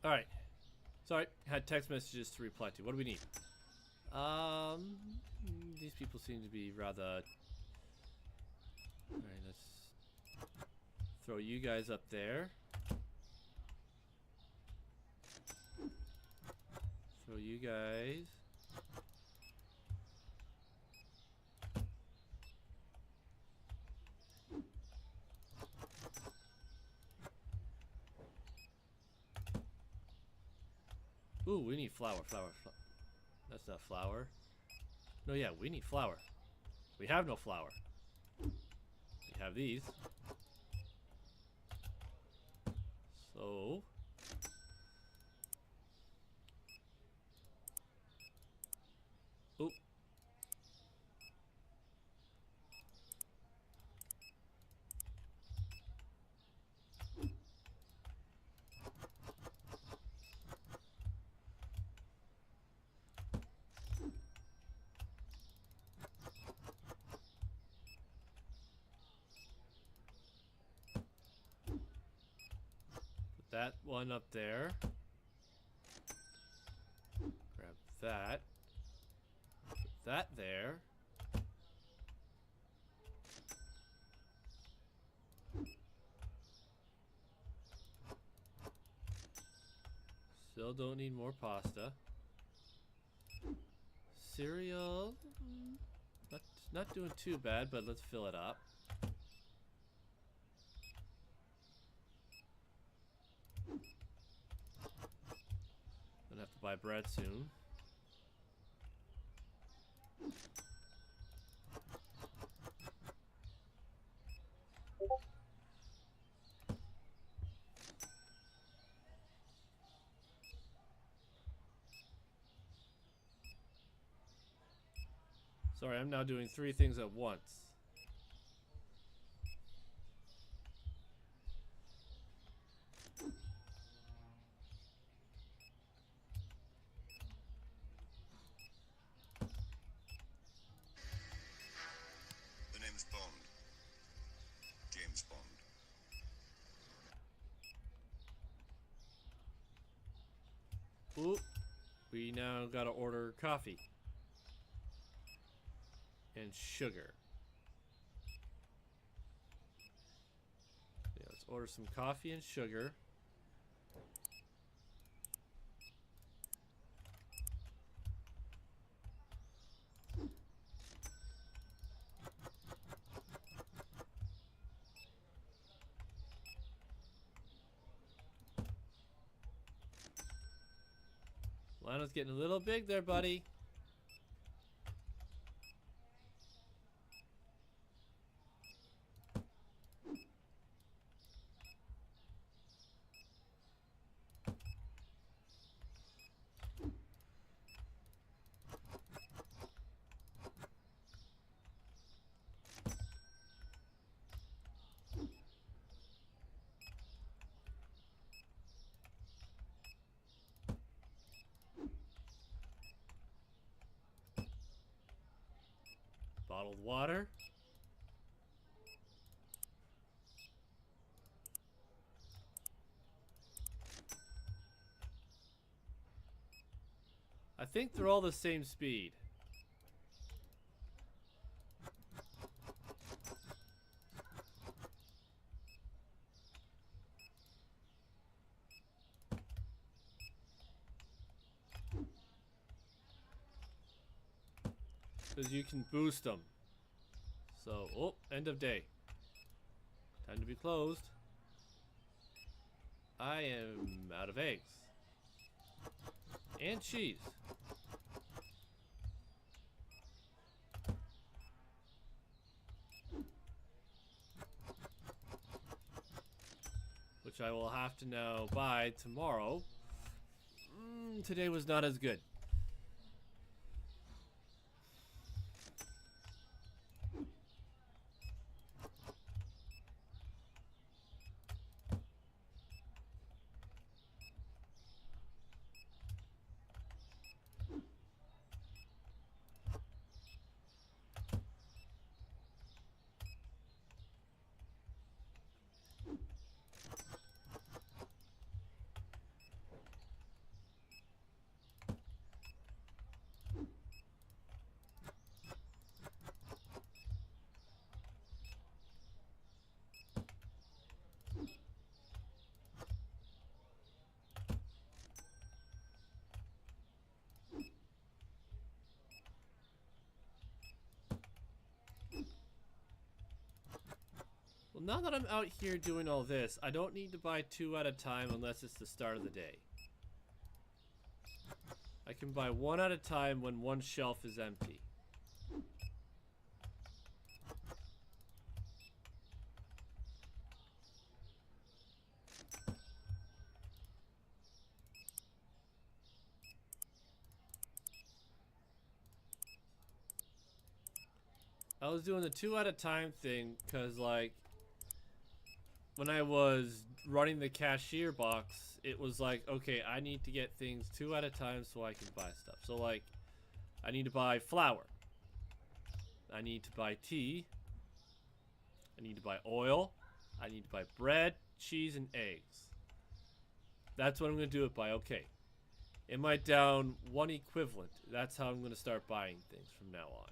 S1: Alright. Sorry, had text messages to reply to. What do we need? These people seem to be rather... Alright, let's throw you guys up there. Throw you guys. Ooh, we need flour. That's not flour. No, yeah, we need flour. We have no flour. You have these. So oh, put that one up there. Grab that. Put that there. Still don't need more pasta. Cereal, not doing too bad, but let's fill it up. Gonna have to buy bread soon. Sorry, I'm now doing 3 things at once.
S2: The name's Bond. James Bond.
S1: Ooh, we now gotta order coffee. And sugar. Yeah, let's order some coffee and sugar. Lionel's getting a little big there, buddy. Bottled water. I think they're all the same speed. Because you can boost them. So, oh, end of day. Time to be closed. I am out of eggs. And cheese. Which I will have to now buy tomorrow. Today was not as good. Well, now that I'm out here doing all this, I don't need to buy 2 at a time unless it's the start of the day. I can buy 1 at a time when one shelf is empty. I was doing the 2 at a time thing because, like, when I was running the cashier box, it was like, okay, I need to get things 2 at a time so I can buy stuff. So, like, I need to buy flour. I need to buy tea. I need to buy oil. I need to buy bread, cheese, and eggs. That's what I'm going to do it by. Okay. Am I down 1 equivalent? That's how I'm going to start buying things from now on.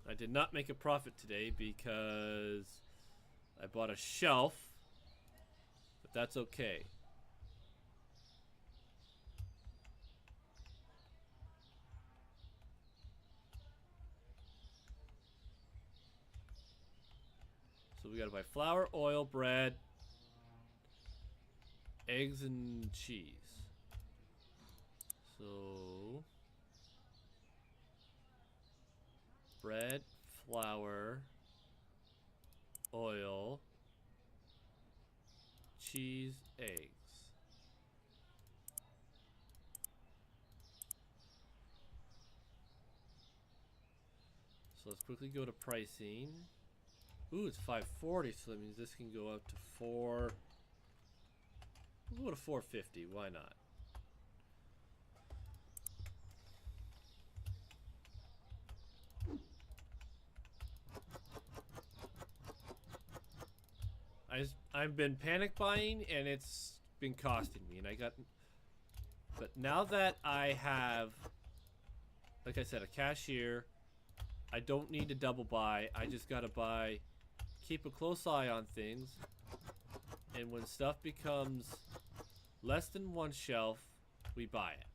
S1: I did not make a profit today because I bought a shelf, but that's okay. So we gotta buy flour, oil, bread, eggs, and cheese. So bread, flour, oil, cheese, eggs. So let's quickly go to pricing. Ooh, it's 540, so that means this can go up to 4. We'll go to 450. Why not? I've been panic buying and it's been costing me, and but now that I have, like I said, a cashier, I don't need to double buy. I just gotta keep a close eye on things, and when stuff becomes less than 1 shelf, we buy it.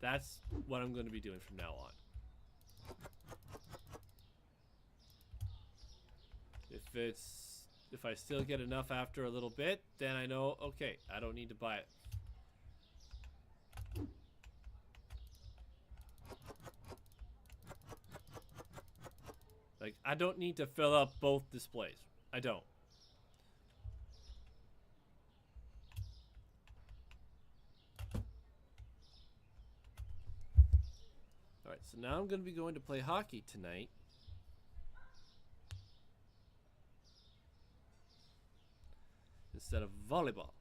S1: That's what I'm going to be doing from now on. If I still get enough after a little bit, then I know, okay, I don't need to buy it. Like, I don't need to fill up both displays. I don't. Alright, so now I'm going to be going to play hockey tonight. Instead of volleyball.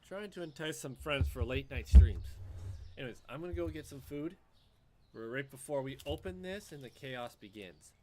S1: Trying to entice some friends for late night streams. Anyways, I'm gonna go get some food. We're right before we open this and the chaos begins.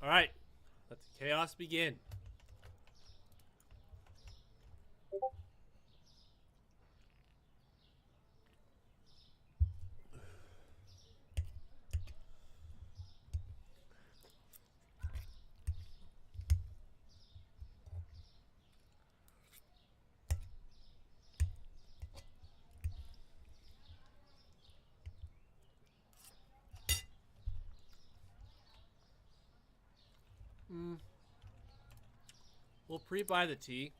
S1: Alright, let the chaos begin. We'll pre-buy the tea.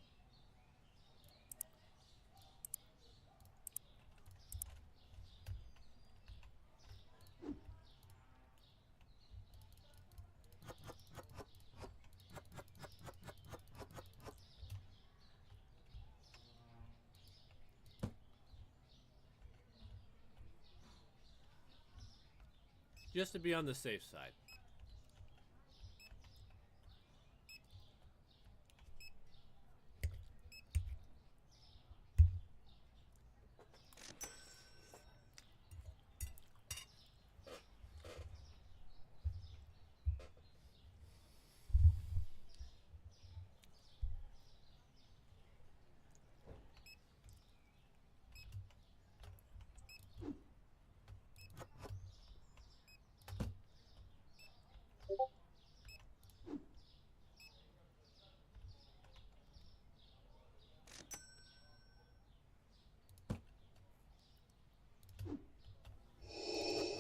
S1: Just to be on the safe side.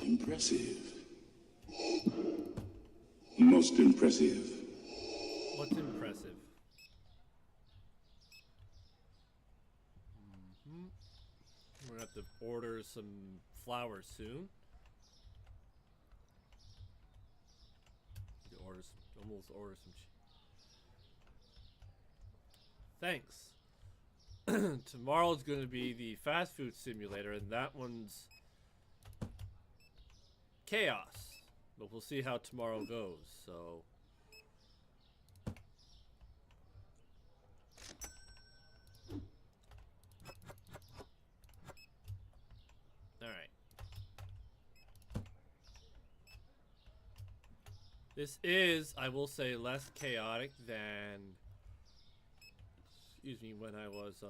S3: Impressive. Most impressive.
S1: What's impressive? We're gonna have to order some flowers soon. Need to order some, almost order some. Thanks. Tomorrow's going to be the fast food simulator, and that one's chaos. But we'll see how tomorrow goes. So. Alright. This is, I will say, less chaotic than, excuse me, when I was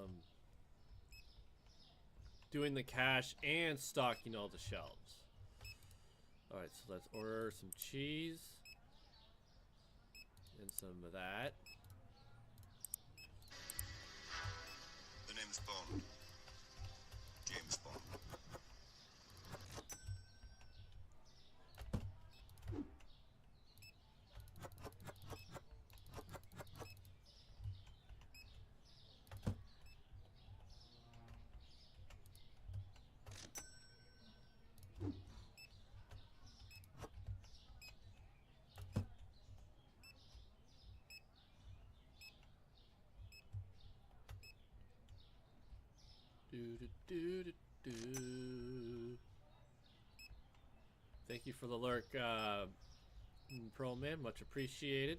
S1: doing the cache and stocking all the shelves. Alright, so let's order some cheese and some of that.
S2: The name's Bond. James Bond.
S1: Thank you for the lurk, Pro Man, much appreciated.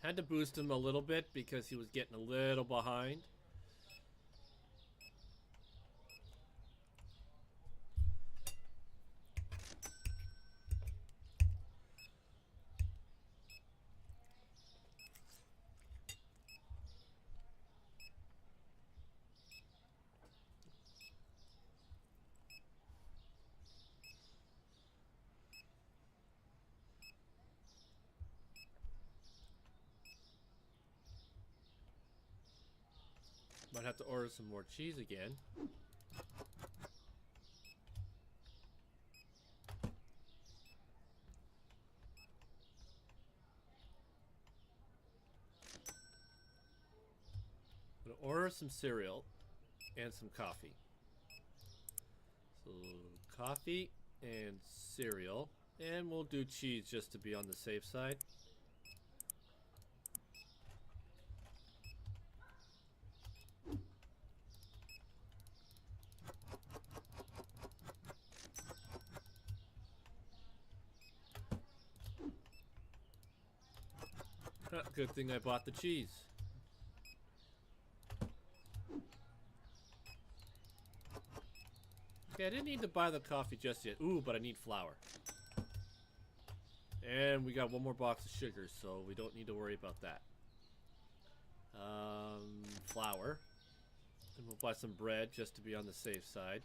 S1: Had to boost him a little bit because he was getting a little behind. Might have to order some more cheese again. I'm gonna order some cereal and some coffee. So coffee and cereal, and we'll do cheese just to be on the safe side. Good thing I bought the cheese. Okay, I didn't need to buy the coffee just yet. Ooh, but I need flour. And we got one more box of sugar, so we don't need to worry about that. Flour. And we'll buy some bread just to be on the safe side.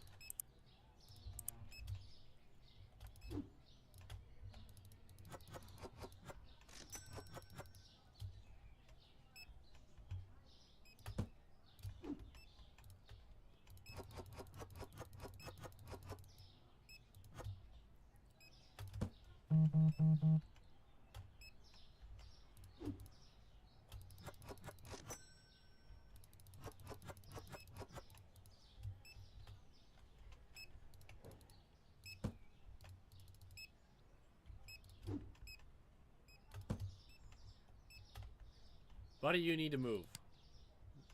S1: Buddy, you need to move.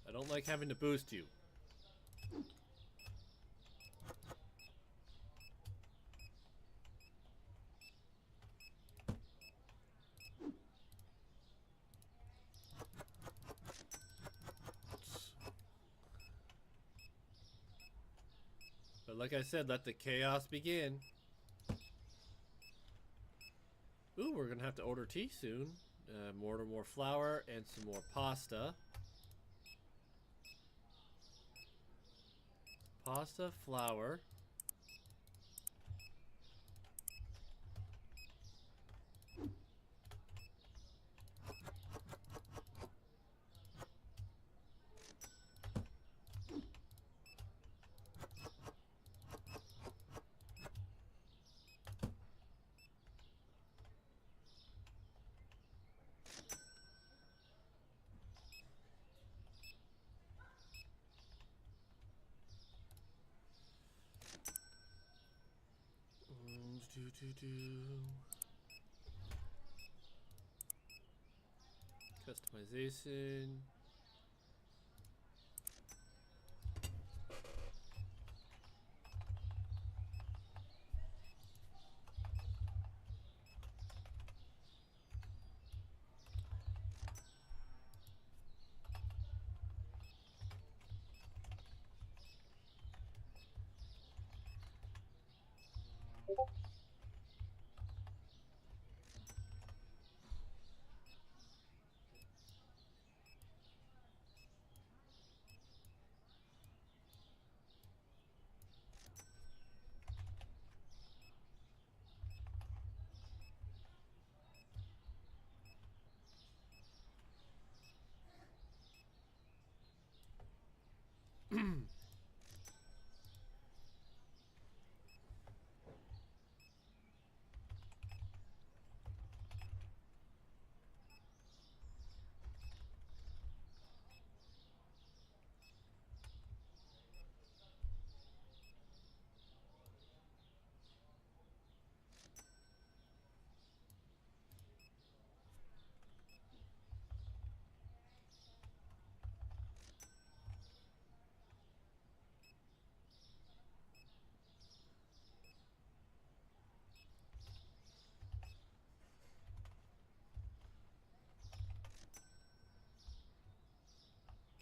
S1: I don't like having to boost you. But like I said, let the chaos begin. Ooh, we're gonna have to order tea soon. More flour and some more pasta. Pasta, flour. Customization.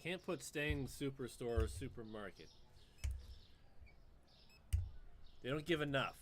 S1: Can't put Stang Superstore or Supermarket. They don't give enough.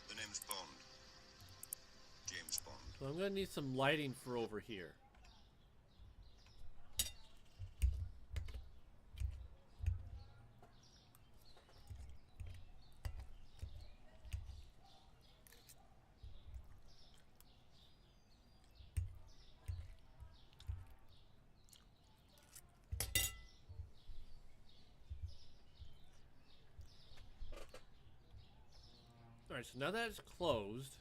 S2: The name's Bond. James Bond.
S1: So I'm gonna need some lighting for over here. Alright, so now that it's closed,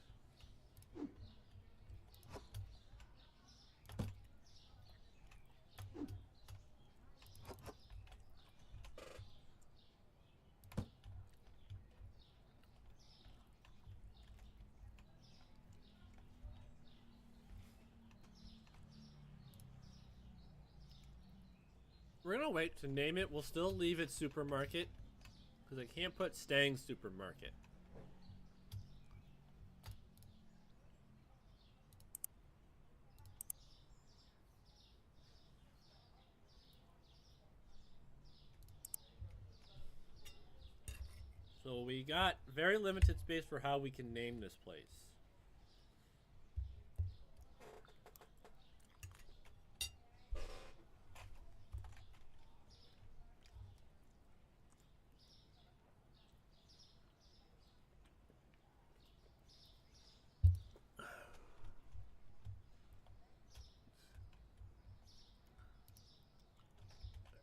S1: we're gonna wait to name it. We'll still leave it Supermarket, because I can't put Stang Supermarket. So we got very limited space for how we can name this place.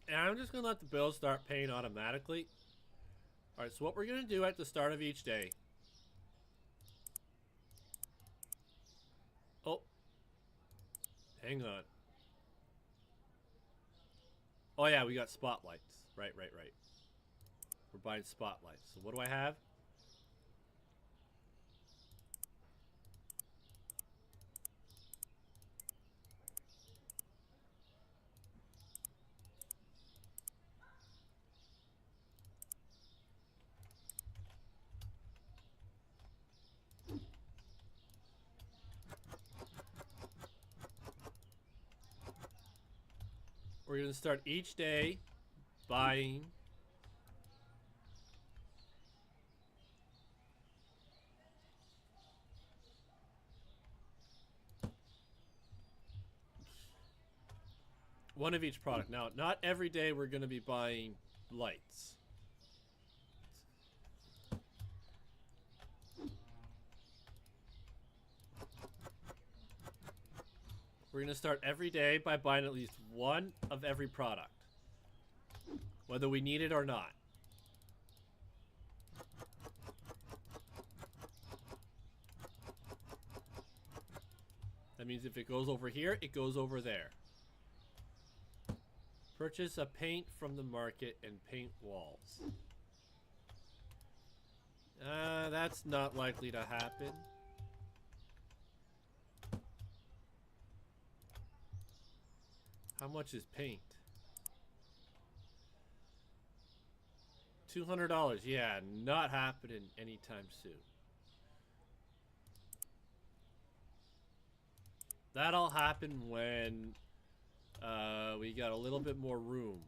S1: And I'm just going to let the bills start paying automatically. Alright, so what we're going to do at the start of each day. Oh. Hang on. Oh yeah, we got spotlights. Right. We're buying spotlights. So what do I have? We're going to start each day buying one of each product. Now, not every day we're going to be buying lights. We're going to start every day by buying at least one of every product, whether we need it or not. That means if it goes over here, it goes over there. Purchase a paint from the market and paint walls. That's not likely to happen. How much is paint? $200. Yeah, not happening anytime soon. That'll happen when we got a little bit more room.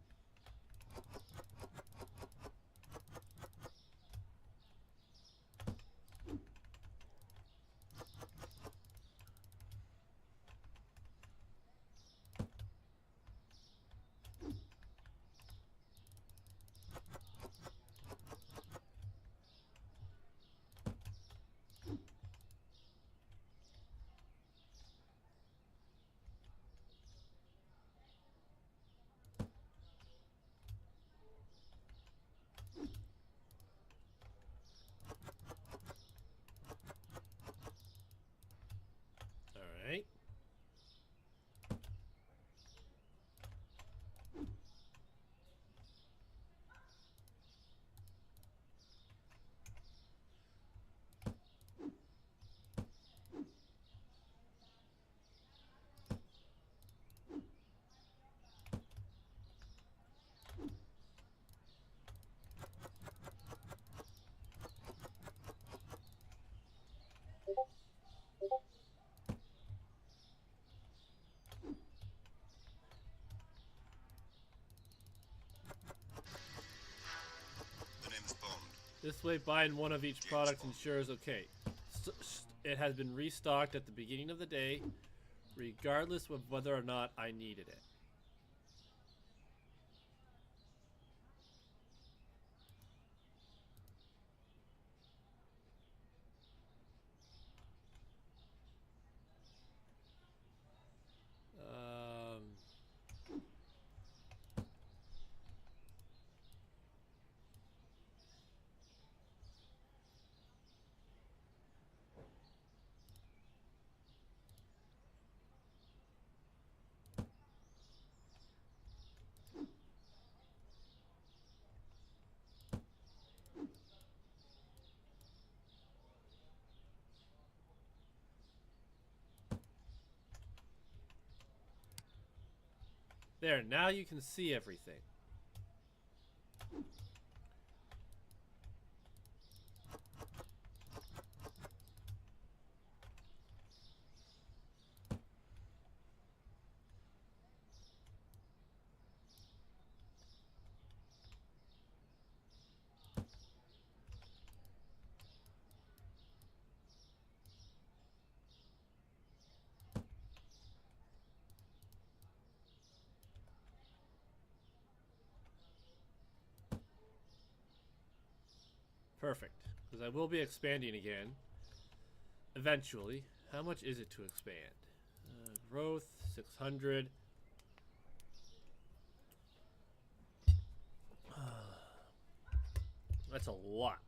S1: Alright.
S2: The name's Bond.
S1: This way, buying one of each product ensures, okay, it has been restocked at the beginning of the day, regardless of whether or not I needed it. There, now you can see everything. Perfect. Because I will be expanding again. Eventually. How much is it to expand? Growth, 600. That's a lot.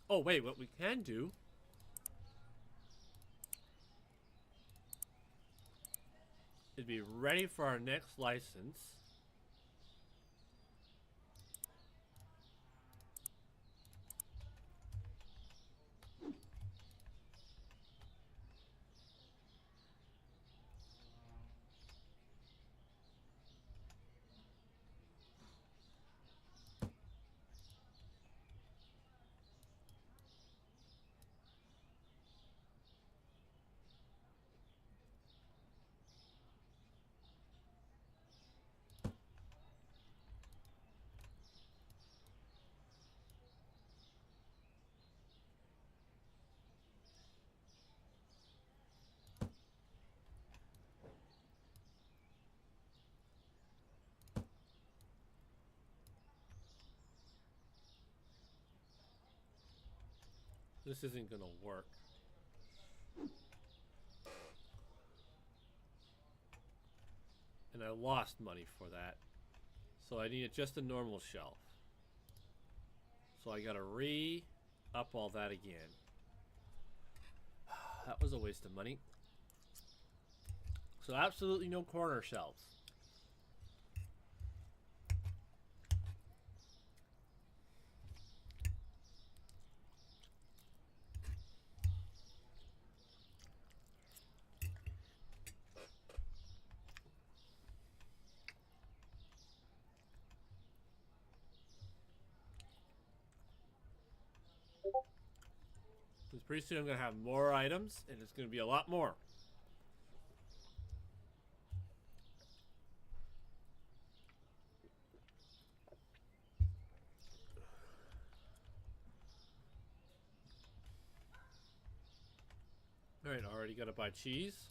S1: Oh, wait, what we can do is be ready for our next license. This isn't gonna work. And I lost money for that. So I need just a normal shelf. So I gotta re-up all that again. That was a waste of money. So absolutely no corner shelves. Because pretty soon I'm going to have more items, and it's going to be a lot more. Alright, already got to buy cheese.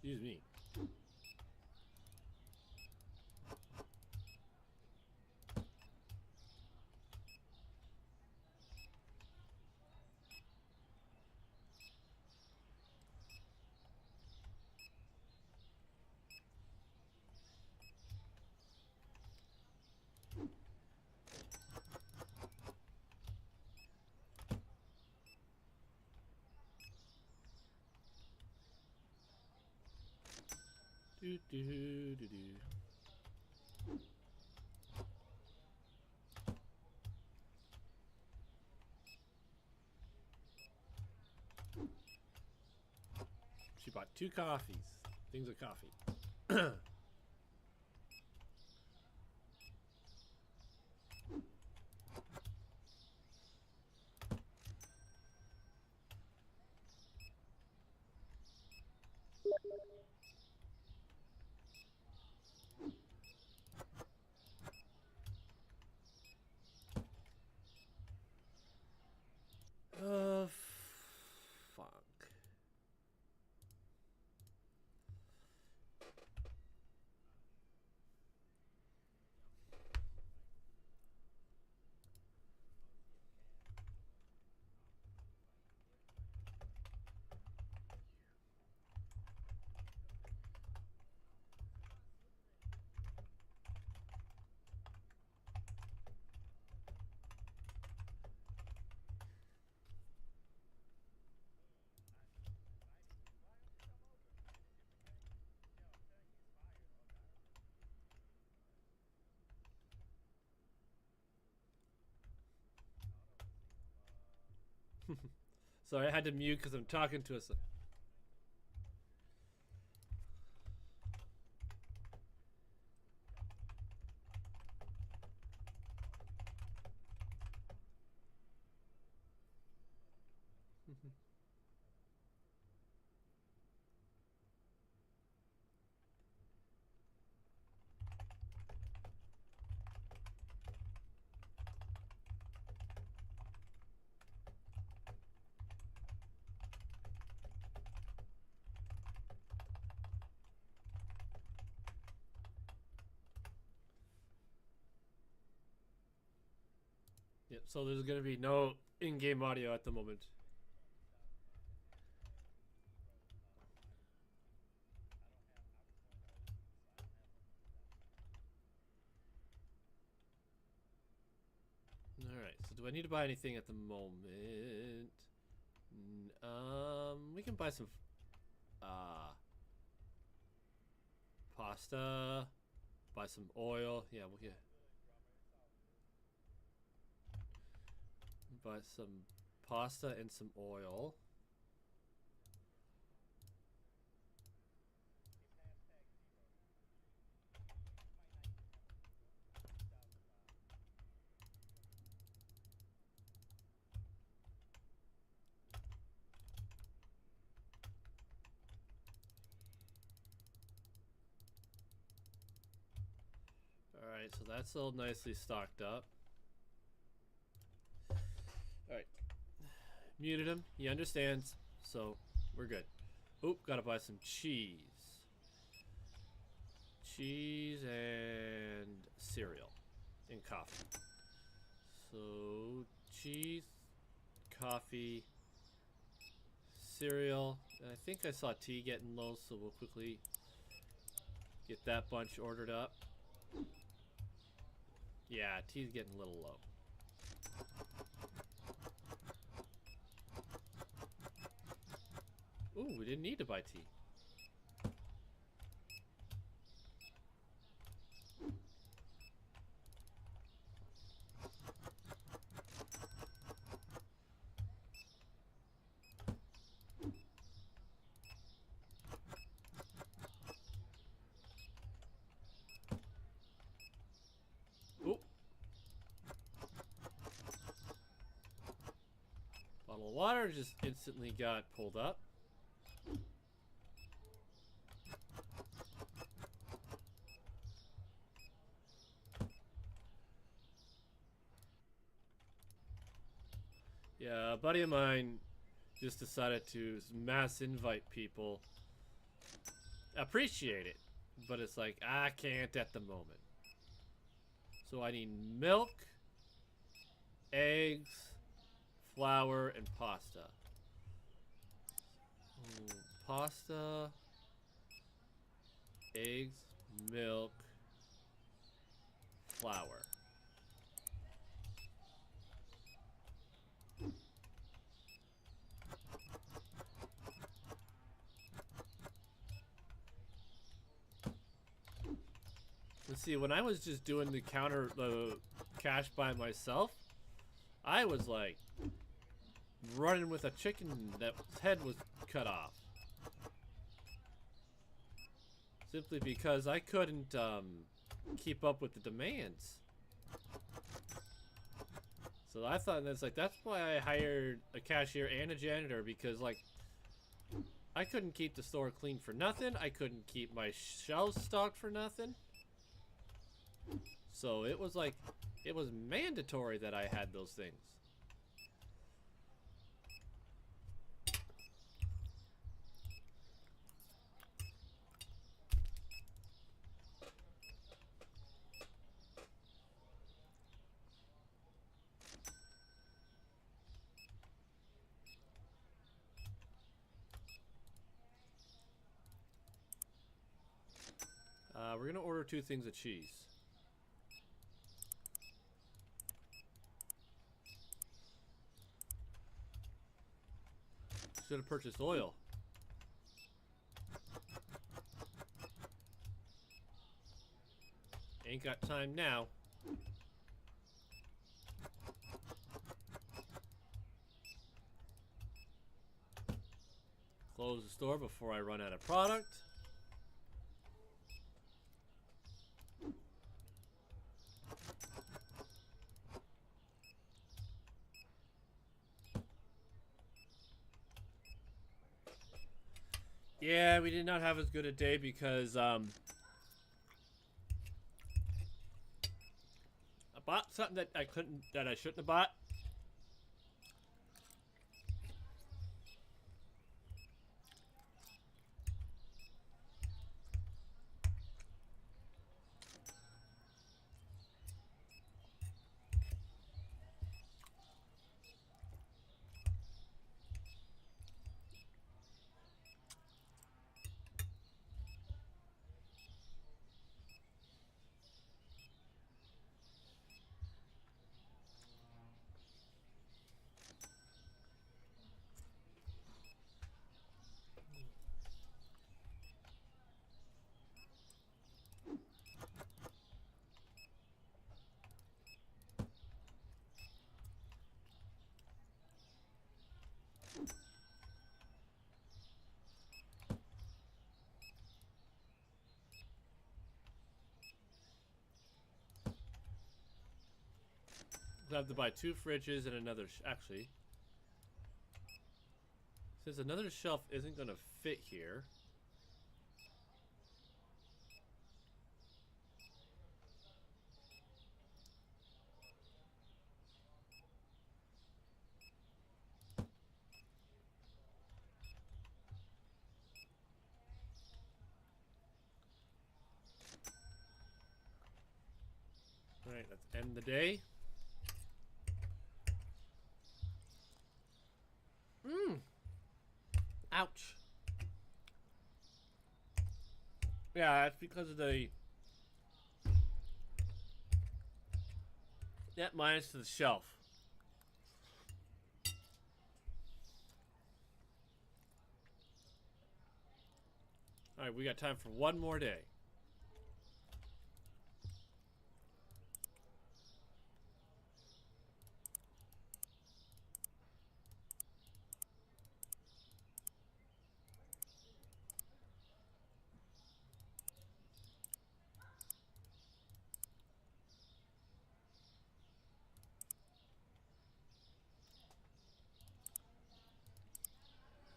S1: Excuse me. Do do do do. She bought 2 coffees. Things of coffee. Fuck. Sorry, I had to mute because I'm talking to us. Yep, so there's gonna be no in-game audio at the moment. Alright, so do I need to buy anything at the moment? We can buy some pasta, buy some oil. Yeah, we'll get buy some pasta and some oil. Alright, so that's all nicely stocked up. Alright. Muted him. He understands. So, we're good. Oop, gotta buy some cheese. Cheese and cereal. And coffee. So, cheese, coffee, cereal. And I think I saw tea getting low, so we'll quickly get that bunch ordered up. Yeah, tea's getting a little low. Ooh, we didn't need to buy tea. Ooh. Bottle of water just instantly got pulled up. Yeah, a buddy of mine just decided to mass invite people. Appreciate it, but it's like, I can't at the moment. So I need milk, eggs, flour, and pasta. Ooh, pasta, eggs, milk, flour. Let's see, when I was just doing the cash by myself, I was like running with a chicken that head was cut off. Simply because I couldn't keep up with the demands. So I thought that's why I hired a cashier and a janitor, because like I couldn't keep the store clean for nothing. I couldn't keep my shelves stocked for nothing. So it was like, it was mandatory that I had those things. We're gonna order 2 things of cheese. Should have purchased oil. Ain't got time now. close the store before I run out of product. Yeah, we did not have as good a day because I bought something that I shouldn't have bought. I have to buy 2 fridges and another. Actually, since another shelf isn't going to fit here. All right, let's end the day. Ouch. Yeah, that's because of the net minus to the shelf. Alright, we got time for one more day.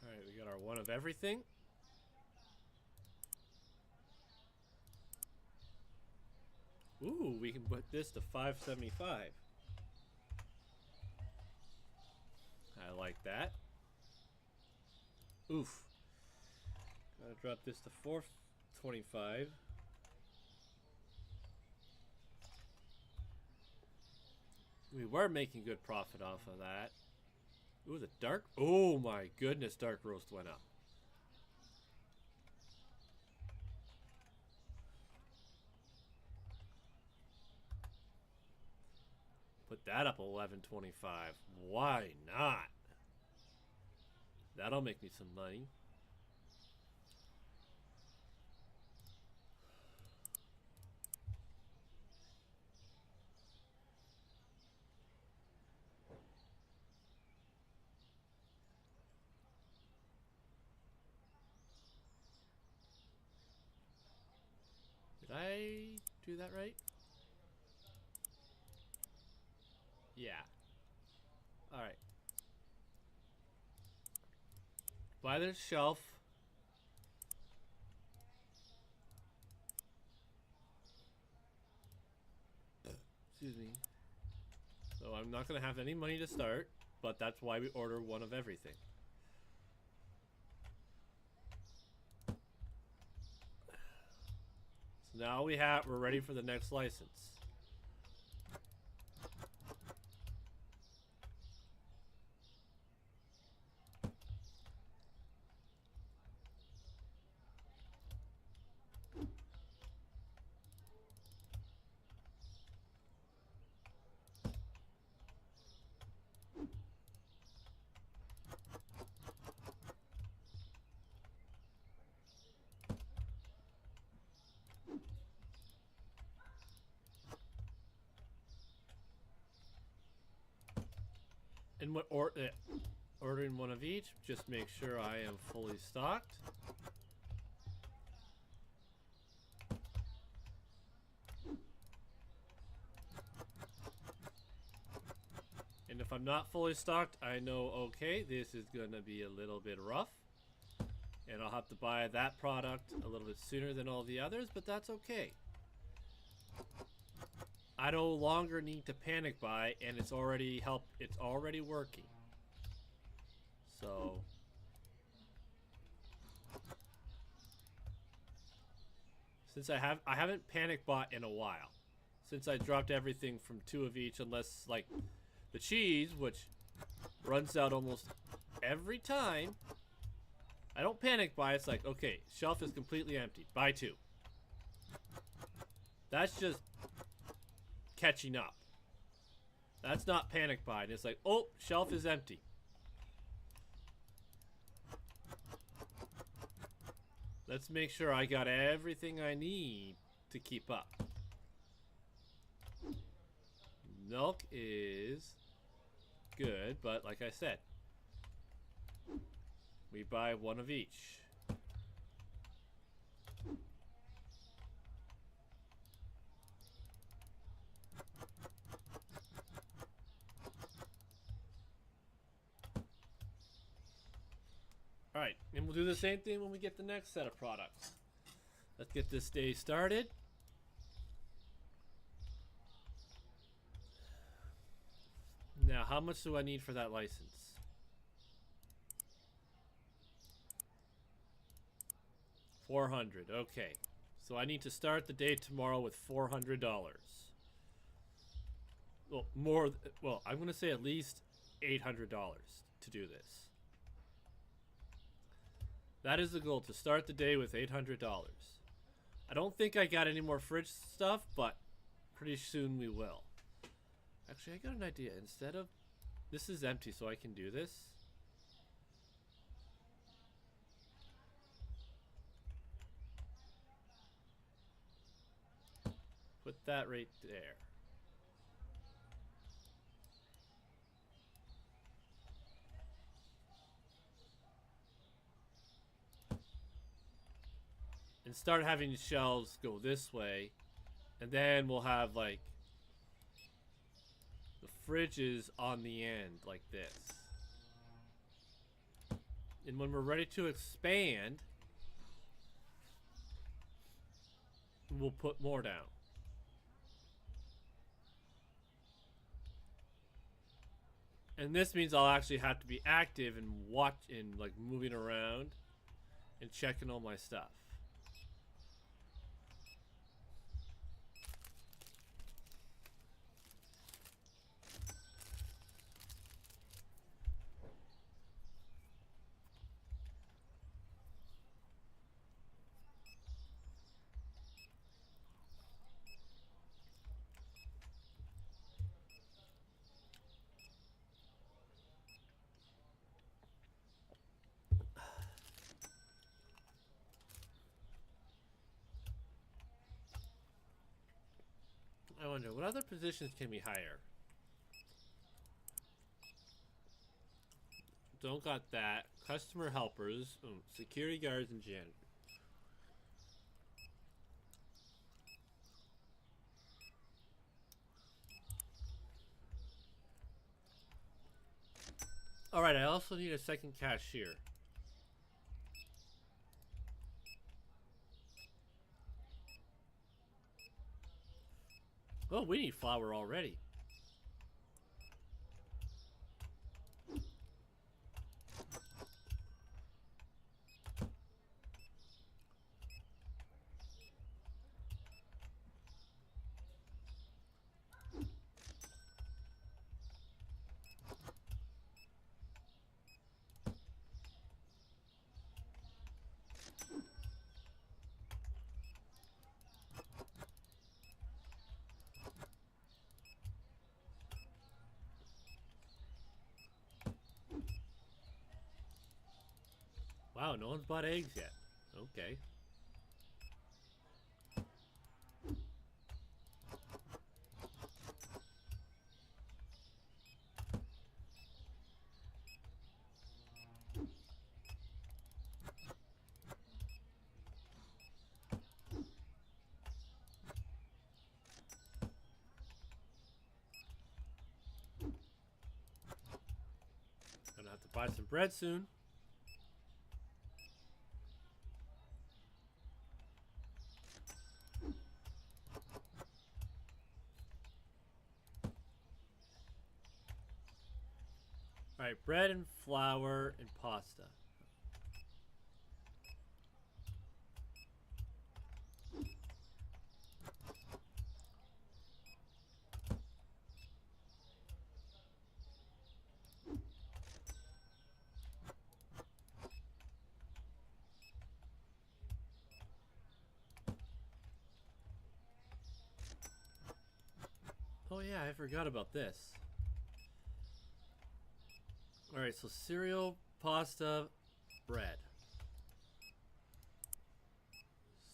S1: Alright, we got our one of everything. Ooh, we can put this to 575. I like that. Oof. Gotta drop this to 425. We were making good profit off of that. Ooh, the dark. Oh my goodness, dark roast went up. Put that up 11.25. Why not? That'll make me some money. Did I do that right? Yeah. Alright. Buy the shelf. Excuse me. So I'm not going to have any money to start, but that's why we order one of everything. So now we're ready for the next license. And what Ordering one of each. Just make sure I am fully stocked. And if I'm not fully stocked, I know, okay, this is going to be a little bit rough. And I'll have to buy that product a little bit sooner than all the others, but that's okay. I no longer need to panic buy, and it's already working. So since I haven't panic bought in a while. Since I dropped everything from 2 of each, unless like the cheese, which runs out almost every time. I don't panic buy. It's like, okay, shelf is completely empty. Buy 2. That's just catching up. That's not panic buying. It's like, oh, shelf is empty. Let's make sure I got everything I need to keep up. Milk is good, but like I said, we buy 1 of each. Alright, and we'll do the same thing when we get the next set of products. Let's get this day started. Now, how much do I need for that license? $400. Okay. So I need to start the day tomorrow with $400. Well, more. Well, I'm going to say at least $800 to do this. That is the goal, to start the day with $800. I don't think I got any more fridge stuff, but pretty soon we will. Actually, I got an idea. Instead of... This is empty, so I can do this. Put that right there. And start having shelves go this way. And then we'll have like the fridges on the end like this. And when we're ready to expand, we'll put more down. And this means I'll actually have to be active and watch and like moving around and checking all my stuff. I wonder, what other positions can we hire? Don't got that. Customer helpers, security guards, and janitor. Alright, I also need a second cashier. Oh, we need flour already. Wow, no one's bought eggs yet. Okay. have to buy some bread soon. Alright, bread and flour and pasta. Oh yeah, I forgot about this. Alright, so cereal, pasta, bread.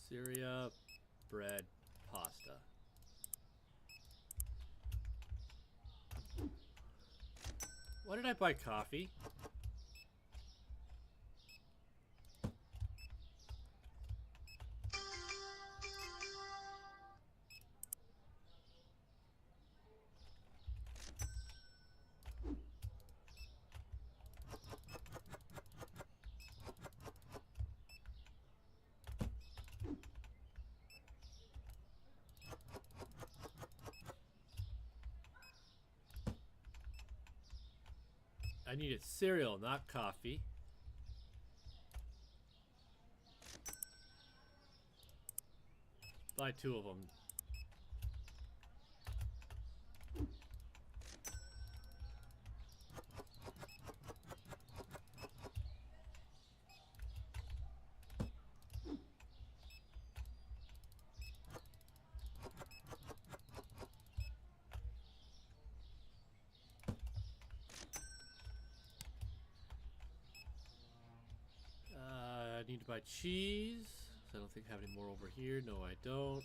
S1: Cereal, bread, pasta. Why did I buy coffee? I needed cereal, not coffee. Buy 2 of them. I need to buy cheese. I don't think I have any more over here. No, I don't.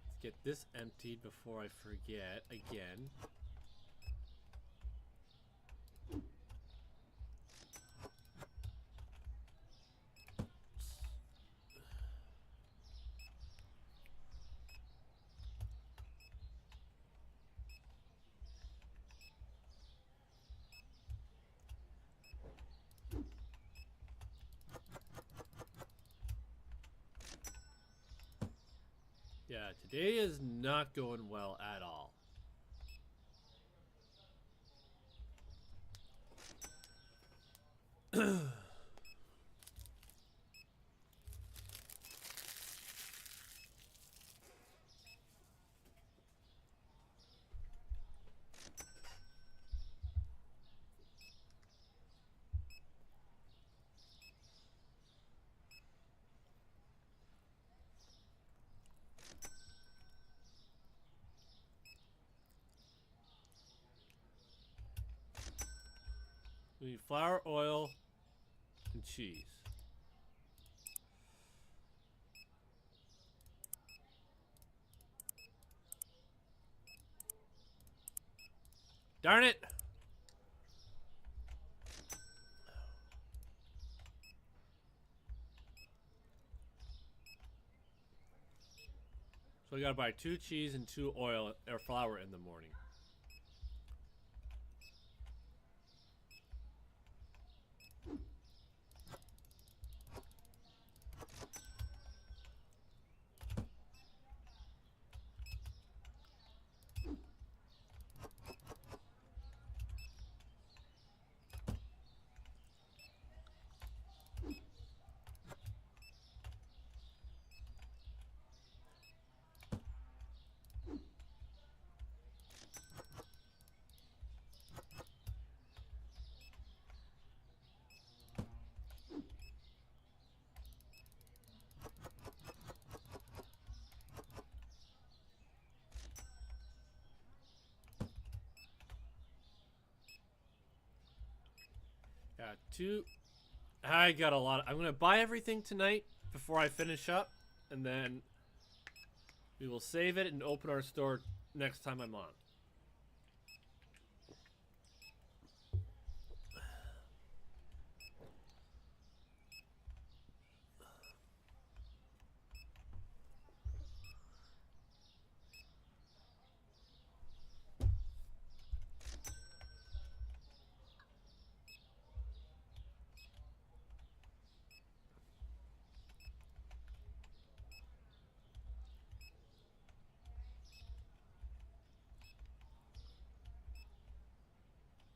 S1: Let's get this emptied before I forget again. Yeah, today is not going well at all. We need flour, oil, and cheese. Darn it! So I gotta buy 2 cheese and 2 oil or flour in the morning. Got 2. I got a lot. I'm gonna buy everything tonight before I finish up, and then we will save it and open our store next time I'm on.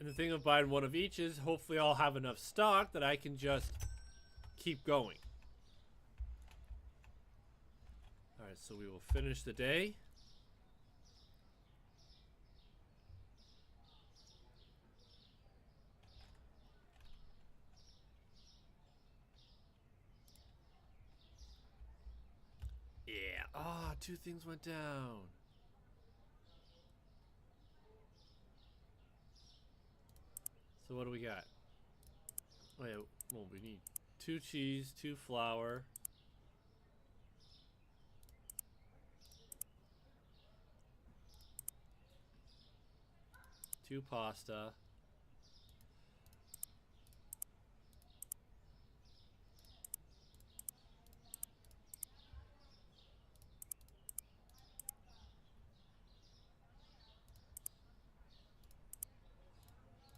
S1: And the thing of buying one of each is hopefully I'll have enough stock that I can just keep going. Alright, so we will finish the day. Yeah. Ah, 2 things went down. So what do we got? Wait, well, we need 2 cheese, 2 flour. 2 pasta.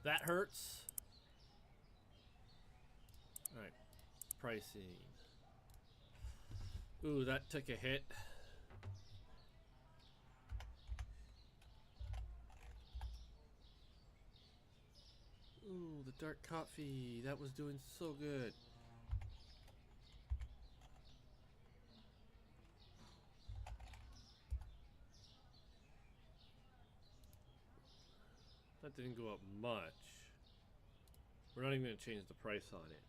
S1: That hurts. Alright. Pricing. Ooh, that took a hit. Ooh, the dark coffee. That was doing so good. That didn't go up much. We're not even going to change the price on it.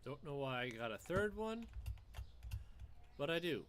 S1: Don't know why I got a third one, but I do.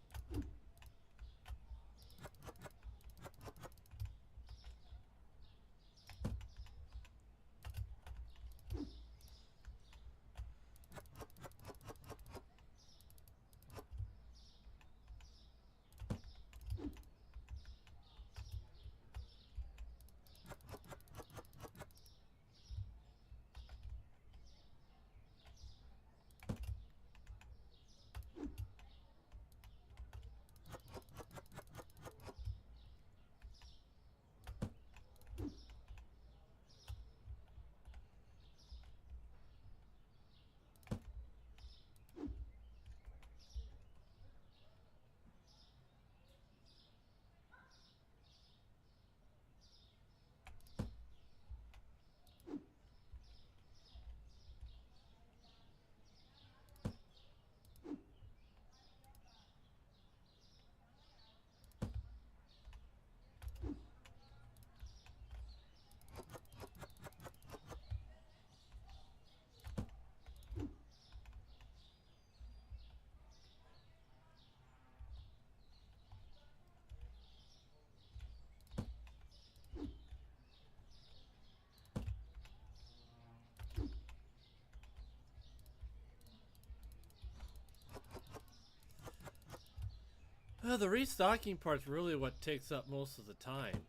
S1: The restocking part's really what takes up most of the time.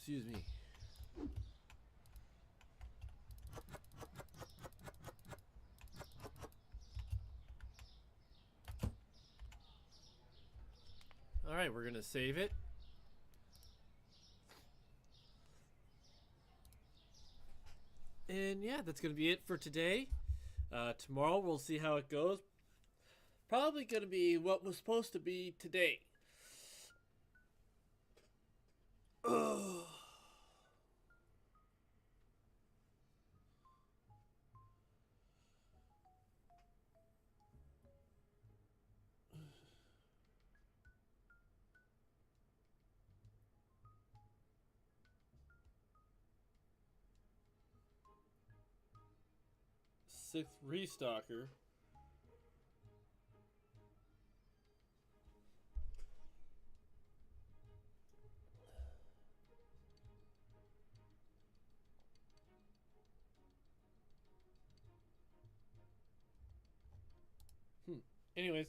S1: Excuse me. Alright, we're gonna save it. And yeah, that's gonna be it for today. Tomorrow we'll see how it goes. Probably going to be what was supposed to be today. Ugh. Sixth Restocker. Anyways,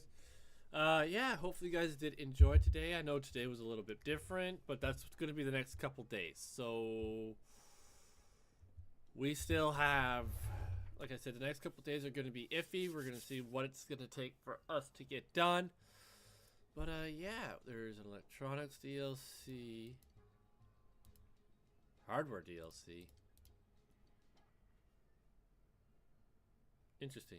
S1: yeah, hopefully you guys did enjoy today. I know today was a little bit different, but that's going to be the next couple days. So we still have, like I said, the next couple days are going to be iffy. We're going to see what it's going to take for us to get done. But yeah, there's an electronics DLC, hardware DLC. Interesting.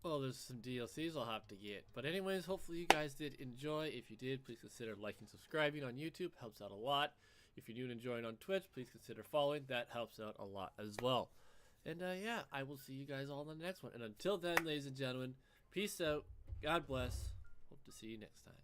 S1: Well, there's some DLCs I'll have to get. But anyways, hopefully you guys did enjoy. If you did, please consider liking, subscribing on YouTube. Helps out a lot. If you're new and enjoying on Twitch, please consider following. That helps out a lot as well. And yeah, I will see you guys all in the next one. And until then, ladies and gentlemen, peace out. God bless. Hope to see you next time.